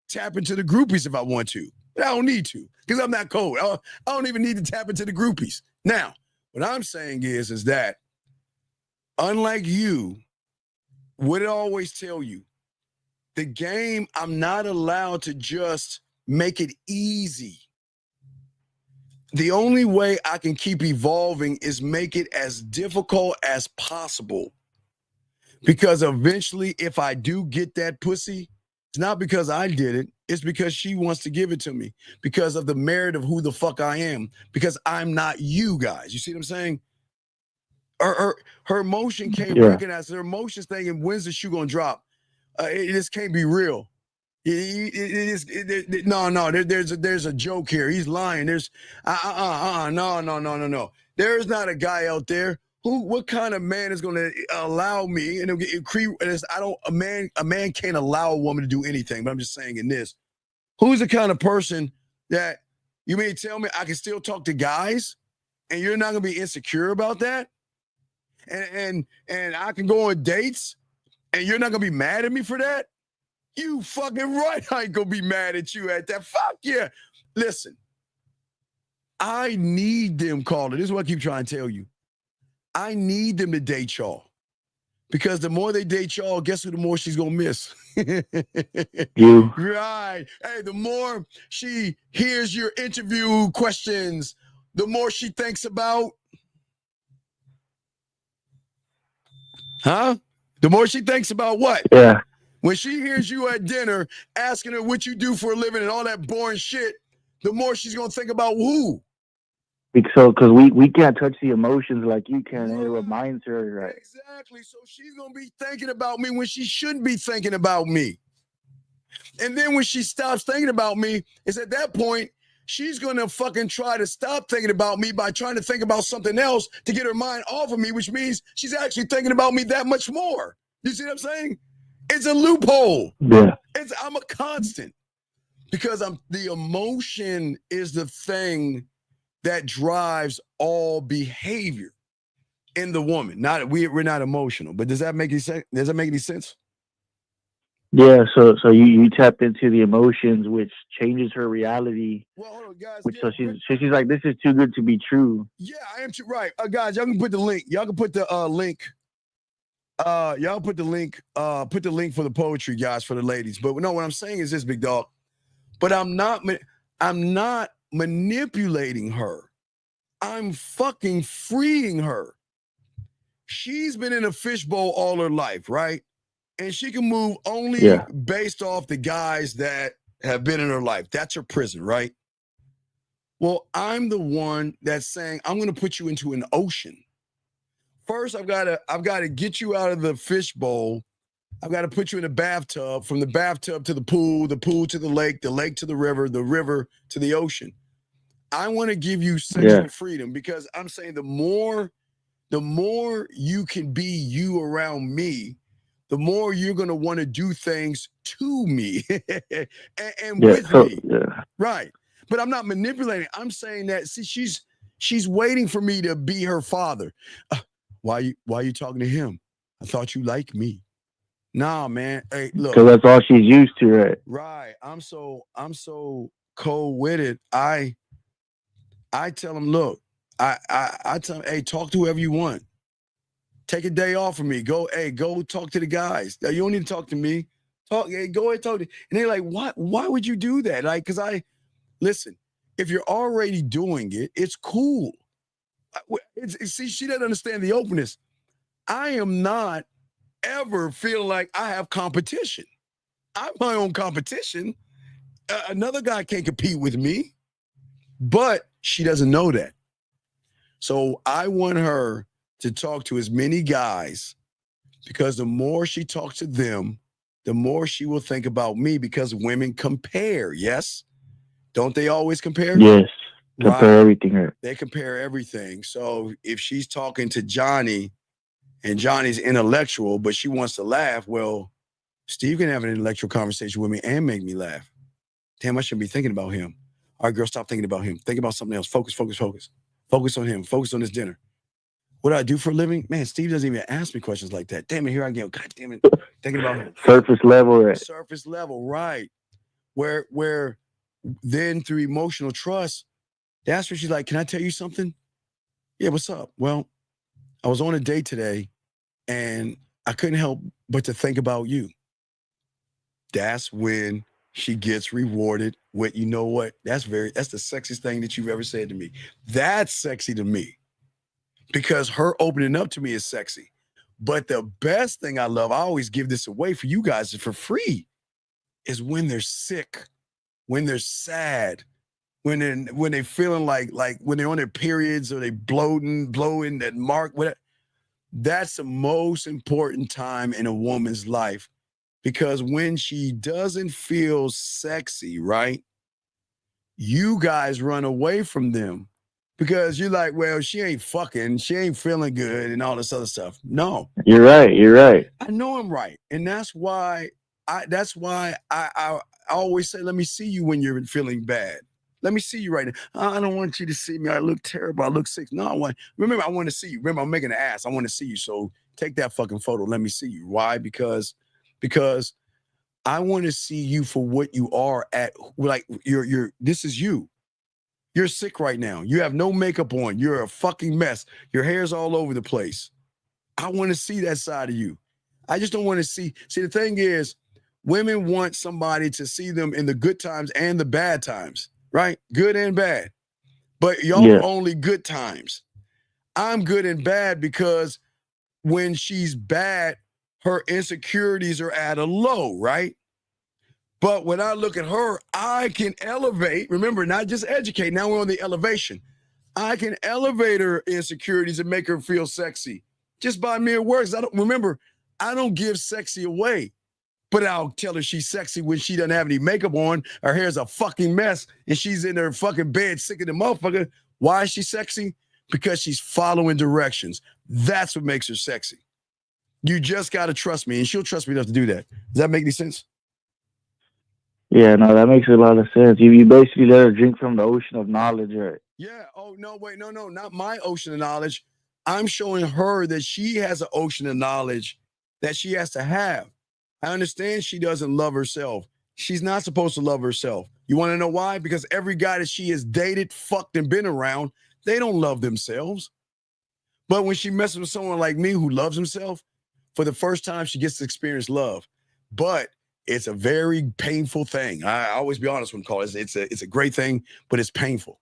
tap into the groupies if I want to. But I don't need to, because I'm not cold. I don't even need to tap into the groupies. Now, what I'm saying is that unlike you, what it always tell you, the game, I'm not allowed to just make it easy. The only way I can keep evolving is make it as difficult as possible. Because eventually, if I do get that pussy, it's not because I did it. It's because she wants to give it to me. Because of the merit of who the fuck I am. Because I'm not you guys. You see what I'm saying? Her emotion can't recognize her emotions thinking, when's the shoe gonna drop? It just can't be real. There's a joke here. He's lying. There's no. There's not a guy out there what kind of man is going to allow me and a man can't allow a woman to do anything, but I'm just saying in this, who's the kind of person that you may tell me I can still talk to guys and you're not going to be insecure about that? And I can go on dates and you're not going to be mad at me for that? You fucking right I ain't going to be mad at you at that. Fuck yeah. Listen, I need them, Caller. This is what I keep trying to tell you. I need them to date y'all. Because the more they date y'all, guess who the more she's going to miss? You. Right. Hey, the more she hears your interview questions, the more she thinks about. Huh? The more she thinks about what? Yeah. When she hears you at dinner asking her what you do for a living and all that boring shit, the more she's going to think about who. Because we can't touch the emotions like you can, and it reminds her, right? Exactly. So she's going to be thinking about me when she shouldn't be thinking about me. And then when she stops thinking about me, it's at that point, she's going to fucking try to stop thinking about me by trying to think about something else to get her mind off of me, which means she's actually thinking about me that much more. You see what I'm saying? It's a loophole. Yeah. I'm a constant because the emotion is the thing that drives all behavior in the woman. We're not emotional, but does that make any sense? Does that make any sense? Yeah, so you tapped into the emotions, which changes her reality. Well, hold on, guys. So she's like, this is too good to be true. Yeah, I am too right. Guys, y'all can put the link. Y'all can put the link. Y'all put the link. Put the link for the poetry, guys, for the ladies. But no, what I'm saying is this, big dog. But I'm not manipulating her. I'm fucking freeing her. She's been in a fishbowl all her life, right? And she can move only based off the guys that have been in her life. That's her prison, right? Well, I'm the one that's saying, I'm going to put you into an ocean. First, I've got to get you out of the fishbowl. I've got to put you in a bathtub, from the bathtub to the pool to the lake to the river to the ocean. I want to give you sexual freedom because I'm saying the more you can be you around me, the more you're going to want to do things to me and with me. Yeah. Right. But I'm not manipulating. I'm saying that, see, she's waiting for me to be her father. Why are you talking to him? I thought you liked me. Nah, man. Hey, look. Because that's all she's used to, right? Right. I'm so cold-witted. I tell him, look, I tell him, hey, talk to whoever you want. Take a day off from me. Go talk to the guys. You don't need to talk to me. Go ahead, talk to. And they're like, what? Why would you do that? Like, listen, if you're already doing it, it's cool. See, she doesn't understand the openness. I am not ever feeling like I have competition. I'm my own competition. Another guy can't compete with me, but she doesn't know that. So I want her to talk to as many guys because the more she talks to them, the more she will think about me because women compare, yes? Don't they always compare? Yes, compare everything. Right? They compare everything. So if she's talking to Johnny and Johnny's intellectual, but she wants to laugh, well, Steve can have an intellectual conversation with me and make me laugh. Damn, I shouldn't be thinking about him. All right, girl, stop thinking about him. Think about something else. Focus. Focus on him. Focus on this dinner. What do I do for a living? Man, Steve doesn't even ask me questions like that. Damn it, here I go. God damn it. Thinking about him. Surface level, right? Surface level, right. Where then through emotional trust, that's where she's like, can I tell you something? Yeah, what's up? Well, I was on a date today and I couldn't help but to think about you. That's when she gets rewarded with, you know what? That's the sexiest thing that you've ever said to me. That's sexy to me. Because her opening up to me is sexy. But the best thing I love, I always give this away for you guys for free, is when they're sick, when they're sad, when they're feeling like when they're on their periods or they blowing that mark, whatever. That's the most important time in a woman's life because when she doesn't feel sexy, right, you guys run away from them because you're like, well, she ain't fucking, she ain't feeling good and all this other stuff. No. You're right. You're right. I know I'm right. And that's why I always say, let me see you when you're feeling bad. Let me see you right now. I don't want you to see me. I look terrible. I look sick. No, I want to see you. Remember, I'm making an ass. I want to see you. So take that fucking photo. Let me see you. Why? Because I want to see you for what you are at. Like this is you. You're sick right now. You have no makeup on. You're a fucking mess. Your hair's all over the place. I want to see that side of you. I just don't want to see. See, the thing is, women want somebody to see them in the good times and the bad times, right? Good and bad. But y'all are only good times. I'm good and bad because when she's bad, her insecurities are at a low, right? But when I look at her, I can elevate. Remember, not just educate. Now we're on the elevation. I can elevate her insecurities and make her feel sexy just by mere words. I don't give sexy away, but I'll tell her she's sexy when she doesn't have any makeup on. Her hair's a fucking mess and she's in her fucking bed sick of the motherfucker. Why is she sexy? Because she's following directions. That's what makes her sexy. You just got to trust me, and she'll trust me enough to do that. Does that make any sense? Yeah, no, that makes a lot of sense. You basically let her drink from the ocean of knowledge, right? Yeah. Oh, no, wait. No, not my ocean of knowledge. I'm showing her that she has an ocean of knowledge that she has to have. I understand she doesn't love herself. She's not supposed to love herself. You want to know why? Because every guy that she has dated, fucked, and been around, they don't love themselves. But when she messes with someone like me who loves himself, for the first time, she gets to experience love. But it's a very painful thing. I always be honest when call it. It's a great thing, but it's painful.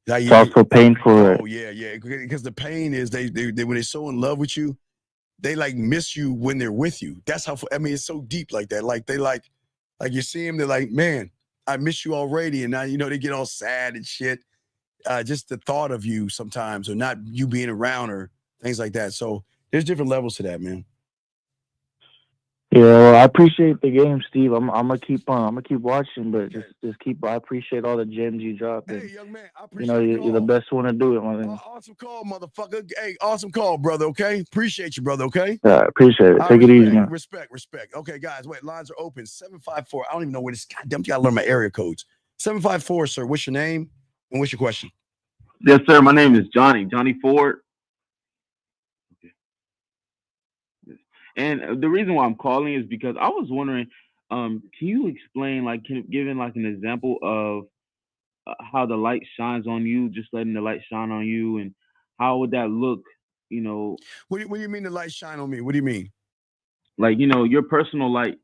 It's also painful. Oh yeah. Because the pain is they when they're so in love with you, they like miss you when they're with you. That's how. I mean, it's so deep like that. Like they like you see them, they're like, man, I miss you already, and now they get all sad and shit. Just the thought of you sometimes, or not you being around, or things like that. So there's different levels to that, man. Yeah, well, I appreciate the game, Steve. I'm gonna keep watching, but just keep. I appreciate all the gems you drop. Hey, young man, I appreciate you're the best one to do it, my man. Awesome call, motherfucker. Hey, awesome call, brother. Okay, appreciate you, brother. Okay. Yeah, I appreciate it. Take it easy, man. Respect. Okay, guys, wait. Lines are open. 754. I don't even know where this. Goddamn, you gotta learn my area codes. 754, sir. What's your name and what's your question? Yes, sir. My name is Johnny Ford. And the reason why I'm calling is because I was wondering, can you explain, giving an example of how the light shines on you, just letting the light shine on you, and how would that look? What do you mean the light shine on me? What do you mean? Like, your personal light,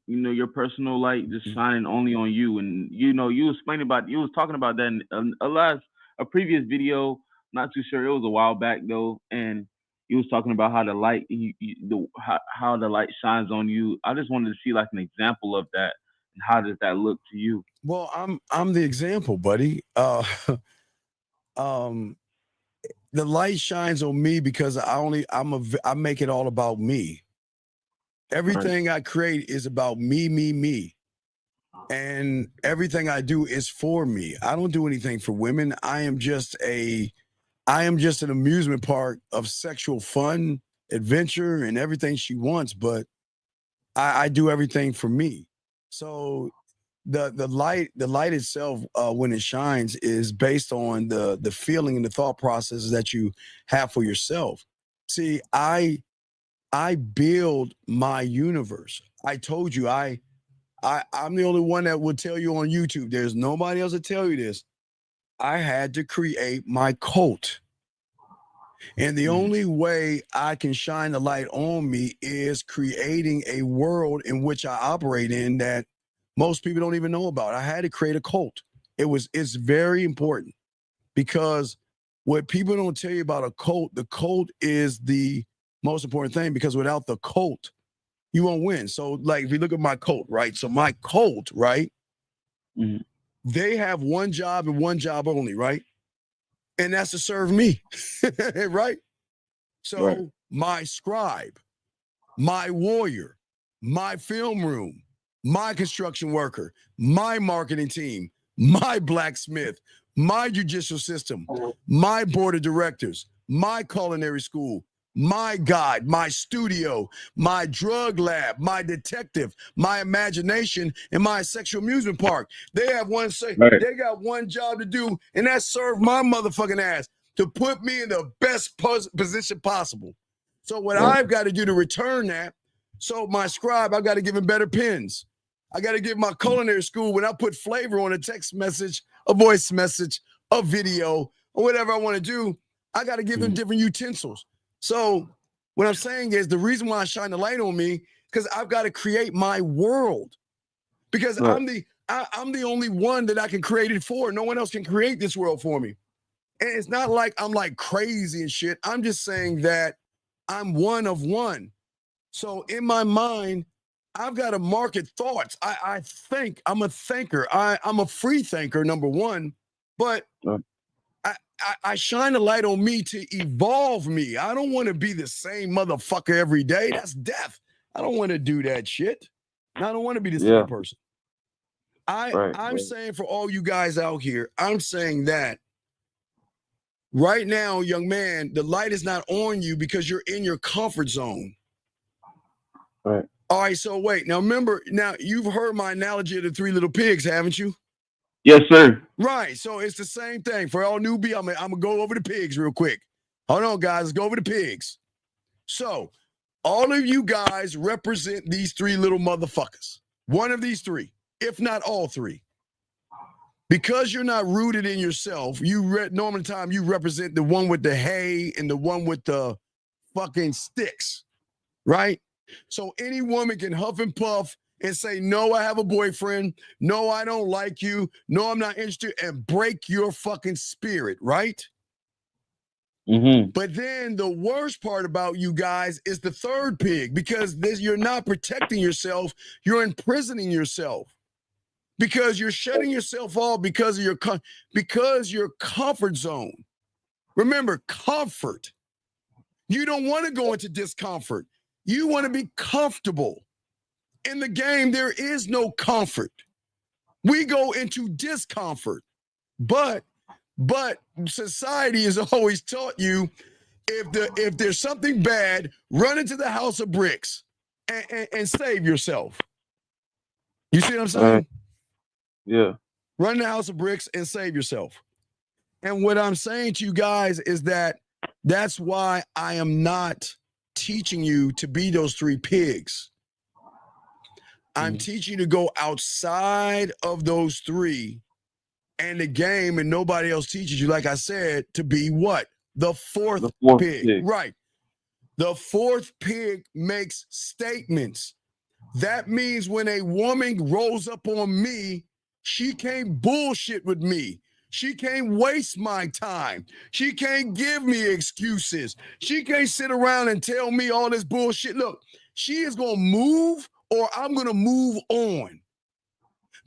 just shining only on you. And, you was talking about that in a previous video, not too sure. It was a while back though. And he was talking about how the light, how the light shines on you. I just wanted to see an example of that. And how does that look to you? Well, I'm the example, buddy. The light shines on me because I make it all about me. Everything I create is about me. And everything I do is for me. I don't do anything for women. I am just an amusement park of sexual fun, adventure, and everything she wants, but I do everything for me. So the light itself, when it shines, is based on the feeling and the thought processes that you have for yourself. See, I build my universe. I told you I'm the only one that will tell you on YouTube. There's nobody else to tell you this. I had to create my cult. And the only way I can shine the light on me is creating a world in which I operate in that most people don't even know about. I had to create a cult. It's very important because what people don't tell you about a cult, the cult is the most important thing, because without the cult, you won't win. So if you look at my cult, right? So my cult, right? Mm-hmm. They have one job and one job only, right? And that's to serve me, right? So my scribe, my warrior, my film room, my construction worker, my marketing team, my blacksmith, my judicial system, my board of directors, my culinary school, my God, my studio, my drug lab, my detective, my imagination, and my sexual amusement park. They have they got one job to do, and that's serve my motherfucking ass to put me in the best position possible. So what I've got to do to return that, so my scribe, I've got to give him better pens. I got to give my culinary school, when I put flavor on a text message, a voice message, a video, or whatever I want to do, I got to give them different utensils. So what I'm saying is the reason why I shine the light on me, because I've got to create my world. Because I'm the only one that I can create it for. No one else can create this world for me. And it's not like I'm like crazy and shit. I'm just saying that I'm one of one. So in my mind, I've got to market thoughts. I think I'm a thinker. I'm a free thinker, number one, but I shine a light on me to evolve me. I don't want to be the same motherfucker every day. That's death. I don't want to do that shit. I don't want to be the same person. I'm saying for all you guys out here, I'm saying that right now, young man, the light is not on you because you're in your comfort zone. Right. All right, so wait. Now remember, now you've heard my analogy of the three little pigs, haven't you? Yes, sir. Right. So it's the same thing. For all newbie, I'm gonna go over the pigs real quick. Hold on, guys. Let's go over the pigs. So all of you guys represent these three little motherfuckers. One of these three, if not all three. Because you're not rooted in yourself, normally time you represent the one with the hay and the one with the fucking sticks, right? So any woman can huff and puff and say, no, I have a boyfriend. No, I don't like you. No, I'm not interested, and break your fucking spirit, right? Mm-hmm. But then the worst part about you guys is the third pig, because you're not protecting yourself. You're imprisoning yourself because you're shutting yourself off because of your comfort zone. Remember, comfort. You don't want to go into discomfort. You want to be comfortable. In the game, there is no comfort. We go into discomfort. But society has always taught you, if there's something bad, run into the house of bricks and save yourself. You see what I'm saying? Yeah. Run in the house of bricks and save yourself. And what I'm saying to you guys is that's why I am not teaching you to be those three pigs. I'm teaching you to go outside of those three and the game, and nobody else teaches you, like I said, to be what? The fourth pig. Right. The fourth pig makes statements. That means when a woman rolls up on me, she can't bullshit with me. She can't waste my time. She can't give me excuses. She can't sit around and tell me all this bullshit. Look, she is going to move, or I'm going to move on,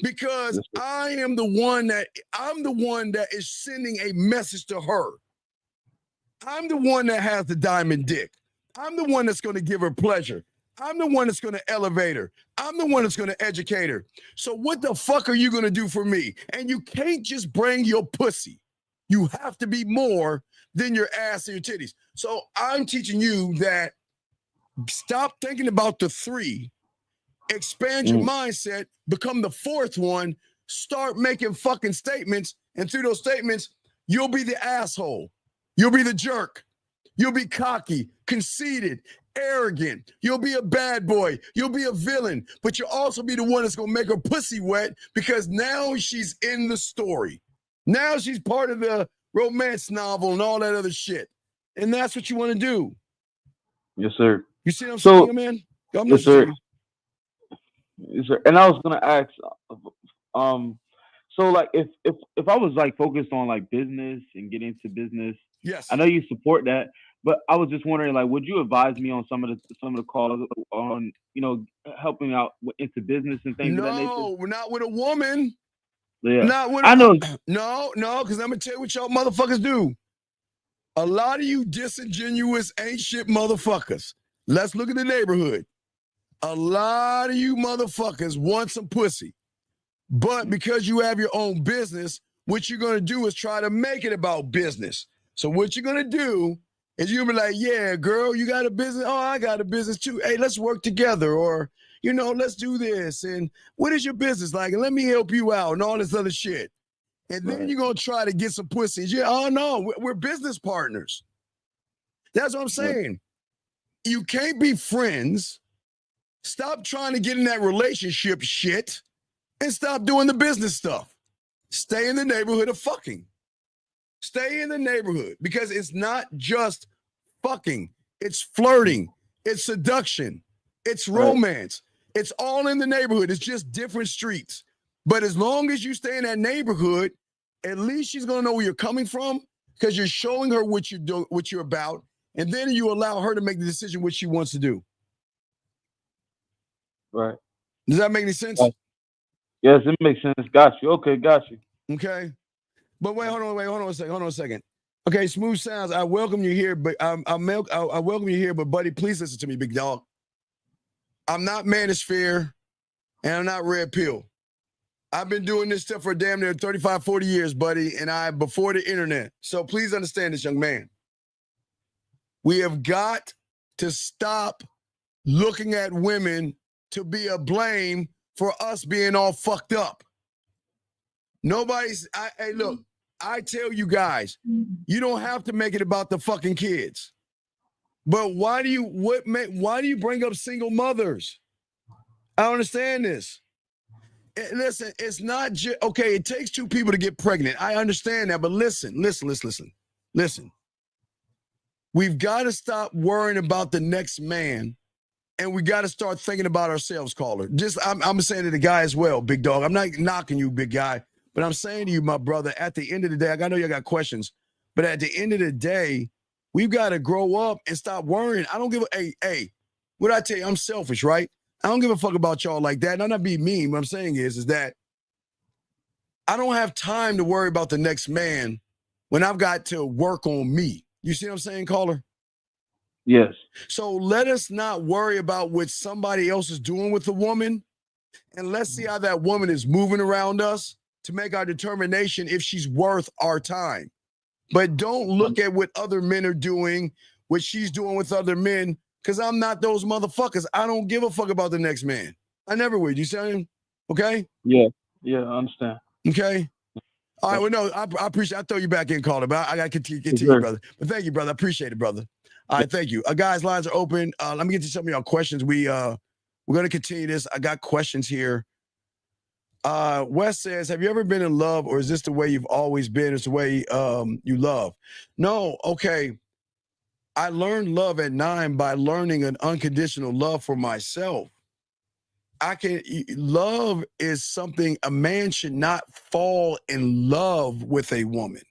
because I'm the one that is sending a message to her. I'm the one that has the diamond dick. I'm the one that's going to give her pleasure. I'm the one that's going to elevate her. I'm the one that's going to educate her. So what the fuck are you going to do for me? And you can't just bring your pussy. You have to be more than your ass and your titties. So I'm teaching you that stop thinking about the three, expand your mindset, become the fourth one, start making fucking statements, and through those statements, you'll be the asshole. You'll be the jerk. You'll be cocky, conceited, arrogant. You'll be a bad boy. You'll be a villain, but you'll also be the one that's going to make her pussy wet, because now she's in the story. Now she's part of the romance novel and all that other shit. And that's what you want to do. Yes, sir. You see what I'm saying, man? Yes, sir. Yes, sir. And I was going to ask, so like if I was like focused on like business and getting into business, yes, I know you support that, but I was just wondering, like, would you advise me on some of the calls on, helping out into business and things of that nature? No, we're not with a woman. Yeah, not with I know. No, because I'm gonna tell you what y'all motherfuckers do. A lot of you disingenuous ain't shit motherfuckers. Let's look at the neighborhood. A lot of you motherfuckers want some pussy. But because you have your own business, what you're going to do is try to make it about business. So what you're going to do is you'll be like, yeah, girl, you got a business? Oh, I got a business too. Hey, let's work together. Or, let's do this. And what is your business like? And let me help you out and all this other shit. And then you're going to try to get some pussy. Yeah, oh, no, we're business partners. That's what I'm saying. You can't be friends. Stop trying to get in that relationship shit and stop doing the business stuff. Stay in the neighborhood of fucking. Stay in the neighborhood because it's not just fucking. It's flirting. It's seduction. It's romance. It's all in the neighborhood. It's just different streets. But as long as you stay in that neighborhood, at least she's going to know where you're coming from because you're showing her what you're about, and then you allow her to make the decision what she wants to do. Right. Does that make any sense? Yes, it makes sense. Got you. Okay, got you. Okay. But hold on a second. Okay, Smooth Sounds, I welcome you here, but I welcome you here, but buddy, please listen to me, big dog. I'm not Manosphere, and I'm not Red Pill. I've been doing this stuff for damn near 35, 40 years, buddy, and before the internet. So please understand this, young man. We have got to stop looking at women to be a blame for us being all fucked up. Hey, look, I tell you guys, you don't have to make it about the fucking kids. But why do you bring up single mothers? I don't understand this. Listen, it's not just, okay, it takes two people to get pregnant. I understand that, but listen. We've got to stop worrying about the next man, and we got to start thinking about ourselves, caller. I'm saying to the guy as well, big dog. I'm not knocking you, big guy, but I'm saying to you, my brother, at the end of the day, I know you got questions, but at the end of the day, we've got to grow up and stop worrying. I don't give a, what I tell you, I'm selfish, right? I don't give a fuck about y'all like that. And I'm not being mean. What I'm saying is that I don't have time to worry about the next man when I've got to work on me. You see what I'm saying, caller? Yes. So let us not worry about what somebody else is doing with the woman. And let's see how that woman is moving around us to make our determination if she's worth our time. But don't look at what other men are doing, what she's doing with other men, because I'm not those motherfuckers. I don't give a fuck about the next man. I never would. You see him? Okay? Yeah, I understand. Okay? All right, well, no, I appreciate I throw you back in, caller, but I got to continue, brother. But thank you, brother. I appreciate it, brother. All right, thank you. Guys, lines are open. Let me get to some of y'all questions. We're going to continue this. I got questions here. Wes says, have you ever been in love, or is this the way you've always been? It's the way you love? No, okay. I learned love at 9 by learning an unconditional love for myself. Love is something, a man should not fall in love with a woman.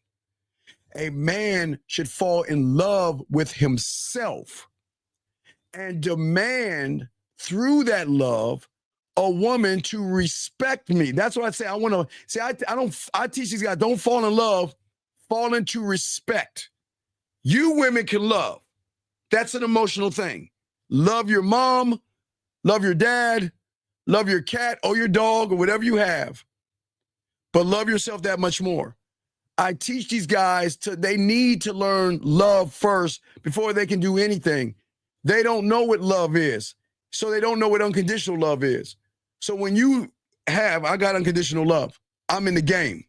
A man should fall in love with himself and demand through that love a woman to respect me. That's what I say. I teach these guys, don't fall in love, fall into respect. You women can love. That's an emotional thing. Love your mom, love your dad, love your cat or your dog or whatever you have, but love yourself that much more. I teach these guys they need to learn love first before they can do anything. They don't know what love is, so they don't know what unconditional love is. So when I got unconditional love. I'm in the game.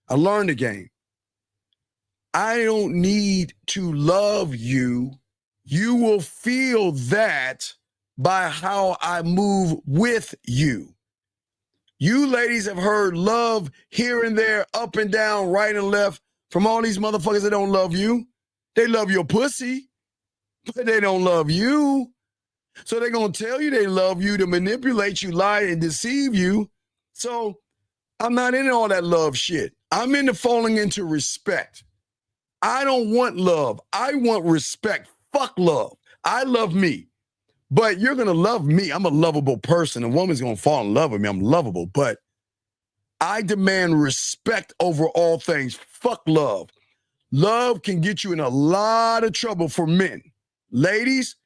I learned the game. I don't need to love you. You will feel that by how I move with you. You ladies have heard love here and there, up and down, right and left from all these motherfuckers that don't love you. They love your pussy, but they don't love you. So they're going to tell you they love you to manipulate you, lie, and deceive you. So I'm not into all that love shit. I'm into falling into respect. I don't want love. I want respect. Fuck love. I love me. But you're going to love me. I'm a lovable person. A woman's going to fall in love with me. I'm lovable. But I demand respect over all things. Fuck love. Love can get you in a lot of trouble for men. Ladies,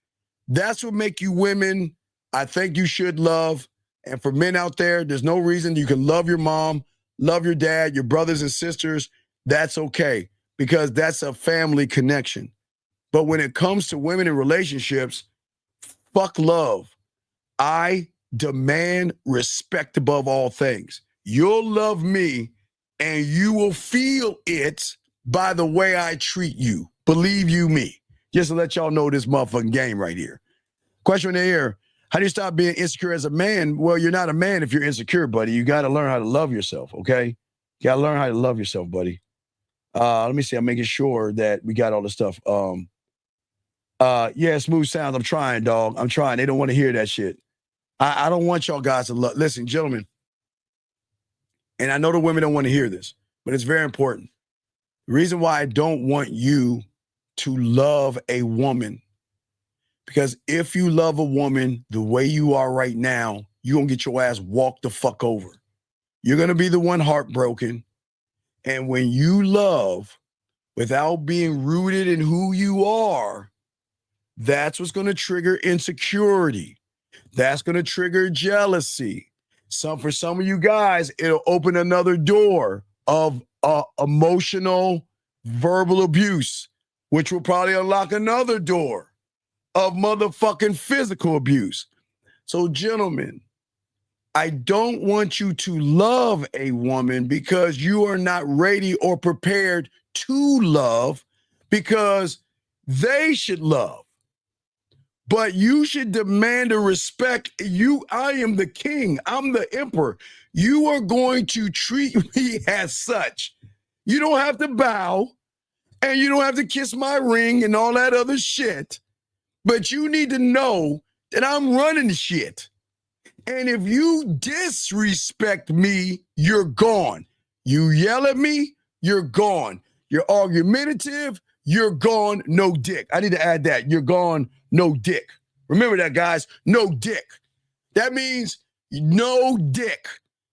that's what make you women I think you should love. And for men out there, there's no reason you can love your mom, love your dad, your brothers and sisters. That's okay because that's a family connection. But when it comes to women in relationships, fuck love. I demand respect above all things. You'll love me and you will feel it by the way I treat you. Believe you me. Just to let y'all know this motherfucking game right here. Question in the air. How do you stop being insecure as a man? Well, you're not a man if you're insecure, buddy. You got to learn how to love yourself, okay? You got to learn how to love yourself, buddy. Let me see. I'm making sure that we got all the stuff. Yeah, smooth sounds. I'm trying, dog. I'm trying. They don't want to hear that shit. I don't want y'all guys to love. Listen, gentlemen, and I know the women don't want to hear this, but it's very important. The reason why I don't want you to love a woman, because if you love a woman the way you are right now, you're going to get your ass walked the fuck over. You're going to be the one heartbroken. And when you love without being rooted in who you are, that's what's going to trigger insecurity. That's going to trigger jealousy. For some of you guys, it'll open another door of emotional, verbal abuse, which will probably unlock another door of motherfucking physical abuse. So, gentlemen, I don't want you to love a woman because you are not ready or prepared to love, because they should love. But you should demand a respect. I am the king. I'm the emperor. You are going to treat me as such. You don't have to bow, and you don't have to kiss my ring and all that other shit. But you need to know that I'm running the shit. And if you disrespect me, you're gone. You yell at me, you're gone. You're argumentative, you're gone, no dick. I need to add that. You're gone, no dick. Remember that, guys. No dick. That means no dick.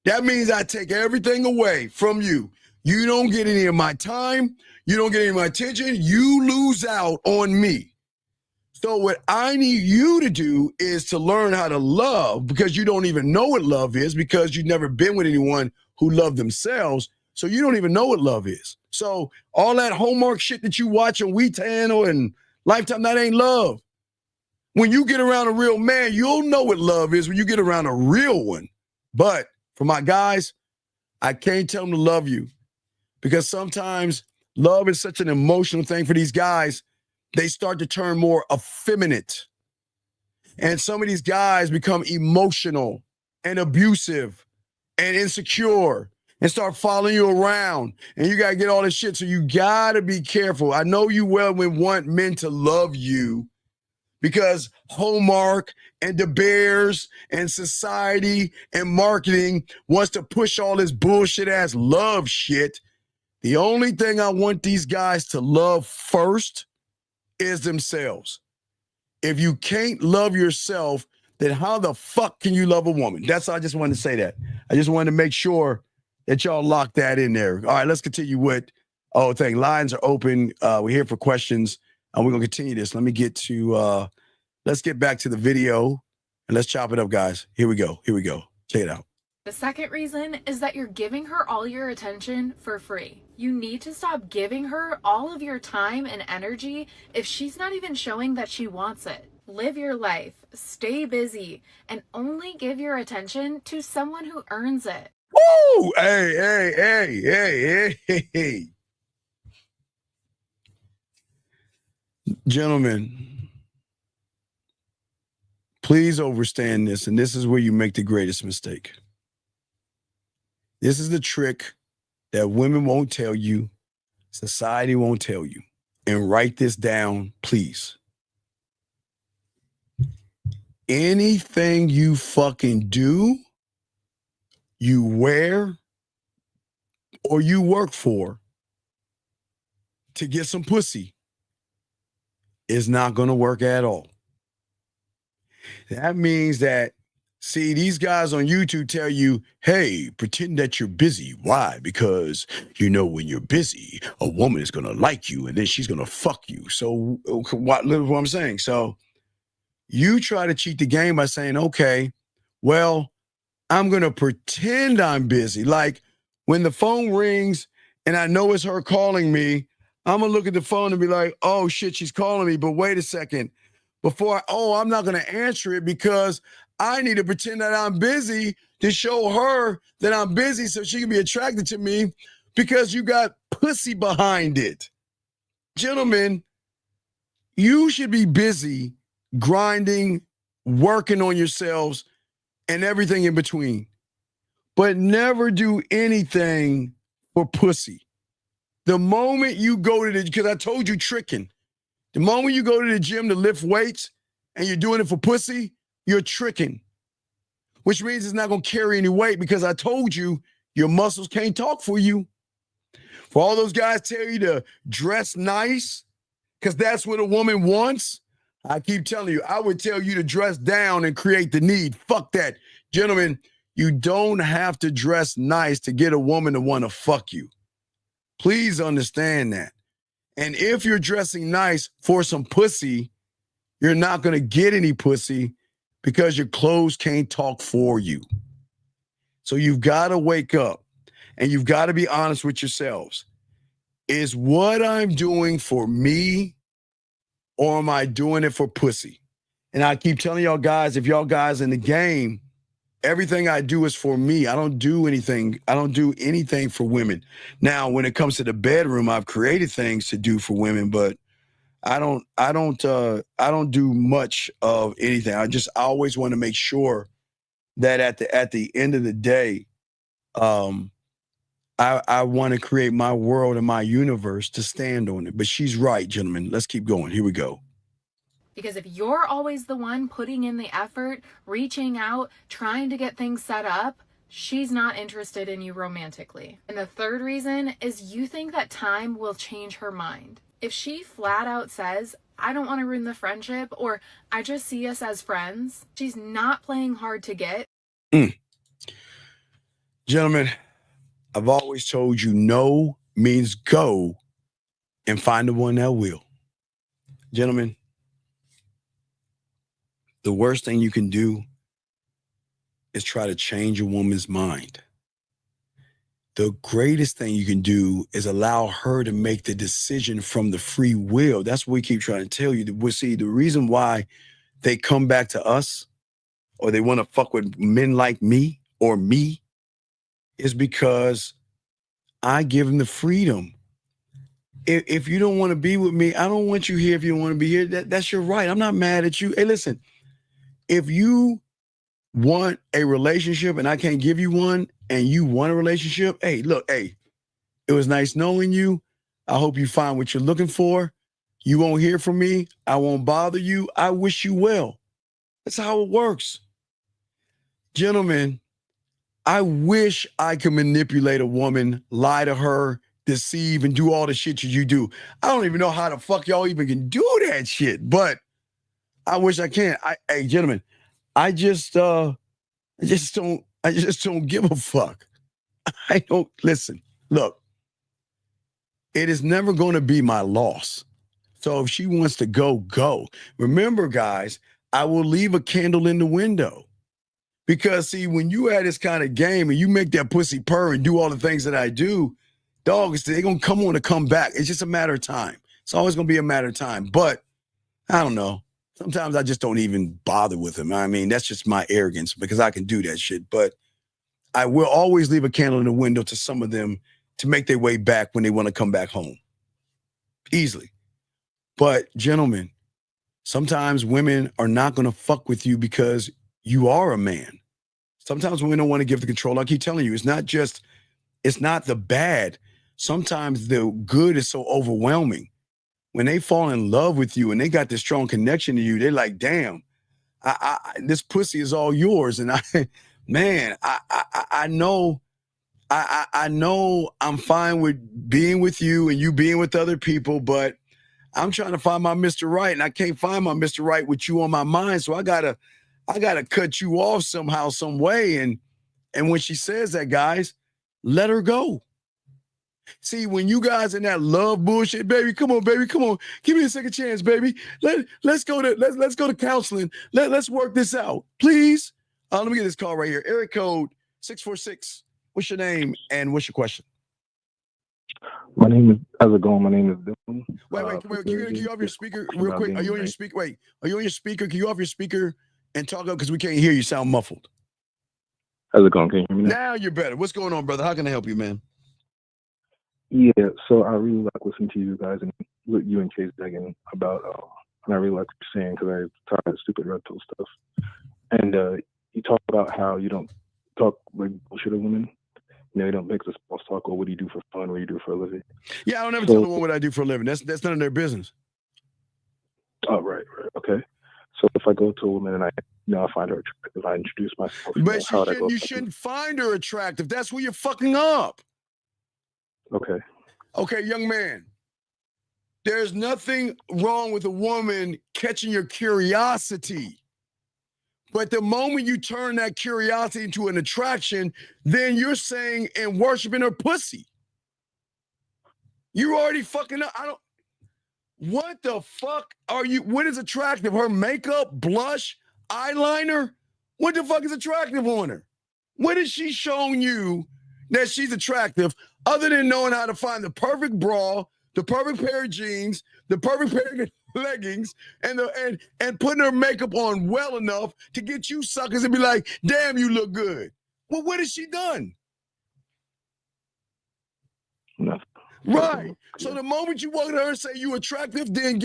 That means I take everything away from you. You don't get any of my time. You don't get any of my attention. You lose out on me. So what I need you to do is to learn how to love, because you don't even know what love is, because you've never been with anyone who loved themselves. So you don't even know what love is. So all that Hallmark shit that you watch on WeTan and Lifetime, that ain't love. When you get around a real man, you'll know what love is when you get around a real one. But for my guys, I can't tell them to love you, because sometimes love is such an emotional thing for these guys. They start to turn more effeminate. And some of these guys become emotional and abusive and insecure and start following you around. And you got to get all this shit. So you got to be careful. I know you well want men to love you, because Hallmark and the Bears and society and marketing wants to push all this bullshit ass love shit. The only thing I want these guys to love first is themselves. If you can't love yourself, then how the fuck can you love a woman? I just wanted to say that. I just wanted to make sure that y'all lock that in there. All right, let's continue with, lines are open. We're here for questions, and we're going to continue this. Let me get to, let's get back to the video, and let's chop it up, guys. Here we go. Check it out. The second reason is that you're giving her all your attention for free. You need to stop giving her all of your time and energy if she's not even showing that she wants it. Live your life, stay busy, and only give your attention to someone who earns it. Woo! Hey. Gentlemen, please understand this, and this is where you make the greatest mistake. This is the trick that women won't tell you, society won't tell you. And write this down, please. Anything you fucking do, you wear, or you work for to get some pussy is not going to work at all. That means that, see, these guys on YouTube tell you, hey, pretend that you're busy. Why? Because, when you're busy, a woman is going to like you, and then she's going to fuck you. So what I'm saying? So You try to cheat the game by saying, okay, well, I'm going to pretend I'm busy. Like when the phone rings and I know it's her calling me, I'm going to look at the phone and be like, oh shit, she's calling me. But wait a second. I'm not going to answer it because I need to pretend that I'm busy to show her that I'm busy so she can be attracted to me because you got pussy behind it. Gentlemen, you should be busy grinding, working on yourselves, and everything in between. But never do anything for pussy. The moment you go to because I told you tricking. The moment you go to the gym to lift weights and you're doing it for pussy, you're tricking. Which means it's not going to carry any weight because I told you your muscles can't talk for you. For all those guys tell you to dress nice because that's what a woman wants, I keep telling you, I would tell you to dress down and create the need. Fuck that. Gentlemen, you don't have to dress nice to get a woman to want to fuck you. Please understand that. And if you're dressing nice for some pussy, you're not going to get any pussy because your clothes can't talk for you. So you've got to wake up and you've got to be honest with yourselves. Is what I'm doing for me or am I doing it for pussy? And I keep telling y'all guys, if y'all guys in the game, everything I do is for me. I don't do anything for women. Now, when it comes to the bedroom, I've created things to do for women, but I don't do much of anything. I always want to make sure that at the end of the day, I want to create my world and my universe to stand on it. But she's right, gentlemen. Let's keep going. Here we go. Because if you're always the one putting in the effort, reaching out, trying to get things set up, she's not interested in you romantically. And the third reason is you think that time will change her mind. If she flat out says, I don't want to ruin the friendship, or I just see us as friends, she's not playing hard to get. Gentlemen, I've always told you no means go and find the one that will. Gentlemen, the worst thing you can do is try to change a woman's mind. The greatest thing you can do is allow her to make the decision from the free will. That's what we keep trying to tell you. See, the reason why they come back to us or they want to fuck with men like me or me is because I give them the freedom. If you don't want to be with me, I don't want you here if you don't want to be here. That's your right. I'm not mad at you. Hey, listen, if you want a relationship and I can't give you one and you want a relationship, hey, look, hey, it was nice knowing you. I hope you find what you're looking for. You won't hear from me. I won't bother you. I wish you well. That's how it works. Gentlemen, I wish I could manipulate a woman, lie to her, deceive, and do all the shit you do. I don't even know how the fuck y'all even can do that shit, but I wish I can. Hey, gentlemen, I just don't give a fuck. I don't listen. Look, it is never going to be my loss. So if she wants to go, go. Remember, guys, I will leave a candle in the window. Because, see, when you have this kind of game and you make that pussy purr and do all the things that I do, dogs, they're going to come back. It's just a matter of time. It's always going to be a matter of time. But, I don't know. Sometimes I just don't even bother with them. I mean, that's just my arrogance because I can do that shit. But I will always leave a candle in the window to some of them to make their way back when they want to come back home. Easily. But, gentlemen, sometimes women are not going to fuck with you because you are a man. Sometimes women don't want to give the control. I keep telling you, it's not the bad. Sometimes the good is so overwhelming. When they fall in love with you and they got this strong connection to you, they're like, damn, this pussy is all yours. And I know I'm fine with being with you and you being with other people, but I'm trying to find my Mr. Right and I can't find my Mr. Right with you on my mind. So I gotta cut you off somehow, some way. And when she says that, guys, let her go. See, when you guys in that love bullshit, baby, come on, baby, come on, give me a second chance, baby. Let's go to counseling. Let's work this out, please. Let me get this call right here. Area code 646. What's your name and what's your question? My name is, how's it going? My name is Dylan. Wait. Can you off your speaker real quick? Are you on your speaker? Wait, are you on your speaker? Can you off your speaker and talk up because we can't hear you? Sound muffled. How's it going? Can you hear me now? Now you're better. What's going on, brother? How can I help you, man? Yeah, so I really like listening to you guys and you and Chase Dagan about, and I really like what you're saying because I'm tired of stupid red pill stuff. And you talk about how you don't talk like bullshit of women. You don't make this false talk, or what do you do for fun, what do you do for a living? Yeah, I don't ever tell them what I do for a living. That's none of their business. Oh, right, okay. So if I go to a woman and I find her attractive, I introduce myself. But you shouldn't find her attractive. That's where you're fucking up. Okay, young man. There's nothing wrong with a woman catching your curiosity. But the moment you turn that curiosity into an attraction, then you're saying and worshiping her pussy. You already fucking up. What the fuck are you? What is attractive? Her makeup, blush, eyeliner? What the fuck is attractive on her? What has she shown you that she's attractive other than knowing how to find the perfect bra, the perfect pair of jeans, the perfect pair of leggings, and putting her makeup on well enough to get you suckers and be like, damn, you look good. Well, what has she done? Nothing. Right. So the moment you walk to her and say you attractive, then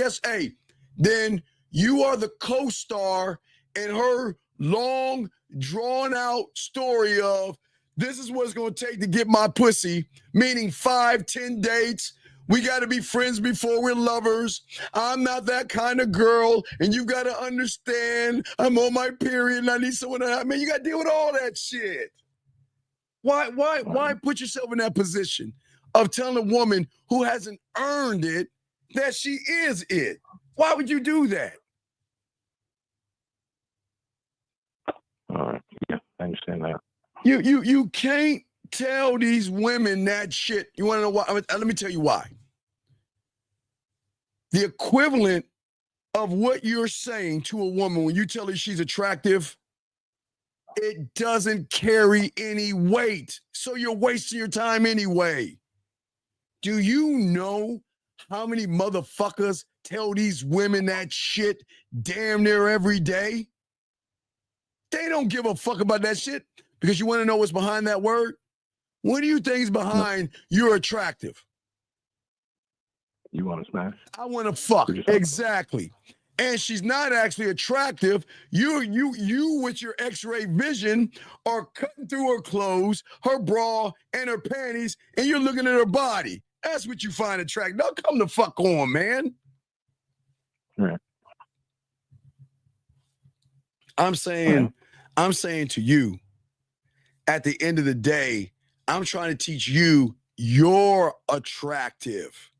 then you are the co-star in her long, drawn-out story of this is what it's going to take to get my pussy, meaning 5-10 dates. We got to be friends before we're lovers. I'm not that kind of girl, and you got to understand I'm on my period and I need someone to help me. You got to deal with all that shit. Why put yourself in that position of telling a woman who hasn't earned it that she is it? Why would you do that? All right. Yeah, I understand that. You can't tell these women that shit. You want to know why? Let me tell you why. The equivalent of what you're saying to a woman when you tell her she's attractive, it doesn't carry any weight. So you're wasting your time anyway. Do you know how many motherfuckers tell these women that shit damn near every day? They don't give a fuck about that shit because you want to know what's behind that word? What do you think is behind you're attractive? You want to smash? I want to fuck. Exactly. And she's not actually attractive. You with your x-ray vision are cutting through her clothes, her bra, and her panties, and you're looking at her body. That's what you find attractive. Now come the fuck on, man. Right. I'm saying to you, at the end of the day, I'm trying to teach you you're attractive.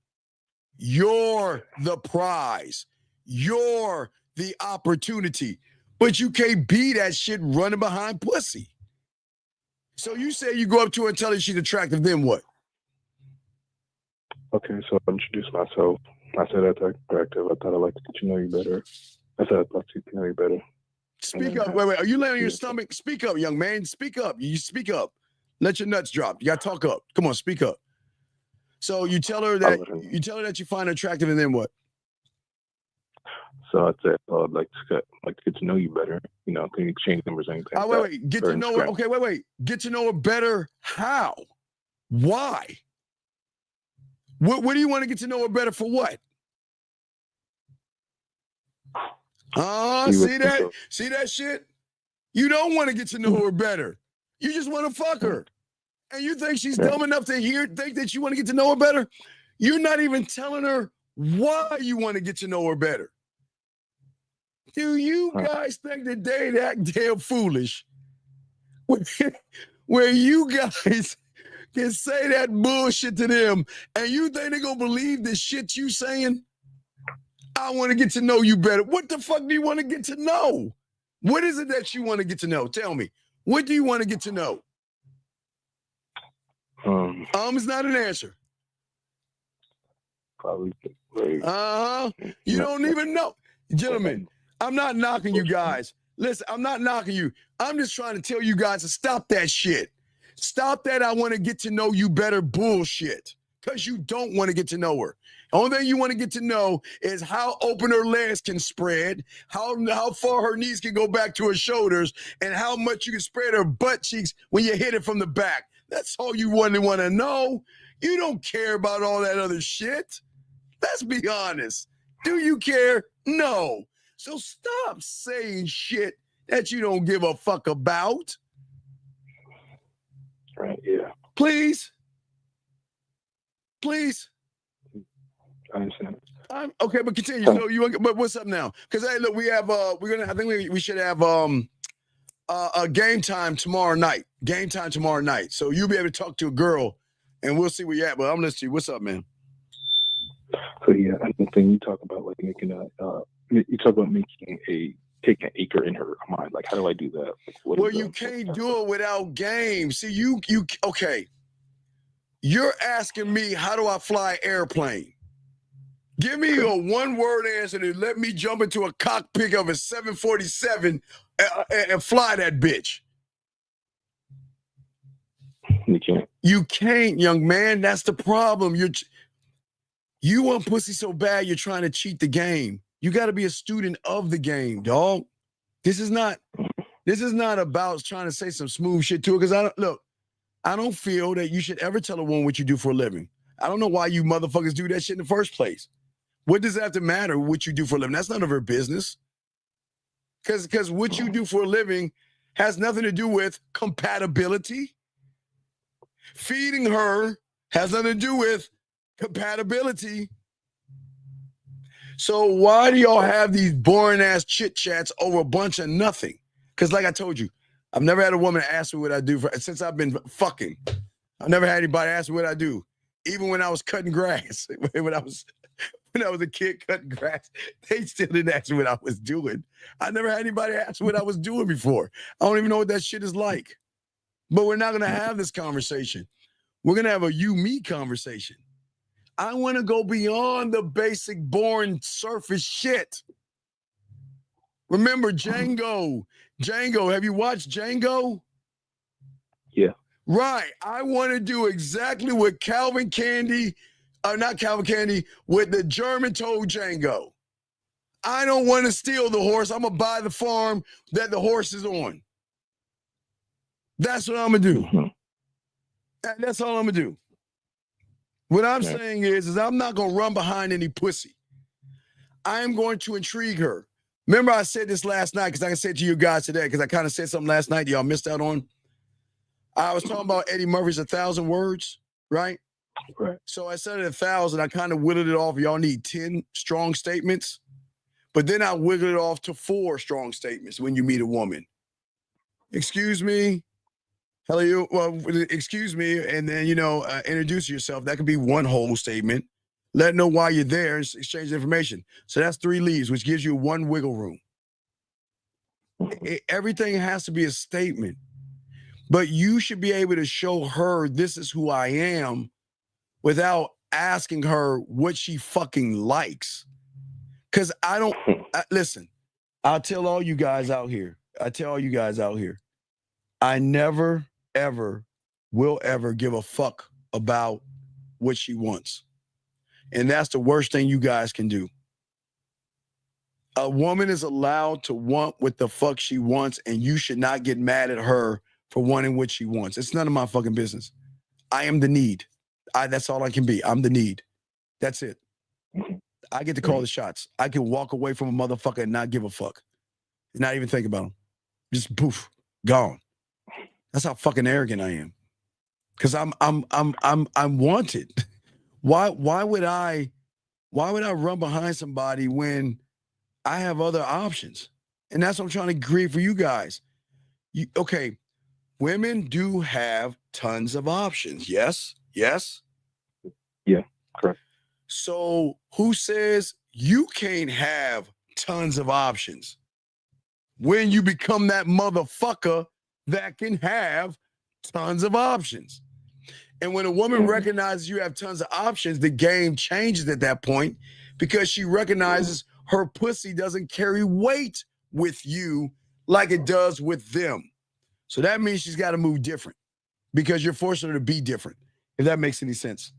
You're the prize. You're the opportunity. But you can't be that shit running behind pussy. So you say you go up to her and tell her she's attractive, then what? Okay, so I introduced myself. I said that's attractive. I thought I'd like to get to know you better. I said I'd like to get to know you better. Speak up. Wait. Are you laying on your stomach? Speak up, young man. Speak up. You speak up. Let your nuts drop. You got to talk up. Come on, speak up. So you tell her that you find her attractive, and then what? So I'd say I'd like to get to know you better. Can you exchange numbers and anything? Wait. Get to know her. Okay, wait. Get to know her better. How? Why? What do you want to get to know her better for? What? See that? See that shit? You don't want to get to know her better. You just want to fuck her. And you think she's dumb enough to think that you want to get to know her better? You're not even telling her why you want to get to know her better. Do you guys think that they that damn foolish? Where you guys can say that bullshit to them and you think they're going to believe the shit you saying? I want to get to know you better. What the fuck do you want to get to know? What is it that you want to get to know? Tell me. What do you want to get to know? Is not an answer. Probably. You don't even know. Gentlemen, I'm not knocking you guys. Listen, I'm not knocking you. I'm just trying to tell you guys to stop that shit. Stop that I want to get to know you better bullshit. Because you don't want to get to know her. The only thing you want to get to know is how open her legs can spread, how far her knees can go back to her shoulders, and how much you can spread her butt cheeks when you hit it from the back. That's all you want to know. You don't care about all that other shit. Let's be honest. Do you care? No. So stop saying shit that you don't give a fuck about. Right, yeah. Please. Please. I understand. Okay, but continue. So but what's up now? Because hey, look, we have I think we should have a game time tomorrow night. Game time tomorrow night. So you'll be able to talk to a girl and we'll see where you're at. But I'm listening to you. What's up, man? So yeah, I think you talk about like making take an acre in her mind. Like, how do I do that? Like, well, you can't do it without game. See, you okay. You're asking me, how do I fly an airplane? Give me a one-word answer to let me jump into a cockpit of a 747 and fly that bitch. You can't. You can't, young man. That's the problem. You want pussy so bad, you're trying to cheat the game. You got to be a student of the game, dog. This is not about trying to say some smooth shit to her. Because I don't feel that you should ever tell a woman what you do for a living. I don't know why you motherfuckers do that shit in the first place. What does it have to matter what you do for a living? That's none of her business. Because what you do for a living has nothing to do with compatibility. Feeding her has nothing to do with compatibility. So why do y'all have these boring ass chit chats over a bunch of nothing? Because like I told you, I've never had a woman ask me what I do since I've been fucking. I've never had anybody ask me what I do. Even when I was cutting grass, when I was a kid cutting grass, they still didn't ask me what I was doing. I never had anybody ask me what I was doing before. I don't even know what that shit is like. But we're not gonna have this conversation. We're gonna have a you-me conversation. I want to go beyond the basic, boring, surface shit. Remember Django. Django, have you watched Django? Yeah. Right. I want to do exactly what not Calvin Candy, with the German told Django. I don't want to steal the horse. I'm going to buy the farm that the horse is on. That's what I'm going to do. Mm-hmm. That's all I'm going to do. What I'm saying is I'm not going to run behind any pussy. I am going to intrigue her. Remember I said this last night because I can say it to you guys today because I kind of said something last night y'all missed out on. I was talking about Eddie Murphy's 1,000 words, right? Right. So I said it 1,000. I kind of whittled it off. Y'all need 10 strong statements. But then I wiggled it off to 4 strong statements when you meet a woman. Excuse me. Hello, you. Well, excuse me, and then introduce yourself. That could be one whole statement. Let know why you're there and exchange information. So that's 3 leaves, which gives you 1 wiggle room. Everything has to be a statement, but you should be able to show her this is who I am, without asking her what she fucking likes. Because I don't listen. I'll tell all you guys out here. I never, ever, will ever give a fuck about what she wants. And that's the worst thing you guys can do. A woman is allowed to want what the fuck she wants, and you should not get mad at her for wanting what she wants. It's none of my fucking business. I am the need. That's all I can be. I'm the need. That's it. I get to call the shots. I can walk away from a motherfucker and not give a fuck. Not even think about him. Just poof, gone. That's how fucking arrogant I am. Because I'm wanted. Why would I run behind somebody when I have other options? And that's what I'm trying to create for you guys. Okay, women do have tons of options. Yes? Yes? Yeah, correct. So who says you can't have tons of options when you become that motherfucker that can have tons of options? And when a woman recognizes you have tons of options, the game changes at that point because she recognizes her pussy doesn't carry weight with you like it does with them. So that means she's got to move different because you're forcing her to be different, if that makes any sense.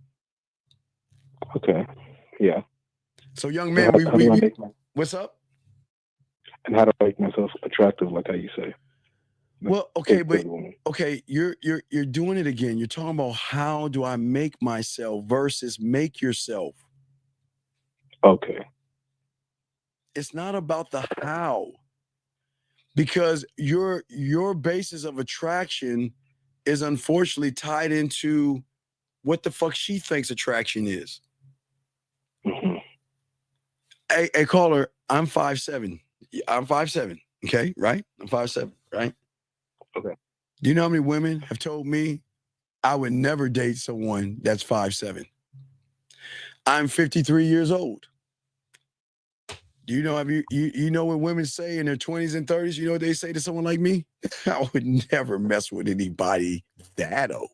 Okay. Yeah. So, young man, what's up? And how do I make myself attractive, like how you say? Well, okay, but okay, you're doing it again. You're talking about how do I make myself versus make yourself. Okay. It's not about the how, because your basis of attraction is unfortunately tied into what the fuck she thinks attraction is. Hey, caller, I'm 5'7". I'm 5'7". Okay, right? I'm 5'7", right? Okay. Do you know how many women have told me I would never date someone that's 5'7"? I'm 53 years old. Do you know, you know what women say in their 20s and 30s? You know what they say to someone like me? I would never mess with anybody that old.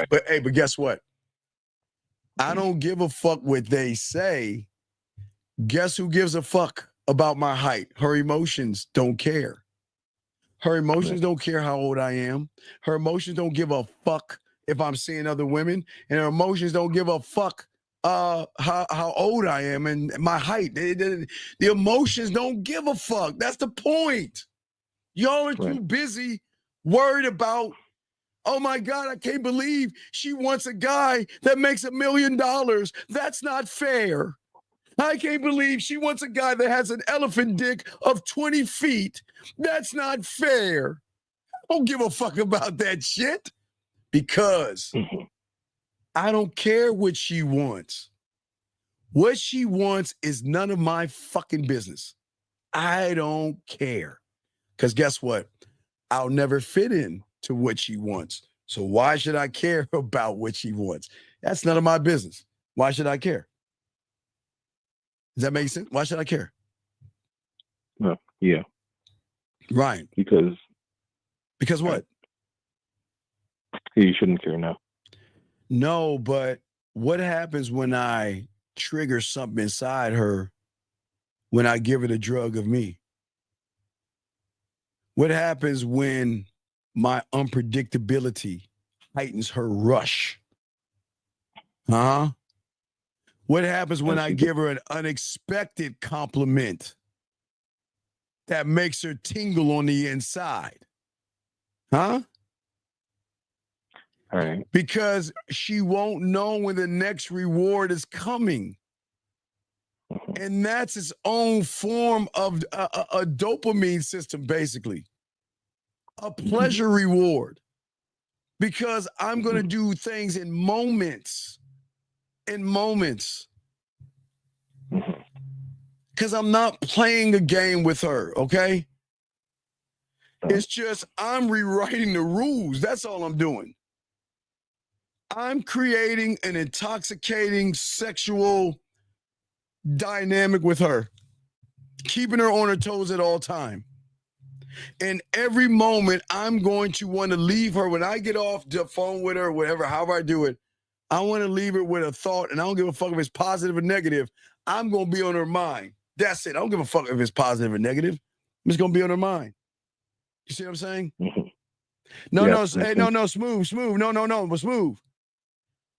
But guess what? I don't give a fuck what they say. Guess who gives a fuck about my height? Her emotions don't care. Her emotions don't care how old I am. Her emotions don't give a fuck if I'm seeing other women. And her emotions don't give a fuck how old I am and my height. The emotions don't give a fuck. That's the point. Y'all are too busy worried about, oh my God, I can't believe she wants a guy that makes $1 million. That's not fair. I can't believe she wants a guy that has an elephant dick of 20 feet. That's not fair. I don't give a fuck about that shit because I don't care what she wants. What she wants is none of my fucking business. I don't care. Because guess what? I'll never fit in to what she wants. So why should I care about what she wants? That's none of my business. Why should I care? Does that make sense? Why should I care? No, yeah. Right. Because what? You shouldn't care now. No, but what happens when I trigger something inside her when I give her the drug of me? What happens when my unpredictability heightens her rush? Huh? What happens when I give her an unexpected compliment that makes her tingle on the inside? Huh? All right. Because she won't know when the next reward is coming. And that's its own form of a dopamine system, basically. A pleasure reward. Because I'm going to do things in moments. Because I'm not playing a game with her, okay? It's just I'm rewriting the rules. That's all I'm doing. I'm creating an intoxicating sexual dynamic with her, keeping her on her toes at all time. And every moment I'm going to want to leave her when I get off the phone with her, whatever, however I do it, I want to leave her with a thought, and I don't give a fuck if it's positive or negative. I'm going to be on her mind. That's it. I don't give a fuck if it's positive or negative. I'm just going to be on her mind. You see what I'm saying? No, smooth. No, smooth.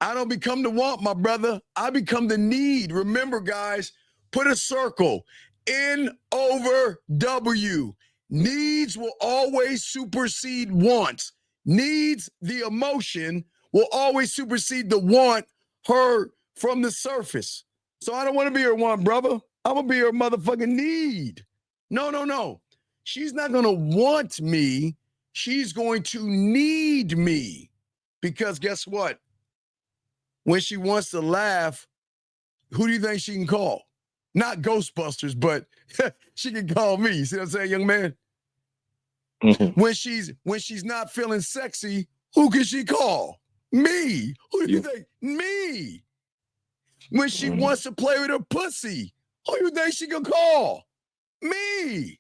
I don't become the want, my brother. I become the need. Remember, guys, put a circle. N over W. Needs will always supersede wants. Needs, the emotion, will always supersede the want her from the surface. So I don't want to be her want, brother. I'm going to be her motherfucking need. No. She's not going to want me. She's going to need me. Because guess what? When she wants to laugh, who do you think she can call? Not Ghostbusters, but she can call me. You see what I'm saying, young man? When she's not feeling sexy, who can she call? Me. Who do you think? Me. When she wants to play with her pussy, who do you think she can call? Me.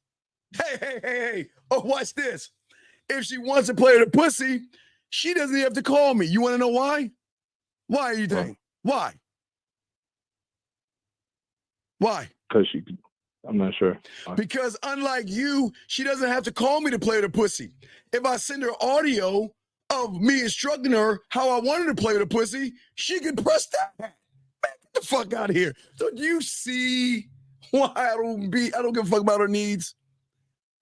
Hey. Oh, watch this. If she wants to play with her pussy, She doesn't even have to call me. You want to know why? Why you think? Why? Why? Because I'm not sure. Because unlike you, she doesn't have to call me to play with her pussy. If I send her audio of me instructing her how I want her to play with her pussy, she can press that. Man, get the fuck out of here. Don't you see why I don't give a fuck about her needs?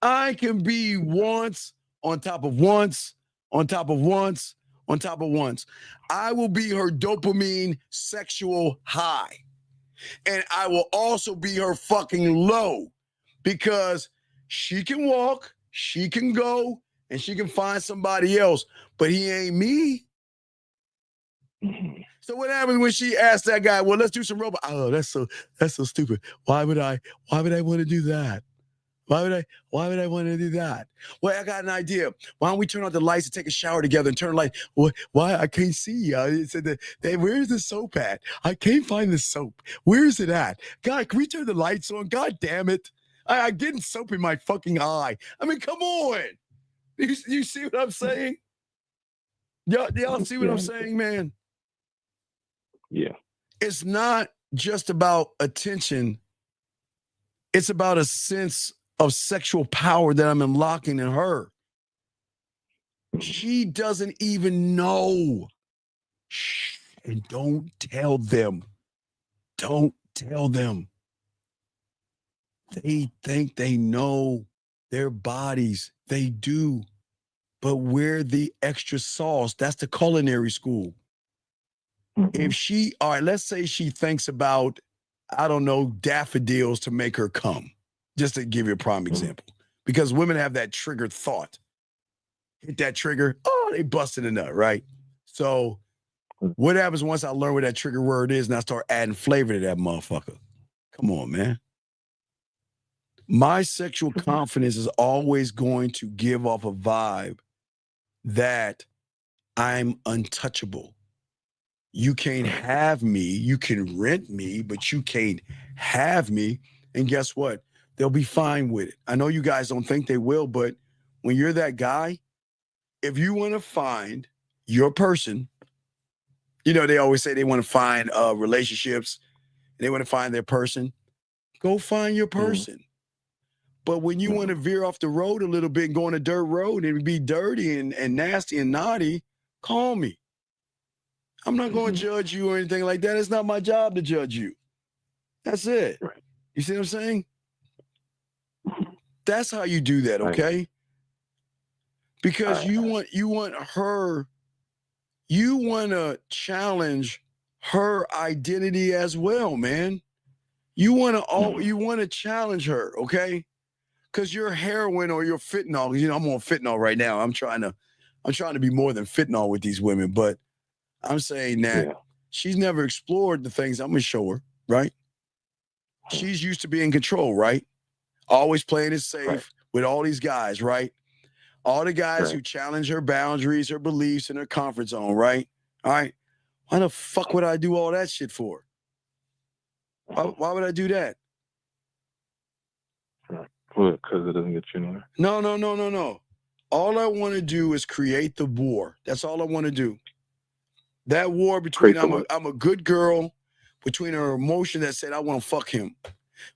I can be once on top of once, on top of once, on top of once. I will be her dopamine sexual high. And I will also be her fucking low because she can walk, she can go, and she can find somebody else, but he ain't me. So what happens when she asks that guy, well, let's do some robot? Oh, that's so stupid. Why would I want to do that? Why would I want to do that? Well, I got an idea. Why don't we turn on the lights and take a shower together and turn the light? Why? I can't see you. I said, where's the soap at? I can't find the soap. Where is it at? God, can we turn the lights on? God damn it. I'm getting soap in my fucking eye. I mean, come on. You see what I'm saying? Y'all see what I'm saying, man? Yeah. It's not just about attention. It's about a sense of sexual power that I'm unlocking in her. She doesn't even know. Shh, and don't tell them. Don't tell them. They think they know their bodies. They do. But we're the extra sauce. That's the culinary school. If all right, let's say she thinks about, I don't know, daffodils to make her come. Just to give you a prime example. Because women have that triggered thought. Hit that trigger, oh, they busted a nut, right? So what happens once I learn what that trigger word is and I start adding flavor to that motherfucker? Come on, man. My sexual confidence is always going to give off a vibe that I'm untouchable. You can't have me. You can rent me, but you can't have me. And guess what? They'll be fine with it. I know you guys don't think they will, but when you're that guy, if you want to find your person, you know, they always say they want to find relationships and they want to find their person. Go find your person. But when you want to veer off the road a little bit and go on a dirt road and be dirty and nasty and naughty, call me. I'm not going to judge you or anything like that. It's not my job to judge you. That's it. You see what I'm saying? That's how you do that, okay? Because you want her, you want to challenge her identity as well, man. You want to challenge her, okay? Because your heroin or your fentanyl, you know, I'm on fentanyl right now. I'm trying to be more than fentanyl with these women, but I'm saying that she's never explored the things I'm gonna show her, right? She's used to being in control, right? Always playing it safe with all these guys, right? All the guys who challenge her boundaries, her beliefs, and her comfort zone, right? All right. Why the fuck would I do all that shit for? Why would I do that? Because it doesn't get you nowhere. No. All I want to do is create the war. That's all I want to do. That war between I'm a good girl, between her emotion that said I want to fuck him,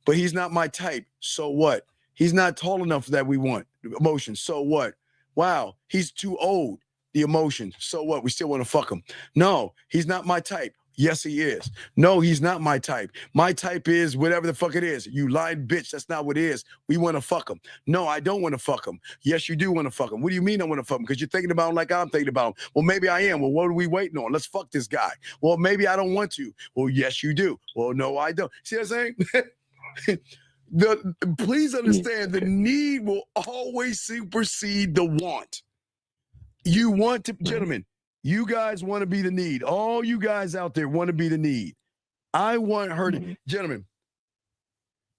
but he's not my type. So what? He's not tall enough that we want emotion. So what? Wow, he's too old. The emotion. So what? We still want to fuck him. No, he's not my type. Yes, he is. No, he's not my type. My type is whatever the fuck it is. You lied, bitch. That's not what it is. We want to fuck him. No, I don't want to fuck him. Yes, you do want to fuck him. What do you mean I want to fuck him? Because you're thinking about him like I'm thinking about him. Well, maybe I am. Well, what are we waiting on? Let's fuck this guy. Well, maybe I don't want to. Well, yes, you do. Well, no, I don't. See what I'm saying? Please understand the need will always supersede the want. You want to, gentlemen, you guys want to be the need. All you guys out there want to be the need. I want her to, gentlemen,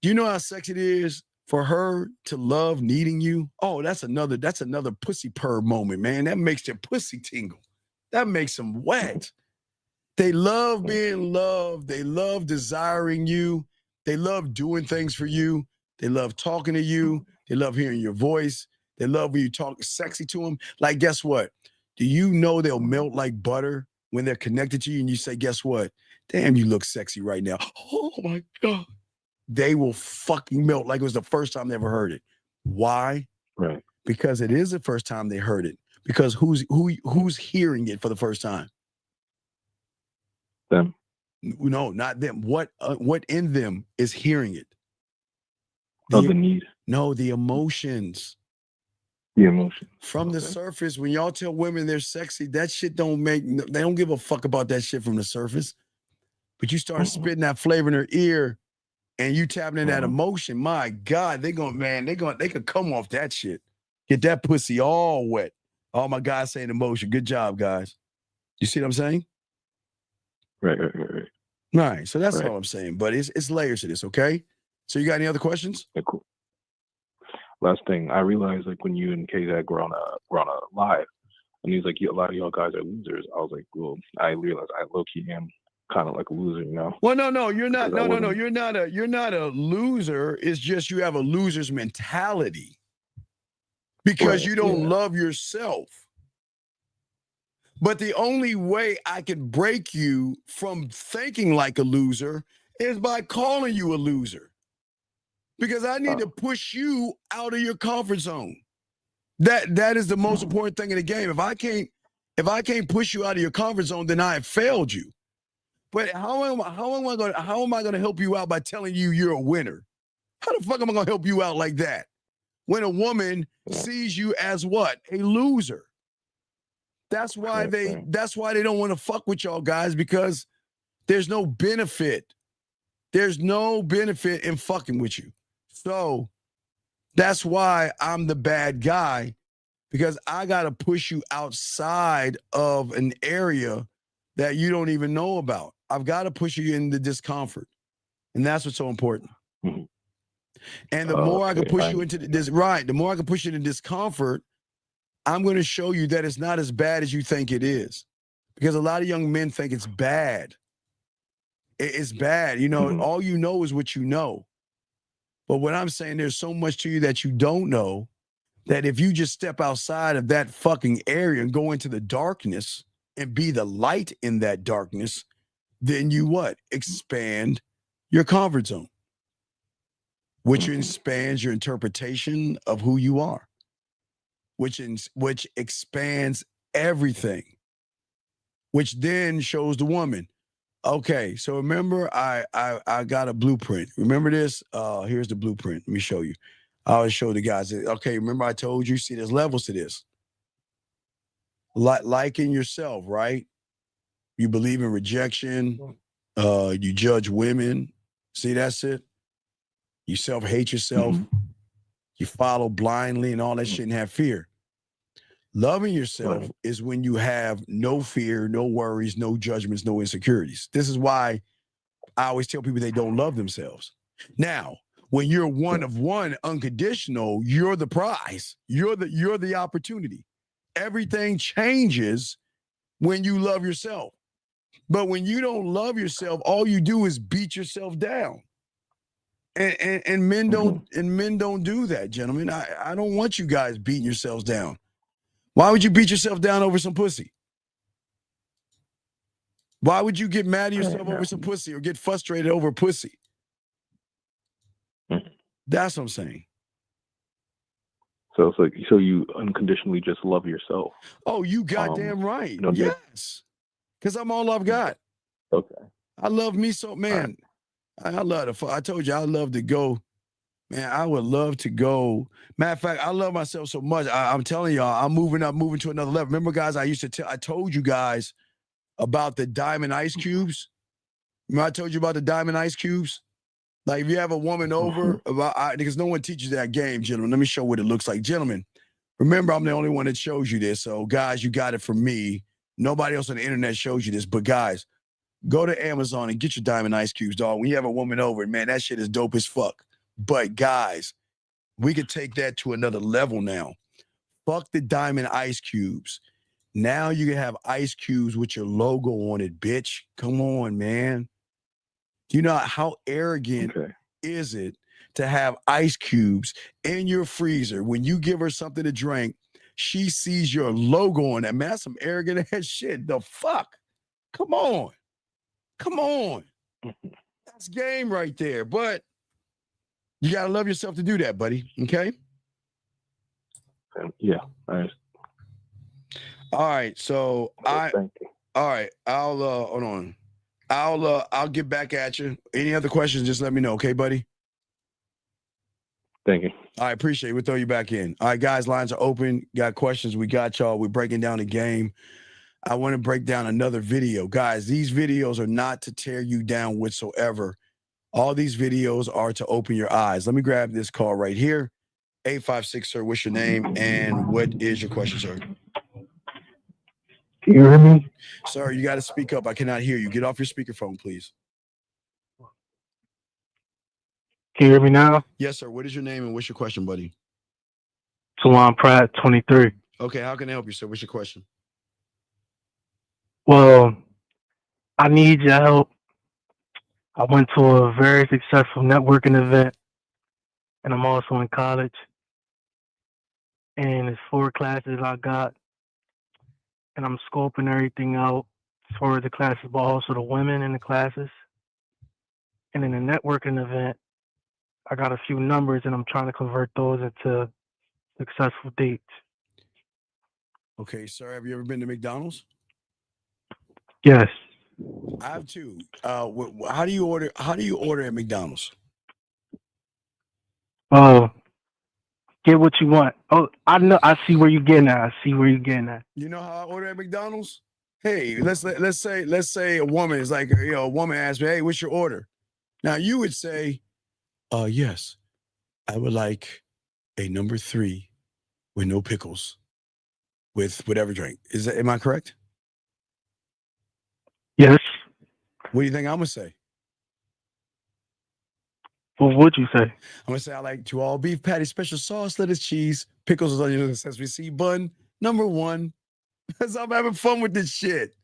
do you know how sexy it is for her to love needing you? Oh, that's another pussy purr moment, man. That makes their pussy tingle. That makes them wet. They love being loved. They love desiring you. They love doing things for you. They love talking to you. They love hearing your voice. They love when you talk sexy to them. Like, guess what? Do you know they'll melt like butter when they're connected to you and you say, guess what? Damn, you look sexy right now. Oh my God. They will fucking melt like it was the first time they ever heard it. Why? Right. Because it is the first time they heard it. Because who's hearing it for the first time? Them. No, not them. What in them is hearing it? The need. No, the emotions. The emotion. From the surface, when y'all tell women they're sexy, that shit they don't give a fuck about that shit from the surface. But you start spitting that flavor in their ear and you tapping in that emotion, my God, they could come off that shit. Get that pussy all wet. All my guys saying emotion. Good job, guys. You see what I'm saying? Right. Right. So that's all I'm saying. But it's layers to this, okay? So you got any other questions? Yeah, cool. Last thing, I realized like when you and K-Zag were on a live, and he was like, a lot of y'all guys are losers. I was like, well, I realized I low-key am kind of like a loser, you know? Well, no, you're not. No, you're not a loser. It's just you have a loser's mentality because you don't love yourself. But the only way I can break you from thinking like a loser is by calling you a loser. Because I need to push you out of your comfort zone. That is the most important thing in the game. If I can't push you out of your comfort zone, then I have failed you. But how am I going to help you out by telling you you're a winner? How the fuck am I going to help you out like that? When a woman sees you as what? A loser. That's why they don't want to fuck with y'all guys, because there's no benefit. There's no benefit in fucking with you. So that's why I'm the bad guy, because I got to push you outside of an area that you don't even know about. I've got to push you into discomfort. And that's what's so important. Mm-hmm. And the more I can push you into the more I can push you into discomfort, I'm going to show you that it's not as bad as you think it is. Because a lot of young men think it's bad. It's bad. You know, all you know is what you know. But what I'm saying, there's so much to you that you don't know, that if you just step outside of that fucking area and go into the darkness and be the light in that darkness, then you what? Expand your comfort zone, which expands your interpretation of who you are, which expands everything, which then shows the woman, okay, so remember I got a blueprint. Remember this? Here's the blueprint. Let me show you. I always show the guys, okay, remember I told you, see, there's levels to this. Liking yourself, right? You believe in rejection. You judge women. See, that's it. You self-hate yourself. You follow blindly and all that shit and have fear. Loving yourself is when you have no fear, no worries, no judgments, no insecurities. This is why I always tell people they don't love themselves. Now, when you're one of one, unconditional, you're the prize. You're the opportunity. Everything changes when you love yourself. But when you don't love yourself, all you do is beat yourself down. And men don't do that, gentlemen. I don't want you guys beating yourselves down. Why would you beat yourself down over some pussy? Why would you get mad at yourself over some pussy or get frustrated over pussy? That's what I'm saying. So it's like, so you unconditionally just love yourself. Oh, you goddamn right. You know, yes. Because I'm all I've got. Okay. I love me so, man. I love to, I told you I love to go. Man, I would love to go. Matter of fact, I love myself so much. I'm telling y'all, I'm moving to another level. Remember, guys, I told you guys about the diamond ice cubes. Remember I told you about the diamond ice cubes? Like if you have a woman over, because no one teaches that game, gentlemen. Let me show what it looks like. Gentlemen, remember I'm the only one that shows you this. So guys, you got it from me. Nobody else on the internet shows you this. But guys, go to Amazon and get your diamond ice cubes, dog. When you have a woman over, man, that shit is dope as fuck. But guys, we could take that to another level now. Fuck the diamond ice cubes. Now you can have ice cubes with your logo on it, bitch. Come on, man. Do you know how arrogant is it to have ice cubes in your freezer when you give her something to drink? she sees your logo on that. Man, that's some arrogant ass shit. The fuck? Come on. Come on. That's game right there. But you got to love yourself to do that, buddy. Okay? Yeah. Nice. All right. So all right. I'll hold on. I'll get back at you. Any other questions, just let me know, okay, buddy? Thank you. I appreciate it. We'll throw you back in. All right, guys, lines are open. Got questions? We got y'all. We're breaking down the game. I want to break down another video. Guys, these videos are not to tear you down whatsoever. All these videos are to open your eyes. Let me grab this call right here. 856, sir. What's your name and what is your question, sir? Can you hear me? Sir, you got to speak up. I cannot hear you. Get off your speakerphone, please. Can you hear me now? Yes, sir. What is your name and what's your question, buddy? Talon Pratt, 23. Okay, how can I help you, sir? What's your question? Well, I need your help. I went to a very successful networking event, and I'm also in college. And it's 4 classes I got, and I'm scoping everything out as far as the classes, but also the women in the classes. And in the networking event, I got a few numbers, and I'm trying to convert those into successful dates. Okay, sir. Have you ever been to McDonald's? Yes. I have too. How do you order? How do you order at McDonald's? Oh, get what you want. Oh, I know. I see where you're getting at. You know how I order at McDonald's? Hey, let's say a woman is like, a woman asks me, hey, what's your order? Now you would say, yes, I would like a number 3 with no pickles, with whatever drink. Am I correct? Yes. What do you think I'm gonna say? What would you say? I'm gonna say I like 2 all beef patties, special sauce, lettuce, cheese, pickles, onions, and sesame seed bun, number 1. Because I'm having fun with this shit.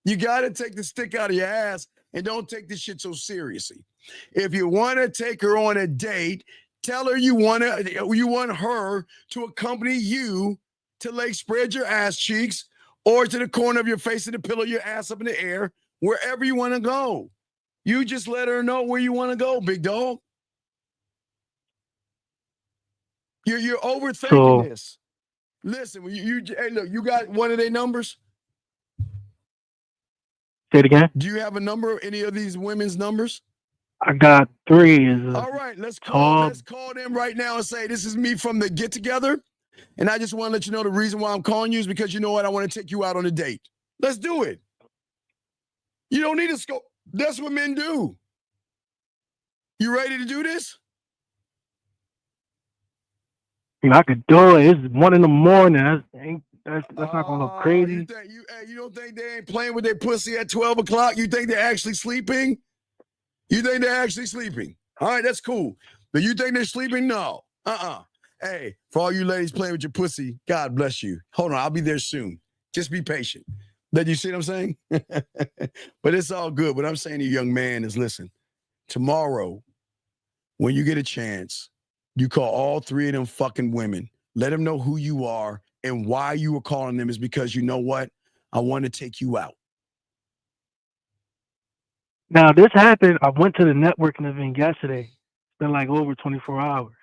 You gotta take the stick out of your ass and don't take this shit so seriously. If you want to take her on a date, tell her you want her to accompany you to Lake Spread Your Ass Cheeks or to the corner of your face and the pillow your ass up in the air, wherever you want to go. You just let her know where you want to go, big dog. You're overthinking this. Listen, hey, look, you got one of their numbers? Say it again. Do you have a number, any of these women's numbers? I got 3. All right, let's call them right now and say, this is me from the get together. And I just want to let you know the reason why I'm calling you is because you know what? I want to take you out on a date. Let's do it. You don't need to scope. That's what men do. You ready to do this? I could do it. It's 1 a.m. That's not gonna look crazy. You don't think they ain't playing with their pussy at 12 o'clock? You think they're actually sleeping? You think they're actually sleeping? All right, that's cool. But you think they're sleeping? No. Hey, for all you ladies playing with your pussy, God bless you. Hold on, I'll be there soon. Just be patient. You see what I'm saying? But it's all good. What I'm saying to you, young man, is listen, tomorrow, when you get a chance, you call all 3 of them fucking women. Let them know who you are and why you were calling them is because you know what? I want to take you out. Now, this happened. I went to the networking event yesterday. It's been like over 24 hours.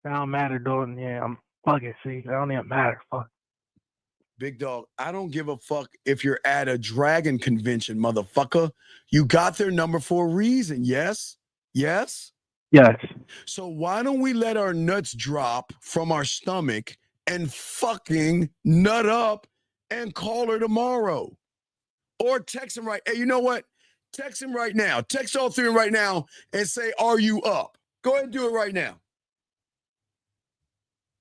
It don't matter, though. Yeah, I'm fucking. See, it don't even matter. Fuck. Big dog, I don't give a fuck if you're at a dragon convention, motherfucker. You got their number for a reason, yes? Yes? Yes. So why don't we let our nuts drop from our stomach and fucking nut up and call her tomorrow? Or text him right. Hey, you know what? Text him right now. Text all 3 right now and say, are you up? Go ahead and do it right now.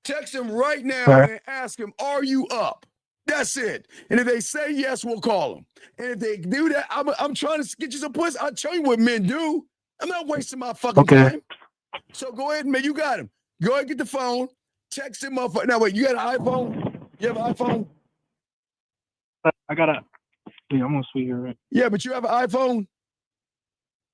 Text him right now and ask him, are you up? That's it. And if they say yes, we'll call them. And if they do that, I'm trying to get you some pussy. I'll tell you what men do. I'm not wasting my fucking time. So go ahead, man. You got him. Go ahead and get the phone. Text him up. Now, wait, you got an iPhone? You have an iPhone? I got a... Yeah, I'm on speaker, right? Yeah, but you have an iPhone?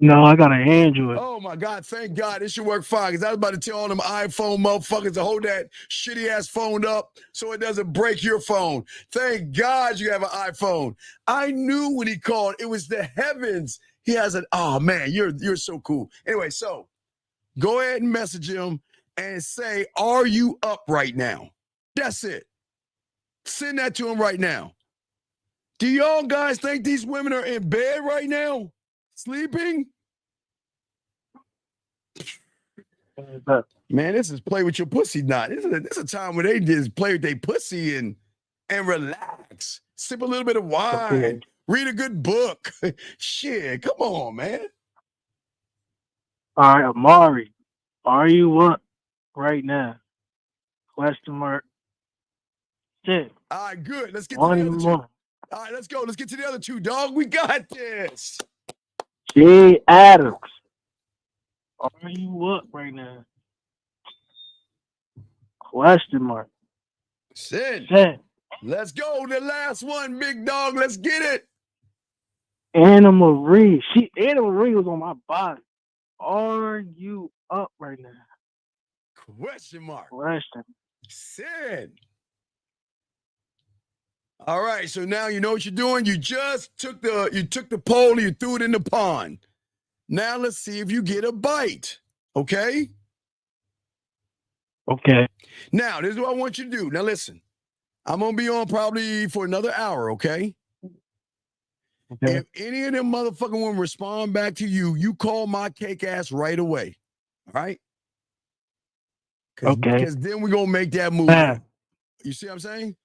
No, I got an Android. Oh my God, thank God. It should work fine. Because I was about to tell all them iPhone motherfuckers to hold that shitty ass phone up so it doesn't break your phone. Thank God you have an iPhone. I knew when he called, it was the heavens. He has an, oh man, you're so cool. Anyway, so go ahead and message him and say, are you up right now? That's it. Send that to him right now. Do y'all guys think these women are in bed right now? Sleeping? Man, this is play with your pussy not. This is a time where they just play with their pussy and relax. Sip a little bit of wine. Okay. Read a good book. Shit, come on, man. All right, Amari, are you up right now? Question mark. Shit. All right, good. Let's get to the other two. More. All right, let's go. Let's get to the other two, dog. We got this. Jay Adams, are you up right now? Question mark. Send. Send. Let's go. The last one, big dog. Let's get it. Anna Marie. Anna Marie was on my body. Are you up right now? Question mark. Question. Send. All right, so now you know what you're doing. You just took the pole and you threw it in the pond. Now let's see if you get a bite. Okay? Okay. Now, this is what I want you to do. Now listen. I'm gonna be on probably for another hour, okay? Okay. If any of them motherfucking women respond back to you, you call my cake ass right away. All right? Okay. Because then we're gonna make that move. Now, You see what I'm saying?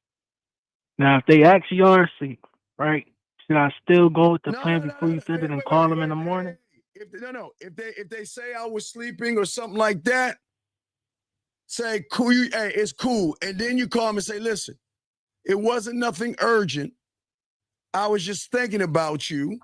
now, if they actually are asleep, right? Should I still go with the plan before you said it and call them in the morning? If they say I was sleeping or something like that, say cool. Hey, it's cool, and then you call them and say, listen, it wasn't nothing urgent. I was just thinking about you,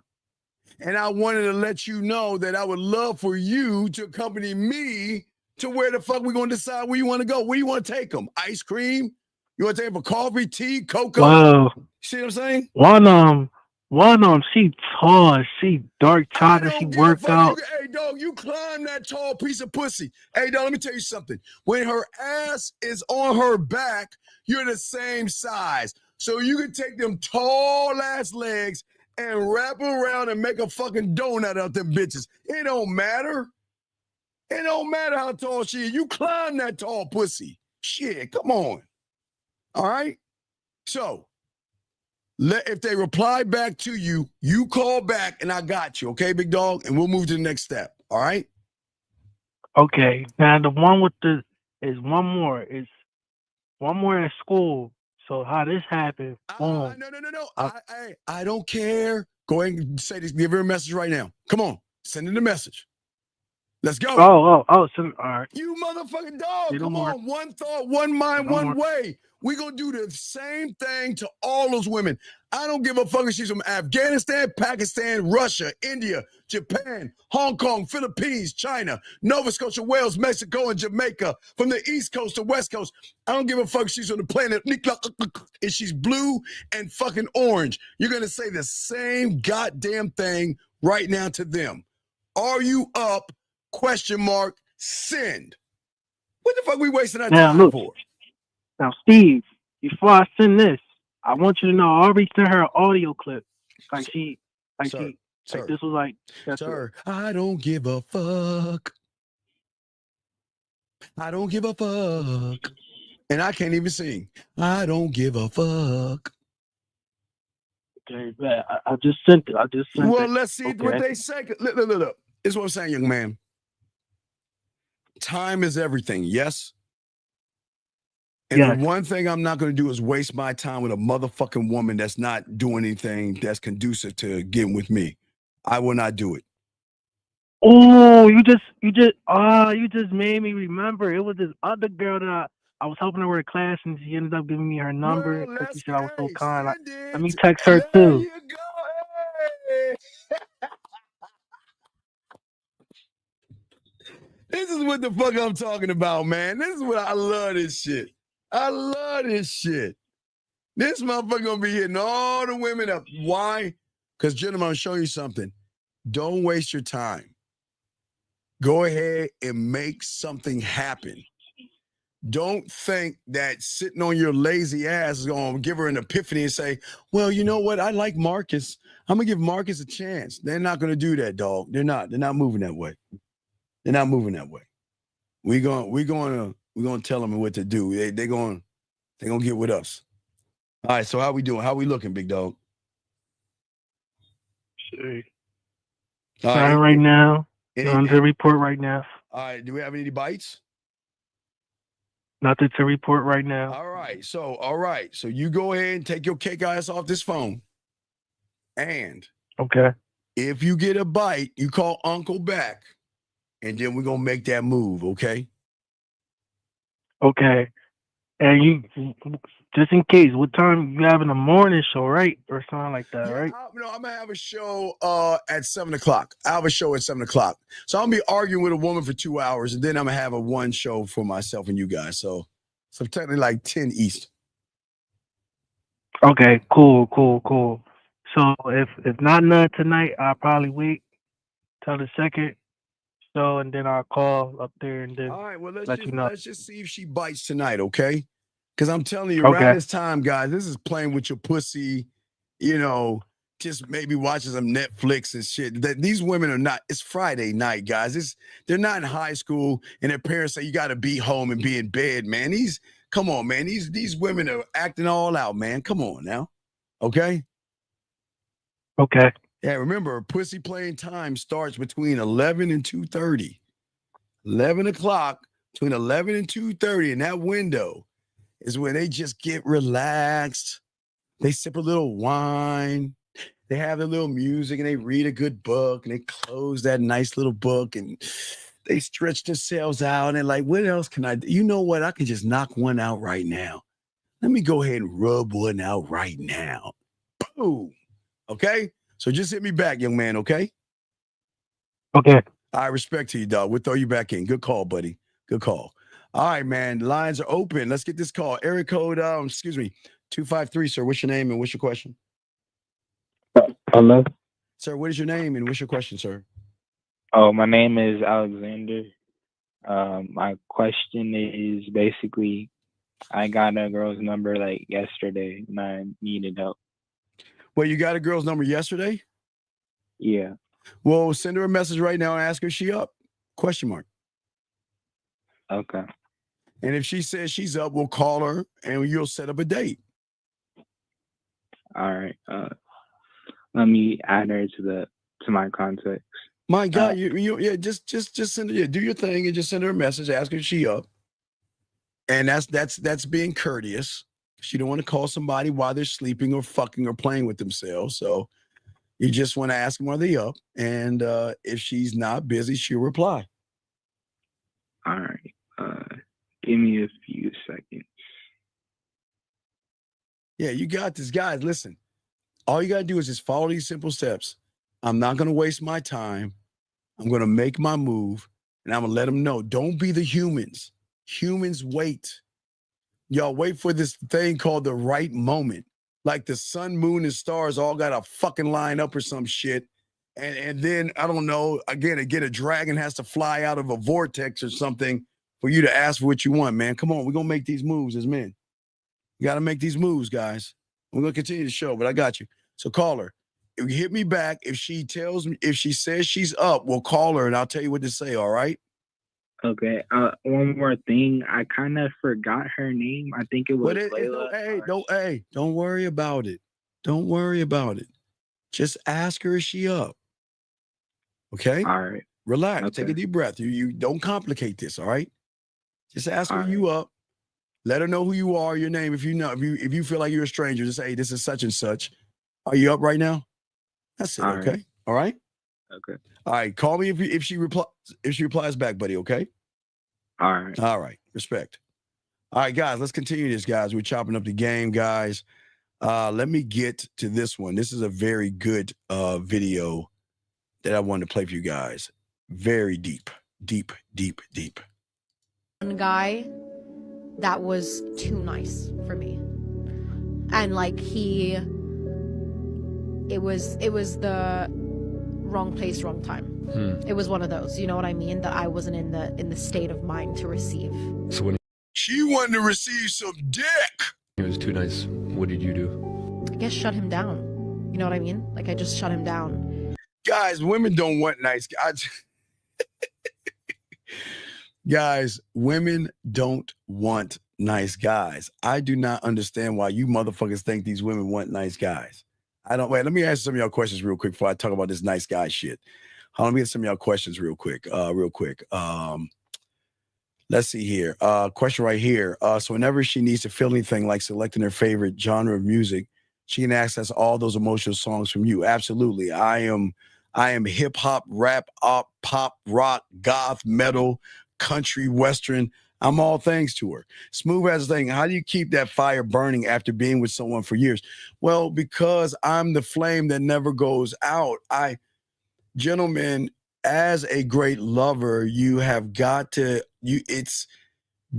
and I wanted to let you know that I would love for you to accompany me to where the fuck we gonna decide where you want to go. Where you want to take them? Ice cream? You want to take them for coffee, tea, cocoa? Wow. See what I'm saying? One she tall, she dark chocolate, she worked out. Hey, dog, you climb that tall piece of pussy. Hey, dog, let me tell you something. When her ass is on her back, you're the same size. So you can take them tall ass legs and wrap them around and make a fucking donut out them bitches. It don't matter. It don't matter how tall she is. You climb that tall pussy. Shit, come on. All right? So, if they reply back to you, you call back and I got you, okay, big dog? And we'll move to the next step, all right? Okay. Now the one with is one more at school. So how this happened? No. I don't care. Go ahead and say this. Give her a message right now. Come on. Send in a message. Let's go. Oh. All right. You motherfucking dog. Come on. One thought, one mind, one way. We're going to do the same thing to all those women. I don't give a fuck if she's from Afghanistan, Pakistan, Russia, India, Japan, Hong Kong, Philippines, China, Nova Scotia, Wales, Mexico, and Jamaica, from the East Coast to West Coast. I don't give a fuck if she's on the planet and she's blue and fucking orange. You're going to say the same goddamn thing right now to them. Are you up? Question mark. Send. What the fuck we wasting our time for? Now, Steve, before I send this, I want you to know I already sent her an audio clip. This was like, sir, I don't give a fuck. I don't give a fuck. And I can't even sing. I don't give a fuck. Okay, I just sent it. Well, let's see what they say. Look. This is what I'm saying, young man. Time is everything, yes? And the one thing I'm not going to do is waste my time with a motherfucking woman that's not doing anything that's conducive to getting with me. I will not do it. Oh, you just made me remember. It was this other girl that I was helping her with a class, and she ended up giving me her number because she said I was so kind. Let me text her too. You go. Hey. This is what the fuck I'm talking about, man. This is what I love this shit. I love this shit. This motherfucker gonna be hitting all the women up. Why? Because, gentlemen, I'll show you something. Don't waste your time. Go ahead and make something happen. Don't think that sitting on your lazy ass is going to give her an epiphany and say, well, you know what? I like Marcus. I'm going to give Marcus a chance. They're not going to do that, dog. They're not moving that way. They're not moving that way. We're going to tell them what to do. They're going to get with us. All right, so how we doing? How we looking, big dog? Sure. Right now. On the report right now. All right, do we have any bites? Nothing to report right now. All right, so you go ahead and take your cake ass off this phone. And okay, if you get a bite, you call Uncle back, and then we're going to make that move, okay? Okay. And you, just in case, what time you having a morning show, right? Or something like that, right? I'm going to have a show at 7 o'clock. I have a show at 7 o'clock. So I'll be arguing with a woman for 2 hours, and then I'm going to have a one show for myself and you guys. So technically like 10 East. Okay, cool. So if not none tonight, I'll probably wait till the second show, and then I'll call up there and then all right, well, let's just see if she bites tonight, okay? Because I'm telling you, around this time, guys, this is playing with your pussy, just maybe watching some Netflix and shit. These women are not, it's Friday night, guys. They're not in high school, and their parents say you got to be home and be in bed, man. Come on, man. These women are acting all out, man. Come on now, okay? Okay. Yeah, remember, pussy playing time starts between 11 and 2:30. 11 o'clock, between 11 and 2:30, in that window is when they just get relaxed. They sip a little wine. They have their little music, and they read a good book, and they close that nice little book, and they stretch themselves out, and like, what else can I do? You know what? I can just knock one out right now. Let me go ahead and rub one out right now. Boom. Okay? So just hit me back, young man, okay? Okay. I respect to you, dog. We'll throw you back in. Good call, buddy. Good call. All right, man. Lines are open. Let's get this call. Area code, 253, sir. What's your name and what's your question? Hello? Sir, what is your name and what's your question, sir? Oh, my name is Alexander. My question is basically, I got a girl's number like yesterday and I needed help. Well, you got a girl's number yesterday? Yeah. Well, send her a message right now and ask her if she up. Question mark. Okay. And if she says she's up, we'll call her and you'll set up a date. All right. Let me add her to my contacts. My God, just send her, do your thing and just send her a message, ask her if she up. And that's being courteous. You don't want to call somebody while they're sleeping or fucking or playing with themselves. So you just want to ask them, are they up? And if she's not busy, she'll reply. All right. Give me a few seconds. Yeah, you got this. Guys, listen. All you got to do is just follow these simple steps. I'm not going to waste my time. I'm going to make my move, and I'm going to let them know. Don't be the humans. Humans wait. Y'all wait for this thing called the right moment. Like the sun, moon, and stars all got to fucking line up or some shit. And then, I don't know, again, a dragon has to fly out of a vortex or something for you to ask for what you want, man. Come on, we're going to make these moves as men. You got to make these moves, guys. We're going to continue the show, but I got you. So call her. If you hit me back, if she says she's up, we'll call her and I'll tell you what to say, all right? Okay. One more thing. I kind of forgot her name. I think it was Layla. Don't worry about it. Don't worry about it. Just ask her, is she up? Okay? All right. Relax. Okay. Take a deep breath. You don't complicate this, all right? Just ask her, you up? Let her know who you are, your name. If you feel like you're a stranger, just say, hey, this is such and such. Are you up right now? That's it, All okay? right. All right? Okay. All right. Call me if she replies back, buddy, okay? All right. All right. Respect. All right, guys, let's continue this, guys. We're chopping up the game, guys. Let me get to this one. This is a very good video that I wanted to play for you guys. Very deep. One guy that was too nice for me. And like it was the wrong place, wrong time. It was one of those, you know what I mean? That I wasn't in the state of mind to receive. So when she wanted to receive some dick, it was too nice. What did you do? I guess shut him down. You know what I mean? Like I just shut him down. Guys, women don't want nice guys. Guys, women don't want nice guys. I do not understand why you motherfuckers think these women want nice guys. I don't. Wait, let me ask some of y'all questions real quick before I talk about this nice guy shit. Let me get some of y'all questions real quick. Let's see here. Question right here. So whenever she needs to feel anything like selecting her favorite genre of music, she can access all those emotional songs from you. Absolutely. I am hip hop, rap, pop, rock, goth, metal, country, western. I'm all things to her. Smooth has a thing. How do you keep that fire burning after being with someone for years? Well, because I'm the flame that never goes out. Gentlemen, as a great lover, you have got to, it's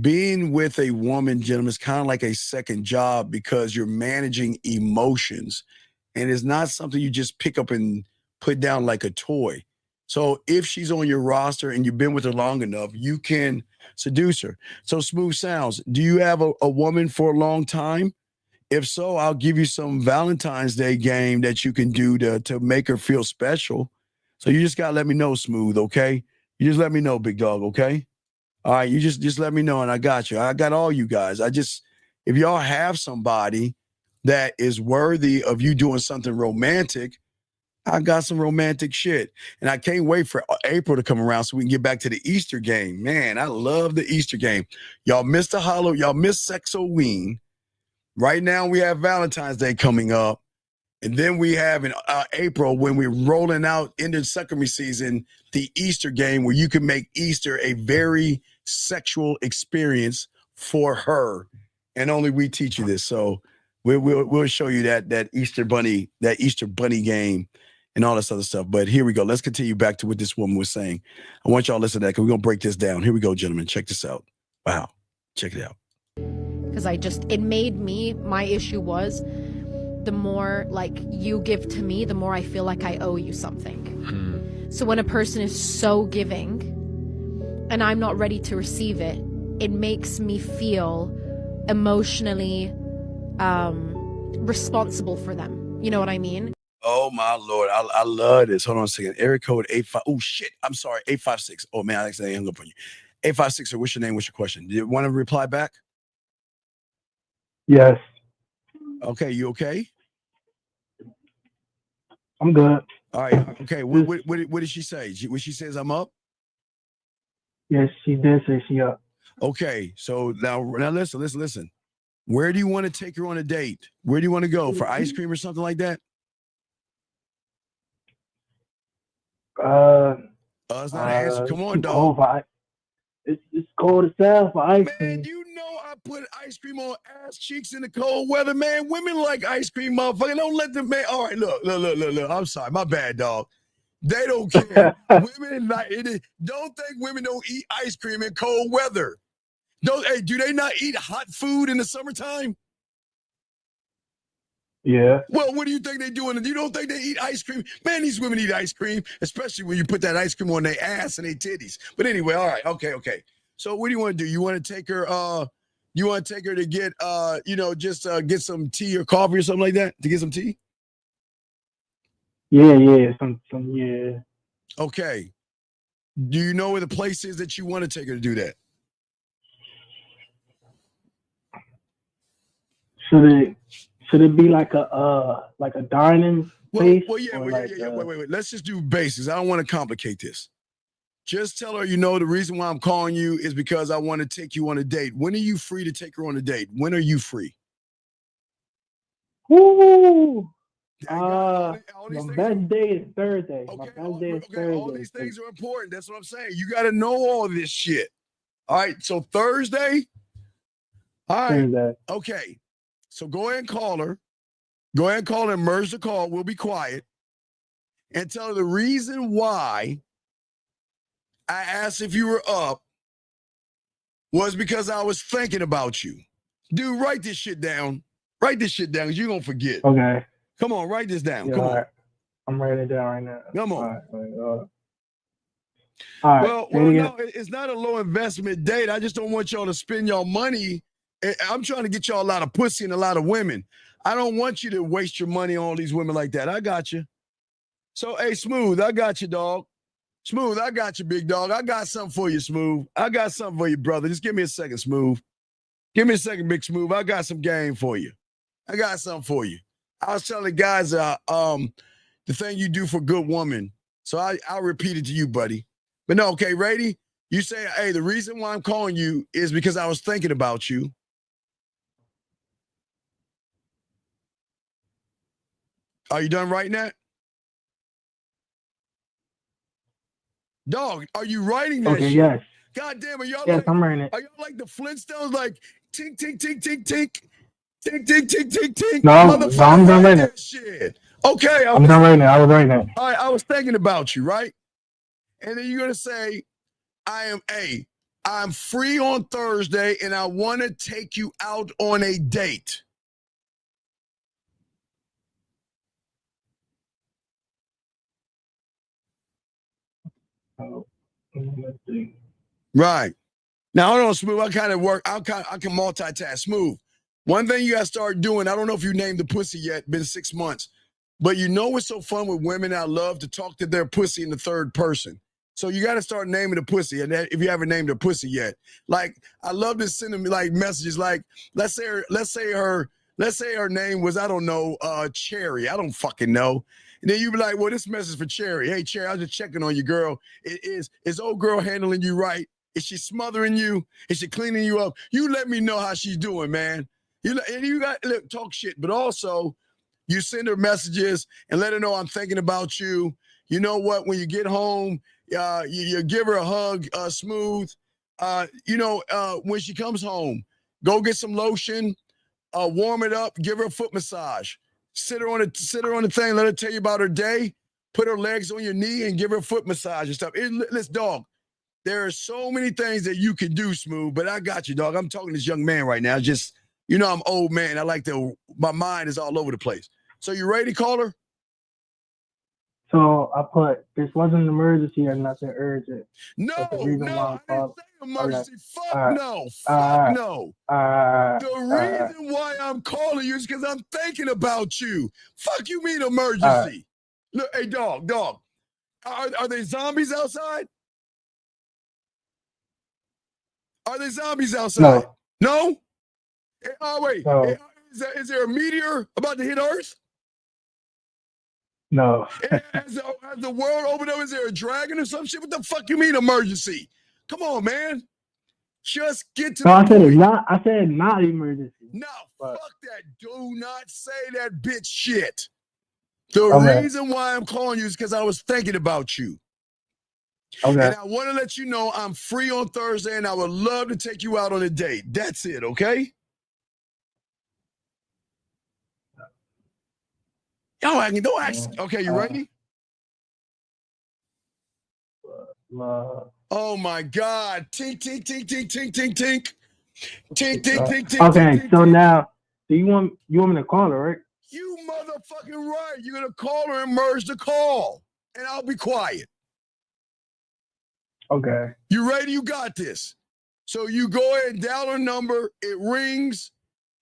being with a woman, gentlemen, is kind of like a second job because you're managing emotions. And it's not something you just pick up and put down like a toy. So if she's on your roster and you've been with her long enough, you can seduce her. So Smooth Sounds, do you have a woman for a long time? If so, I'll give you some Valentine's Day game that you can do to make her feel special. So you just got to let me know, Smooth, okay? You just let me know, big dog, okay? All right, you just let me know and I got you. I got all you guys. If y'all have somebody that is worthy of you doing something romantic, I got some romantic shit. And I can't wait for April to come around so we can get back to the Easter game. Man, I love the Easter game. Y'all missed y'all missed Sexoween. Right now we have Valentine's Day coming up. And then we have in April, when we're rolling out into secondary season, the Easter game where you can make Easter a very sexual experience for her. And only we teach you this. So we'll show you that Easter bunny game and all this other stuff. But here we go. Let's continue back to what this woman was saying. I want y'all to listen to that because we're going to break this down. Here we go, gentlemen. Check this out. Wow. Check it out. Because it made me, my issue was, the more like you give to me, the more I feel like I owe you something. So when a person is so giving and I'm not ready to receive it, it makes me feel emotionally responsible for them. You know what I mean? Oh my Lord. I love this. Hold on a second. Area code 85. Oh shit. I'm sorry. 856. Oh man, I accidentally hung up on you. 856. What's your name? What's your question? Do you want to reply back? Yes. Okay. You okay? I'm good. All right. Okay. What did she say? When she says I'm up? Yes, she did say she up. Okay. So now listen. Where do you want to take her on a date? Where do you want to go? For ice cream or something like that? It's not an answer. Come on, dog. It's cold as hell for ice cream. Man, you know I put ice cream on ass cheeks in the cold weather, man. Women like ice cream, motherfucker. Don't let them, man. All right, look. I'm sorry. My bad, dog. They don't care. Women like it. Don't think women don't eat ice cream in cold weather. Do they not eat hot food in the summertime? Yeah. Well, what do you think they do? You don't think they eat ice cream? Man, these women eat ice cream, especially when you put that ice cream on their ass and their titties. But anyway, all right, okay. So what do you want to do? You want to take her? You want to take her to get get some tea or coffee or something like that? To get some tea? Yeah, some yeah. Okay. Do you know where the place is that you want to take her to do that? Should it be like a dining place? Wait. Let's just do basics. I don't want to complicate this. Just tell her, the reason why I'm calling you is because I want to take you on a date. When are you free to take her on a date? When are you free? Woo! My best day is Thursday. All these things are important. That's what I'm saying. You got to know all this shit. All right. So Thursday. All right. Thursday. Okay. So go ahead and call her. Go ahead and call her and merge the call. We'll be quiet. And tell her the reason why I asked if you were up was because I was thinking about you. Dude, write this shit down. Write this shit down because you're going to forget. Okay. Come on, write this down. Yeah, Come on. I'm writing it down right now. Come on. All right. Well, no, it's not a low investment date. I just don't want y'all to spend y'all money. I'm trying to get y'all a lot of pussy and a lot of women. I don't want you to waste your money on all these women like that. I got you. So, hey, Smooth, I got you, dog. Smooth, I got you, big dog. I got something for you, Smooth. I got something for you, brother. Just give me a second, Smooth. Give me a second, Big Smooth. I got some game for you. I got something for you. I was telling the guys the thing you do for good woman. So I'll repeat it to you, buddy. But no, okay, Rady, you say, hey, the reason why I'm calling you is because I was thinking about you. Are you done writing that? Dog, are you writing that shit? Yes. God damn, are y'all I'm writing it. Are y'all like the Flintstones, like tink, tink, tink, tink, tink, tink, tink, tink, tink, tink? No, I'm done writing it. Shit. Okay. I'm done writing it. I was writing it. All right, I was thinking about you, right? And then you're going to say, I'm free on Thursday and I want to take you out on a date. Right. Now, hold on, Smooth. I can multitask. Smooth. One thing you got to start doing, I don't know if you named the pussy yet, been 6 months, but you know what's so fun with women that love to talk to their pussy in the third person. So you got to start naming the pussy, and if you haven't named the pussy yet. Like, I love to send them like messages like, let's say her name was, I don't know, Cherry. I don't fucking know. And then you be like, well, this message for Cherry. Hey, Cherry, I was just checking on you, girl. Is old girl handling you right? Is she smothering you? Is she cleaning you up? You let me know how she's doing, man. You got look, talk shit, but also you send her messages and let her know I'm thinking about you. You know what? When you get home, you give her a hug, Smooth. When she comes home, go get some lotion, warm it up, give her a foot massage. Sit her on the thing, let her tell you about her day. Put her legs on your knee and give her a foot massage and stuff. Listen, dog, there are so many things that you can do, Smooth, but I got you, dog. I'm talking to this young man right now. Just, I'm old man. My mind is all over the place. So you ready, caller? So I put, this wasn't an emergency or nothing urgent. No, I didn't say emergency. Okay. Fuck no. Fuck no. The reason why I'm calling you is because I'm thinking about you. Fuck you mean emergency? Look, hey, dog. Are there zombies outside? Are there zombies outside? No? Oh, wait. No. Is there a meteor about to hit Earth? No. Has the world opened up? Is there a dragon or some shit? What the fuck you mean emergency? Come on, man. Just get to the point. I said not emergency. No, fuck that. Do not say that bitch shit. The reason why I'm calling you is because I was thinking about you. Okay. And I want to let you know I'm free on Thursday and I would love to take you out on a date. That's it, okay? Don't ask. Okay, you ready? Oh my God. Tink, tink, tink, tink, tink, tink, tink. Tink, tink, tink, tink. Okay, so now, do you want me to call her, right? You motherfucking right. You're going to call her and merge the call. And I'll be quiet. Okay. You ready? You got this. So you go ahead and dial her number. It rings.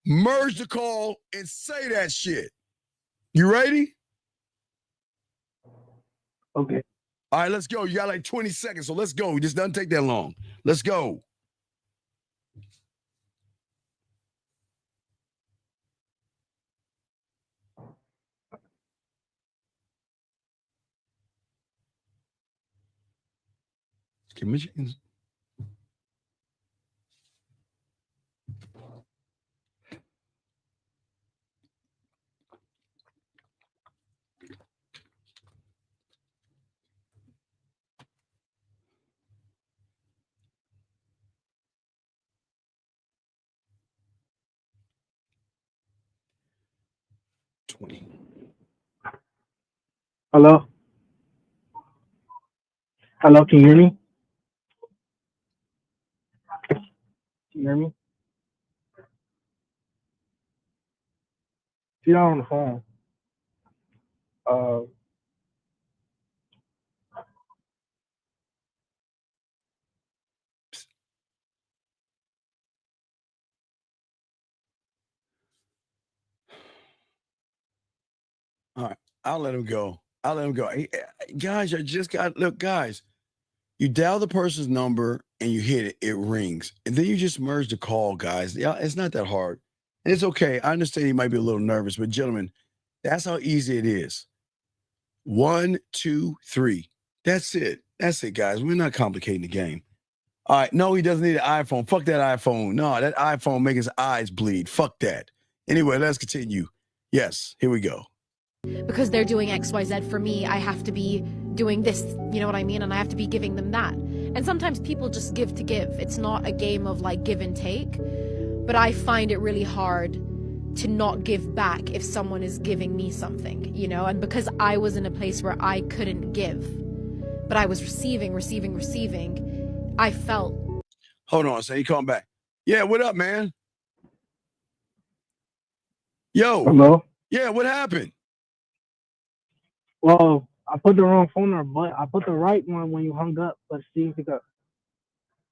Merge the call and say that shit. You ready? Okay. All right, let's go. You got like 20 seconds, so let's go. It just doesn't take that long. Let's go. Michigan's. Hello? Hello, can you hear me? Can you hear me? She's not on the phone. I'll let him go. Hey, guys, I just got look, guys. You dial the person's number and you hit it, it rings. And then you just merge the call, guys. Yeah, it's not that hard. And it's okay. I understand you might be a little nervous, but gentlemen, that's how easy it is. 1, 2, 3. That's it. That's it, guys. We're not complicating the game. All right. No, he doesn't need an iPhone. Fuck that iPhone. No, that iPhone makes his eyes bleed. Fuck that. Anyway, let's continue. Yes, here we go. Because they're doing XYZ for me, I have to be doing this, you know what I mean? And I have to be giving them that. And sometimes people just give to give. It's not a game of like give and take. But I find it really hard to not give back if someone is giving me something, you know? And because I was in a place where I couldn't give, but I was receiving, I felt. Hold on, so he calling back. Yeah, what up, man? Yo. Hello? Yeah, what happened? Well, I put the wrong phone number, but I put the right one when you hung up, but she didn't pick up.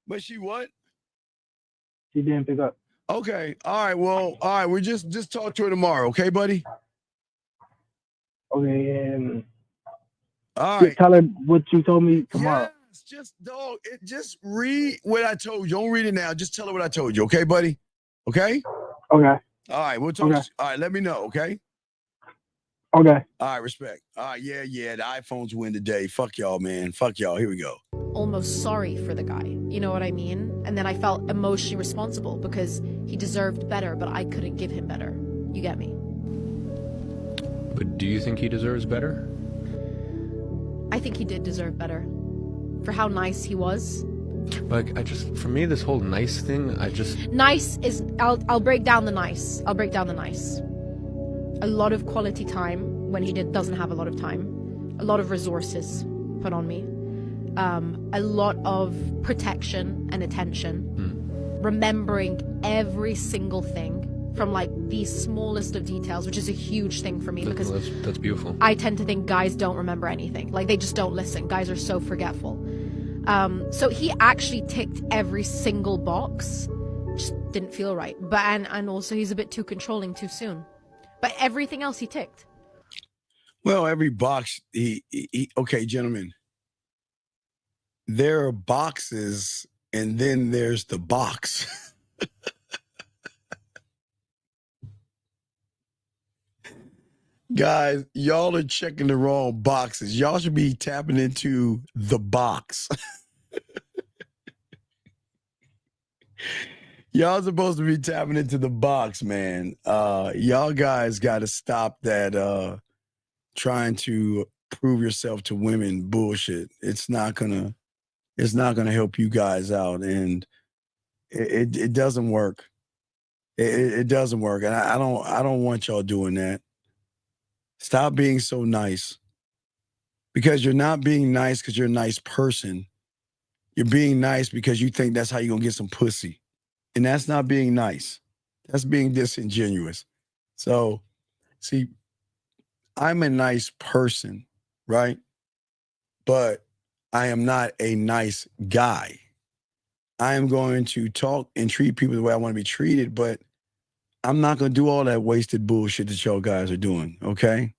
But she what? She didn't pick up. Okay. All right. Well, all right. We just talk to her tomorrow, okay, buddy? Okay, and all right. Tell her what you told me tomorrow. Yes, just read what I told you. Don't read it now. Just tell her what I told you, okay, buddy? Okay? Okay. All right, we'll talk. Okay. All right, let me know, okay? Okay. All right, respect. All right, yeah, the iPhones win today. Fuck y'all, man. Fuck y'all. Here we go. Almost sorry for the guy, you know what I mean? And then I felt emotionally responsible because he deserved better, but I couldn't give him better. You get me? But do you think he deserves better? I think he did deserve better for how nice he was. Like, for me, this whole nice thing, Nice is, I'll break down the nice. I'll break down the nice. A lot of quality time when he doesn't have a lot of time. A lot of resources put on me. A lot of protection and attention. Remembering every single thing from like the smallest of details, which is a huge thing for me because that's beautiful. I tend to think guys don't remember anything. Like they just don't listen. Guys are so forgetful. So he actually ticked every single box. Just didn't feel right. But and also he's a bit too controlling too soon. But everything else he ticked. Well, every box he okay, gentlemen. There are boxes and then there's the box. Guys, y'all are checking the wrong boxes. Y'all should be tapping into the box. Y'all supposed to be tapping into the box, man. Y'all guys got to stop that trying to prove yourself to women bullshit. It's not gonna help you guys out, and it doesn't work. It doesn't work, and I don't want y'all doing that. Stop being so nice, because you're not being nice because you're a nice person. You're being nice because you think that's how you're gonna get some pussy. And that's not being nice. That's being disingenuous. So, see, I'm a nice person, right? But I am not a nice guy. I am going to talk and treat people the way I want to be treated, but I'm not going to do all that wasted bullshit that y'all guys are doing, okay?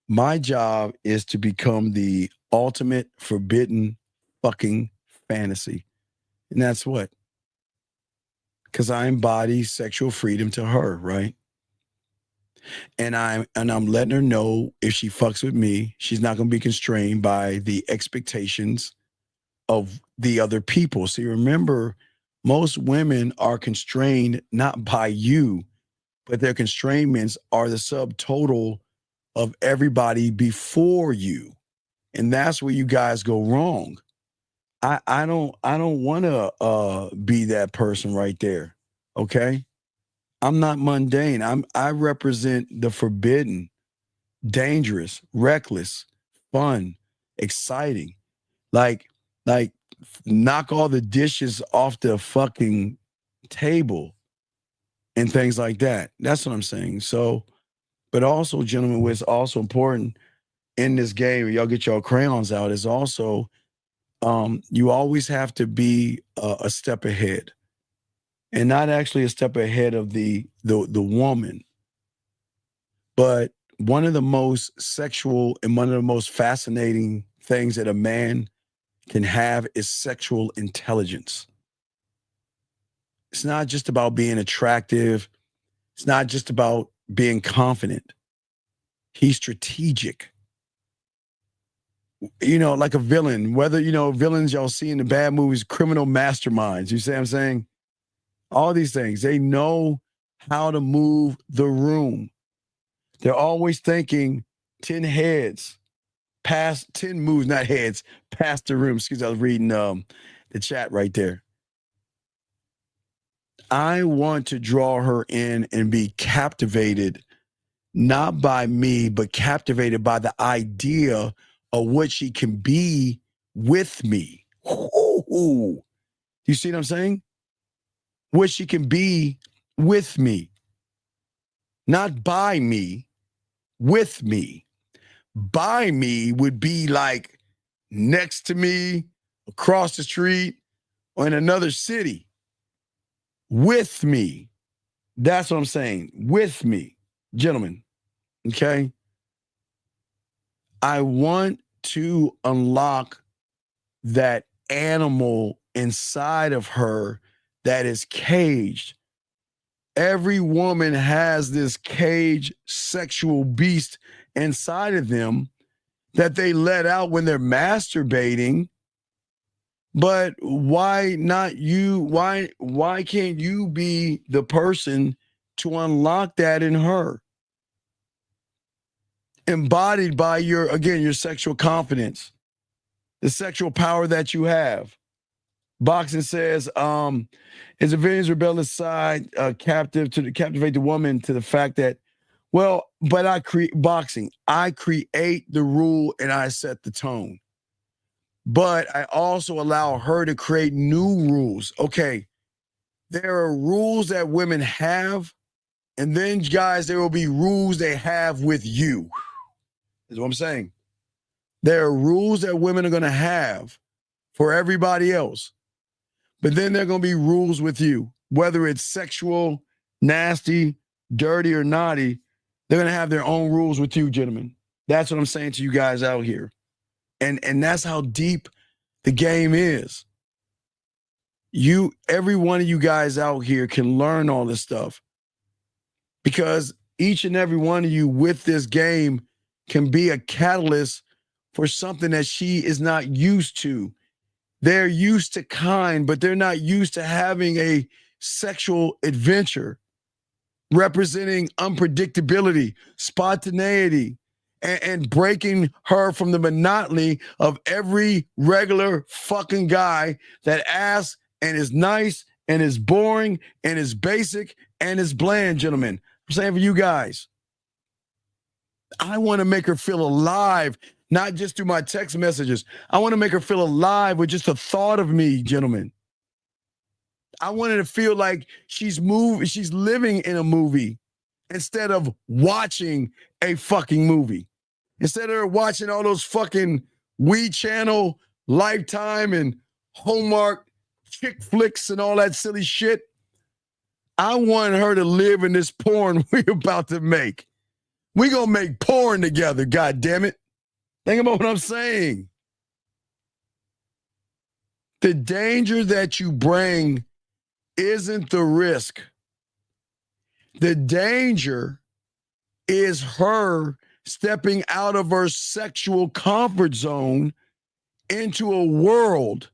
My job is to become the ultimate forbidden fucking fantasy. And that's what? Because I embody sexual freedom to her, right? And I'm letting her know if she fucks with me, she's not going to be constrained by the expectations of the other people. See, remember, most women are constrained not by you, but their constraints are the subtotal of everybody before you. And that's where you guys go wrong. I don't want to be that person right there. Okay? I'm not mundane. I represent the forbidden, dangerous, reckless, fun, exciting. Like knock all the dishes off the fucking table and things like that. That's what I'm saying. So, but also, gentlemen, what's also important in this game, y'all get your crayons out, is also you always have to be a step ahead, and not actually a step ahead of the woman, but one of the most sexual and one of the most fascinating things that a man can have is sexual intelligence. It's not just about being attractive. It's not just about being confident. He's strategic. You know, like a villain, whether, you know, villains y'all see in the bad movies, criminal masterminds, you see what I'm saying? All these things, they know how to move the room. They're always thinking 10 heads, past 10 moves, not heads, past the room. Excuse me, I was reading the chat right there. I want to draw her in and be captivated, not by me, but captivated by the idea of what she can be with me. Ooh. You see what I'm saying? What she can be with me. Not by me, with me. By me would be like next to me, across the street, or in another city. With me. That's what I'm saying. With me. Gentlemen, okay? I want to unlock that animal inside of her that is caged. Every woman has this caged sexual beast inside of them that they let out when they're masturbating. But why not you? Why can't you be the person to unlock that in her? Embodied by your sexual confidence, the sexual power that you have. Boxing says, is a villain's rebellious side captivate the woman to the fact that, well, but I create the rule and I set the tone. But I also allow her to create new rules. Okay, there are rules that women have, and then, guys, there will be rules they have with you. Is what I'm saying. There are rules that women are going to have for everybody else. But then there are going to be rules with you, whether it's sexual, nasty, dirty, or naughty. They're going to have their own rules with you, gentlemen. That's what I'm saying to you guys out here. And that's how deep the game is. Every one of you guys out here can learn all this stuff because each and every one of you with this game can be a catalyst for something that she is not used to. They're used to kind, but they're not used to having a sexual adventure representing unpredictability, spontaneity, and breaking her from the monotony of every regular fucking guy that asks and is nice and is boring and is basic and is bland, gentlemen. I'm saying for you guys, I want to make her feel alive, not just through my text messages. I want to make her feel alive with just the thought of me, gentlemen. I want her to feel like she's living in a movie instead of watching a fucking movie. Instead of her watching all those fucking We Channel, Lifetime, and Hallmark chick flicks and all that silly shit, I want her to live in this porn we're about to make. We're going to make porn together, God damn it. Think about what I'm saying. The danger that you bring isn't the risk. The danger is her stepping out of her sexual comfort zone into a world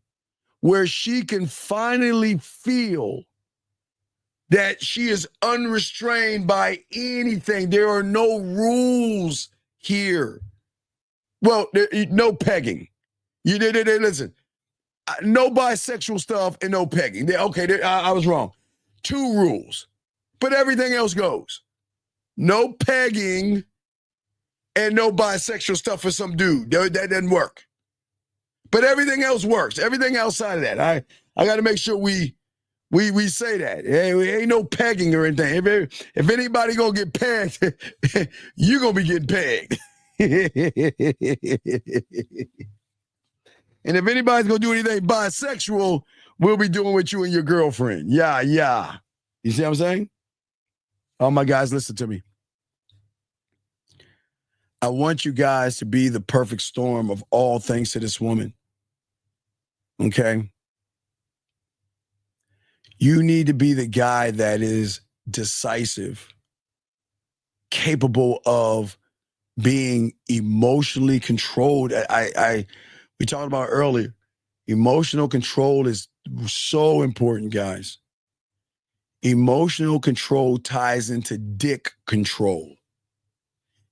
where she can finally feel that she is unrestrained by anything. There are no rules here. Well, no pegging. Listen, no bisexual stuff and no pegging. I was wrong. 2 rules, but everything else goes. No pegging and no bisexual stuff for some dude. That doesn't work. But everything else works. Everything outside of that. I got to make sure we say that. Hey, ain't no pegging or anything. If anybody gonna get pegged, you gonna be getting pegged. And if anybody's gonna do anything bisexual, we'll be doing with you and your girlfriend. Yeah. You see what I'm saying? All my guys, listen to me. I want you guys to be the perfect storm of all things to this woman. Okay? You need to be the guy that is decisive, capable of being emotionally controlled. We talked about earlier, emotional control is so important, guys. Emotional control ties into dick control.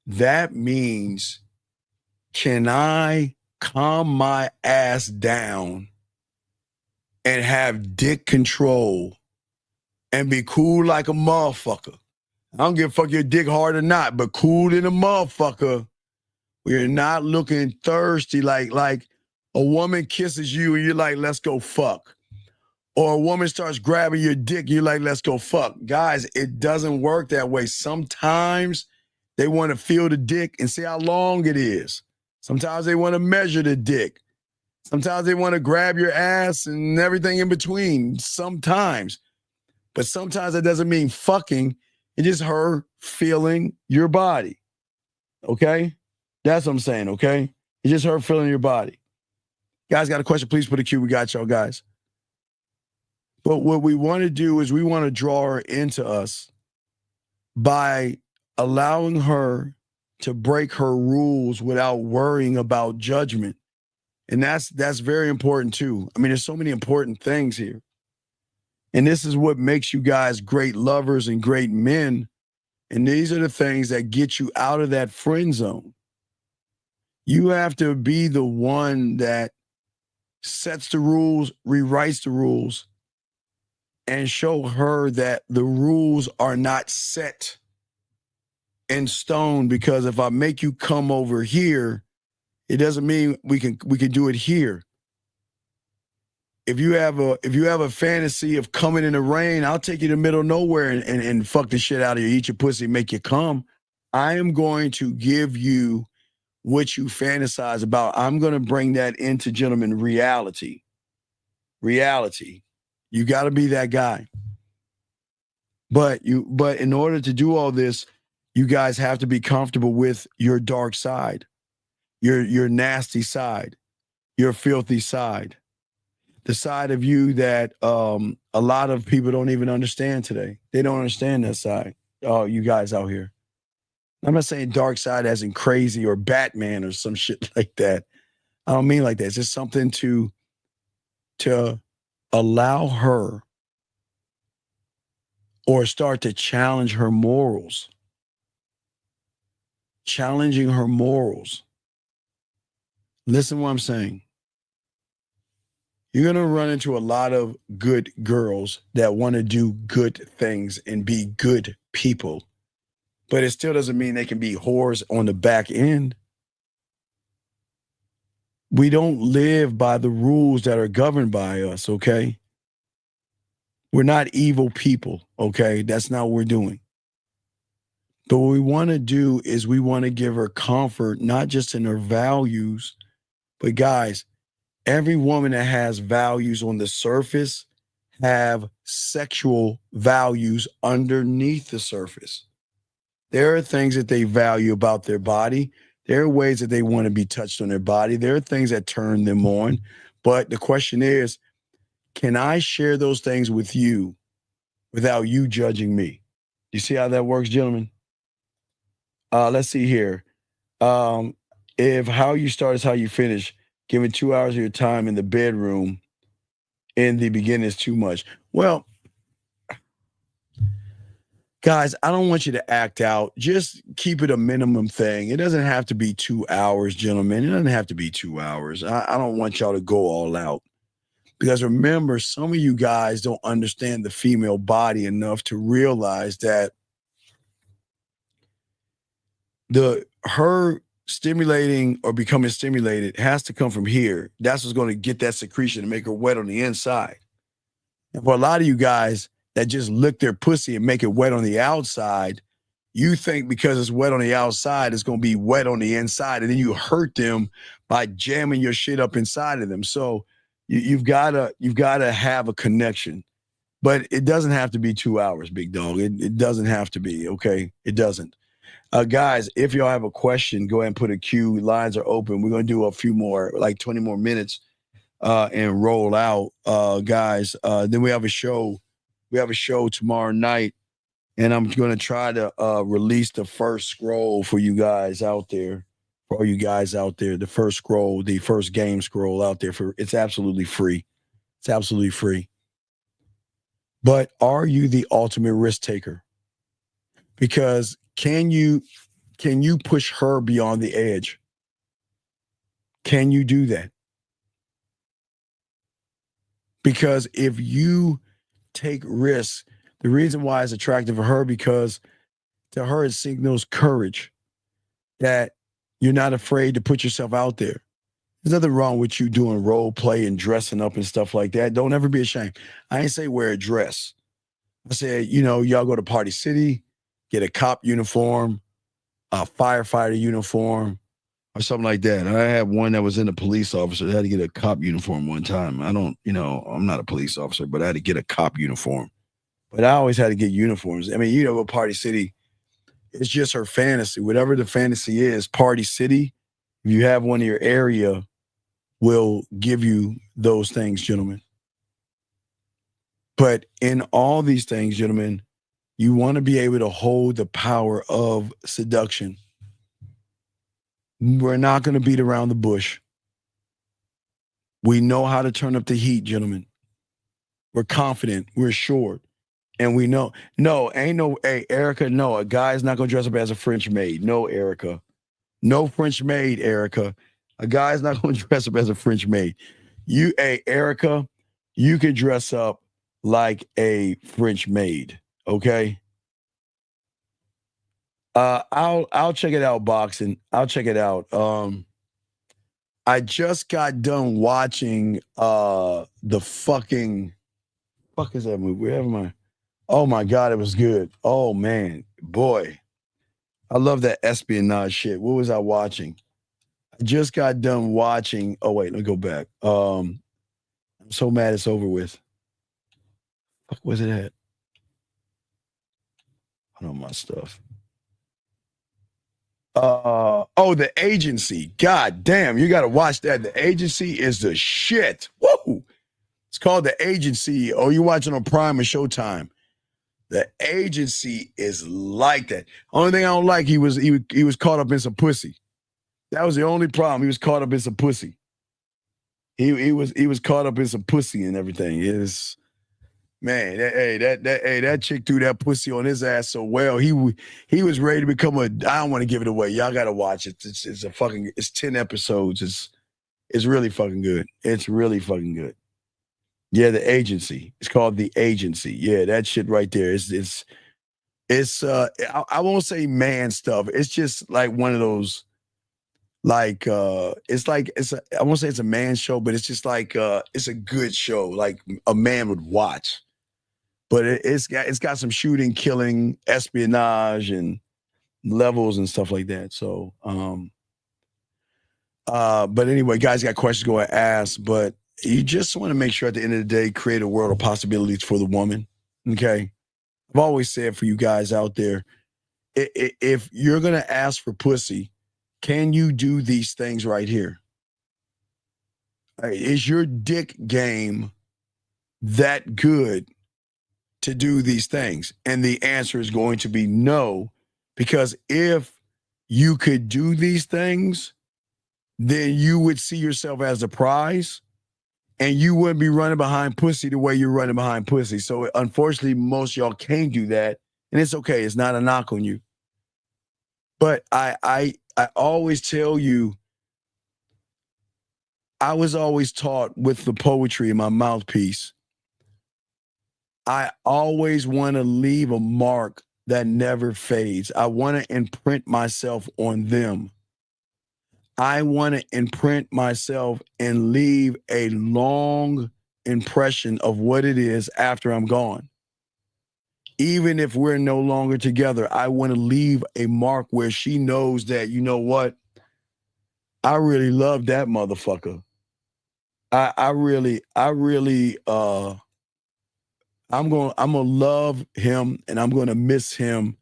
That means, can I calm my ass down and have dick control and be cool like a motherfucker? I don't give a fuck your dick hard or not, but cool in a motherfucker. We're not looking thirsty like a woman kisses you and you're like, let's go fuck. Or a woman starts grabbing your dick and you're like, let's go fuck. Guys, it doesn't work that way. Sometimes they want to feel the dick and see how long it is. Sometimes they want to measure the dick. Sometimes they want to grab your ass and everything in between. Sometimes. But sometimes that doesn't mean fucking. It's just her feeling your body. Okay? That's what I'm saying, okay? It's just her feeling your body. Guys, got a question? Please put a Q. We got y'all, guys. But what we want to do is we want to draw her into us by allowing her to break her rules without worrying about judgment. And that's very important too. I mean, there's so many important things here. And this is what makes you guys great lovers and great men. And these are the things that get you out of that friend zone. You have to be the one that sets the rules, rewrites the rules, and show her that the rules are not set in stone, because if I make you come over here, it doesn't mean we can do it here. If you have a fantasy of coming in the rain, I'll take you to the middle of nowhere and fuck the shit out of you, eat your pussy, make you come. I am going to give you what you fantasize about. I'm going to bring that into, gentlemen, reality. Reality. You got to be that guy. But in order to do all this, you guys have to be comfortable with your dark side, your nasty side, your filthy side, the side of you that a lot of people don't even understand today. They don't understand that side. Oh, you guys out here. I'm not saying dark side as in crazy or Batman or some shit like that. I don't mean like that. It's just something to allow her or start to challenge her morals. Challenging her morals. Listen to what I'm saying. You're going to run into a lot of good girls that want to do good things and be good people. But it still doesn't mean they can be whores on the back end. We don't live by the rules that are governed by us, okay? We're not evil people, okay? That's not what we're doing. But what we want to do is we want to give her comfort, not just in her values, but guys, every woman that has values on the surface have sexual values underneath the surface. There are things that they value about their body. There are ways that they want to be touched on their body. There are things that turn them on. But the question is, can I share those things with you without you judging me? You see how that works, gentlemen? Let's see here. If how you start is how you finish, giving 2 hours of your time in the bedroom in the beginning is too much. Well, guys, I don't want you to act out. Just keep it a minimum thing. It doesn't have to be 2 hours, gentlemen. It doesn't have to be 2 hours. I don't want y'all to go all out. Because remember, some of you guys don't understand the female body enough to realize that her stimulating or becoming stimulated has to come from here. That's what's going to get that secretion and make her wet on the inside. And for a lot of you guys that just lick their pussy and make it wet on the outside, you think because it's wet on the outside, it's going to be wet on the inside. And then you hurt them by jamming your shit up inside of them. So you've got to have a connection. But it doesn't have to be 2 hours, big dog. It doesn't have to be, okay? It doesn't. Guys, if y'all have a question, go ahead and put a queue. Lines are open. We're gonna do a few more, like 20 more minutes, and roll out, guys. Then we have a show. We have a show tomorrow night, and I'm gonna try to release the first scroll for you guys out there. For all you guys out there, the first scroll, the first game scroll out there, it's absolutely free. It's absolutely free. But are you the ultimate risk taker? Because can you push her beyond the edge? Can you do that? Because if you take risks, the reason why it's attractive for her, because to her it signals courage, that you're not afraid to put yourself out there. There's nothing wrong with you doing role play and dressing up and stuff like that. Don't ever be ashamed. I ain't say wear a dress. I said, y'all go to Party City, get a cop uniform, a firefighter uniform, or something like that. I had one that was in a police officer. I had to get a cop uniform one time. I'm not a police officer, but I had to get a cop uniform. But I always had to get uniforms. I mean, with Party City, it's just her fantasy. Whatever the fantasy is, Party City, if you have one in your area, will give you those things, gentlemen. But in all these things, gentlemen, you want to be able to hold the power of seduction. We're not going to beat around the bush. We know how to turn up the heat, gentlemen. We're confident. We're assured. And we know. Hey, Erica, no, a guy's not going to dress up as a French maid. No, Erica. No French maid, Erica. A guy's not going to dress up as a French maid. Erica, you can dress up like a French maid, okay? I'll check it out, boxing. I'll check it out. I just got done watching the fuck is that movie? Where am I? Oh my God, it was good. Oh man, boy. I love that espionage shit. What was I watching? I just got done watching. Oh wait, let me go back. I'm so mad it's over with. Fuck was it at? I don't know my stuff. The Agency. God damn, you got to watch that. The Agency is the shit. Woo! It's called The Agency. Oh, you're watching on Prime or Showtime. The Agency is like that. Only thing I don't like, he was caught up in some pussy. That was the only problem. He was caught up in some pussy. He was caught up in some pussy and everything. That chick threw that pussy on his ass so well. He was ready to become I don't want to give it away. Y'all gotta watch it. It's 10 episodes. It's really fucking good. It's really fucking good. Yeah, The Agency. It's called The Agency. Yeah, that shit right there. I won't say man stuff. It's just like one of those, like I won't say it's a man show, but it's just like it's a good show, like a man would watch. But it's got some shooting, killing, espionage, and levels and stuff like that. So, but anyway, guys got questions, go and ask. But you just want to make sure at the end of the day, create a world of possibilities for the woman. Okay, I've always said for you guys out there, if you're gonna ask for pussy, can you do these things right here? Is your dick game that good to do these things? And the answer is going to be no, because if you could do these things, then you would see yourself as a prize and you wouldn't be running behind pussy the way you're running behind pussy. So unfortunately, most y'all can't do that. And it's okay. It's not a knock on you. But I always tell you, I was always taught with the poetry in my mouthpiece, I always want to leave a mark that never fades. I want to imprint myself on them. I want to imprint myself and leave a long impression of what it is after I'm gone. Even if we're no longer together, I want to leave a mark where she knows that, you know what? I really love that motherfucker. I'm gonna love him and I'm gonna miss him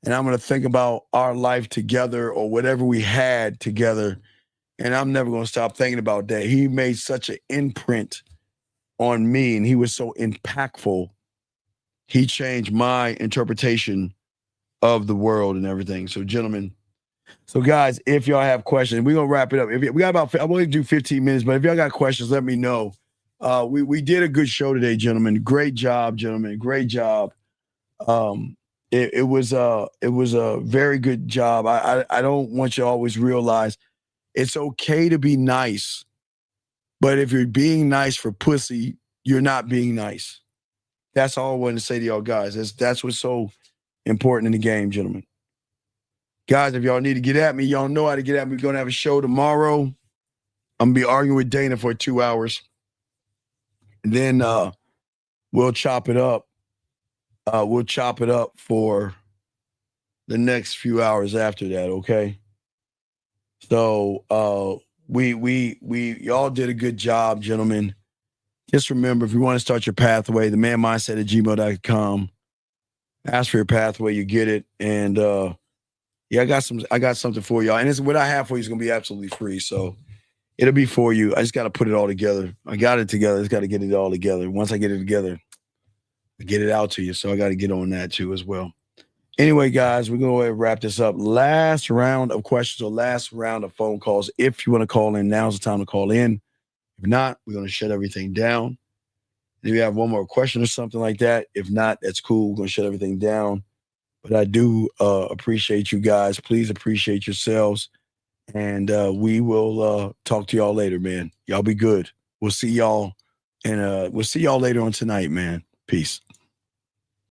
and I'm going to think about our life together or whatever we had together, and I'm never going to stop thinking about that. He made such an imprint on me, and he was so impactful. He changed my interpretation of the world and everything. So, gentlemen, so guys, if y'all have questions, we're going to wrap it up. We got about, I'm only do 15 minutes, but if y'all got questions, let me know. We did a good show today, gentlemen. Great job, gentlemen. Great job. It was a very good job. I don't want you to always realize it's okay to be nice, but if you're being nice for pussy, you're not being nice. That's all I wanted to say to y'all guys. That's what's so important in the game, gentlemen. Guys, if y'all need to get at me, y'all know how to get at me. We're going to have a show tomorrow. I'm going to be arguing with Dana for 2 hours. And then we'll chop it up. We'll chop it up for the next few hours after that, okay? So we y'all did a good job, gentlemen. Just remember, if you want to start your pathway, themanmindset@gmail.com. Ask for your pathway, you get it. And yeah, I got something for y'all. And what I have for you is gonna be absolutely free. So it'll be for you. I just gotta put it all together. I got it together. I just gotta get it all together. Once I get it together, I get it out to you. So I gotta get on that too as well. Anyway, guys, we're gonna wrap this up. Last round of questions or last round of phone calls. If you want to call in, now's the time to call in. If not, we're gonna shut everything down. If you have one more question or something like that, if not, that's cool. We're gonna shut everything down. But I do appreciate you guys. Please appreciate yourselves. And we will talk to y'all later, man. Y'all be good. We'll see y'all. And we'll see y'all later on tonight, man. Peace.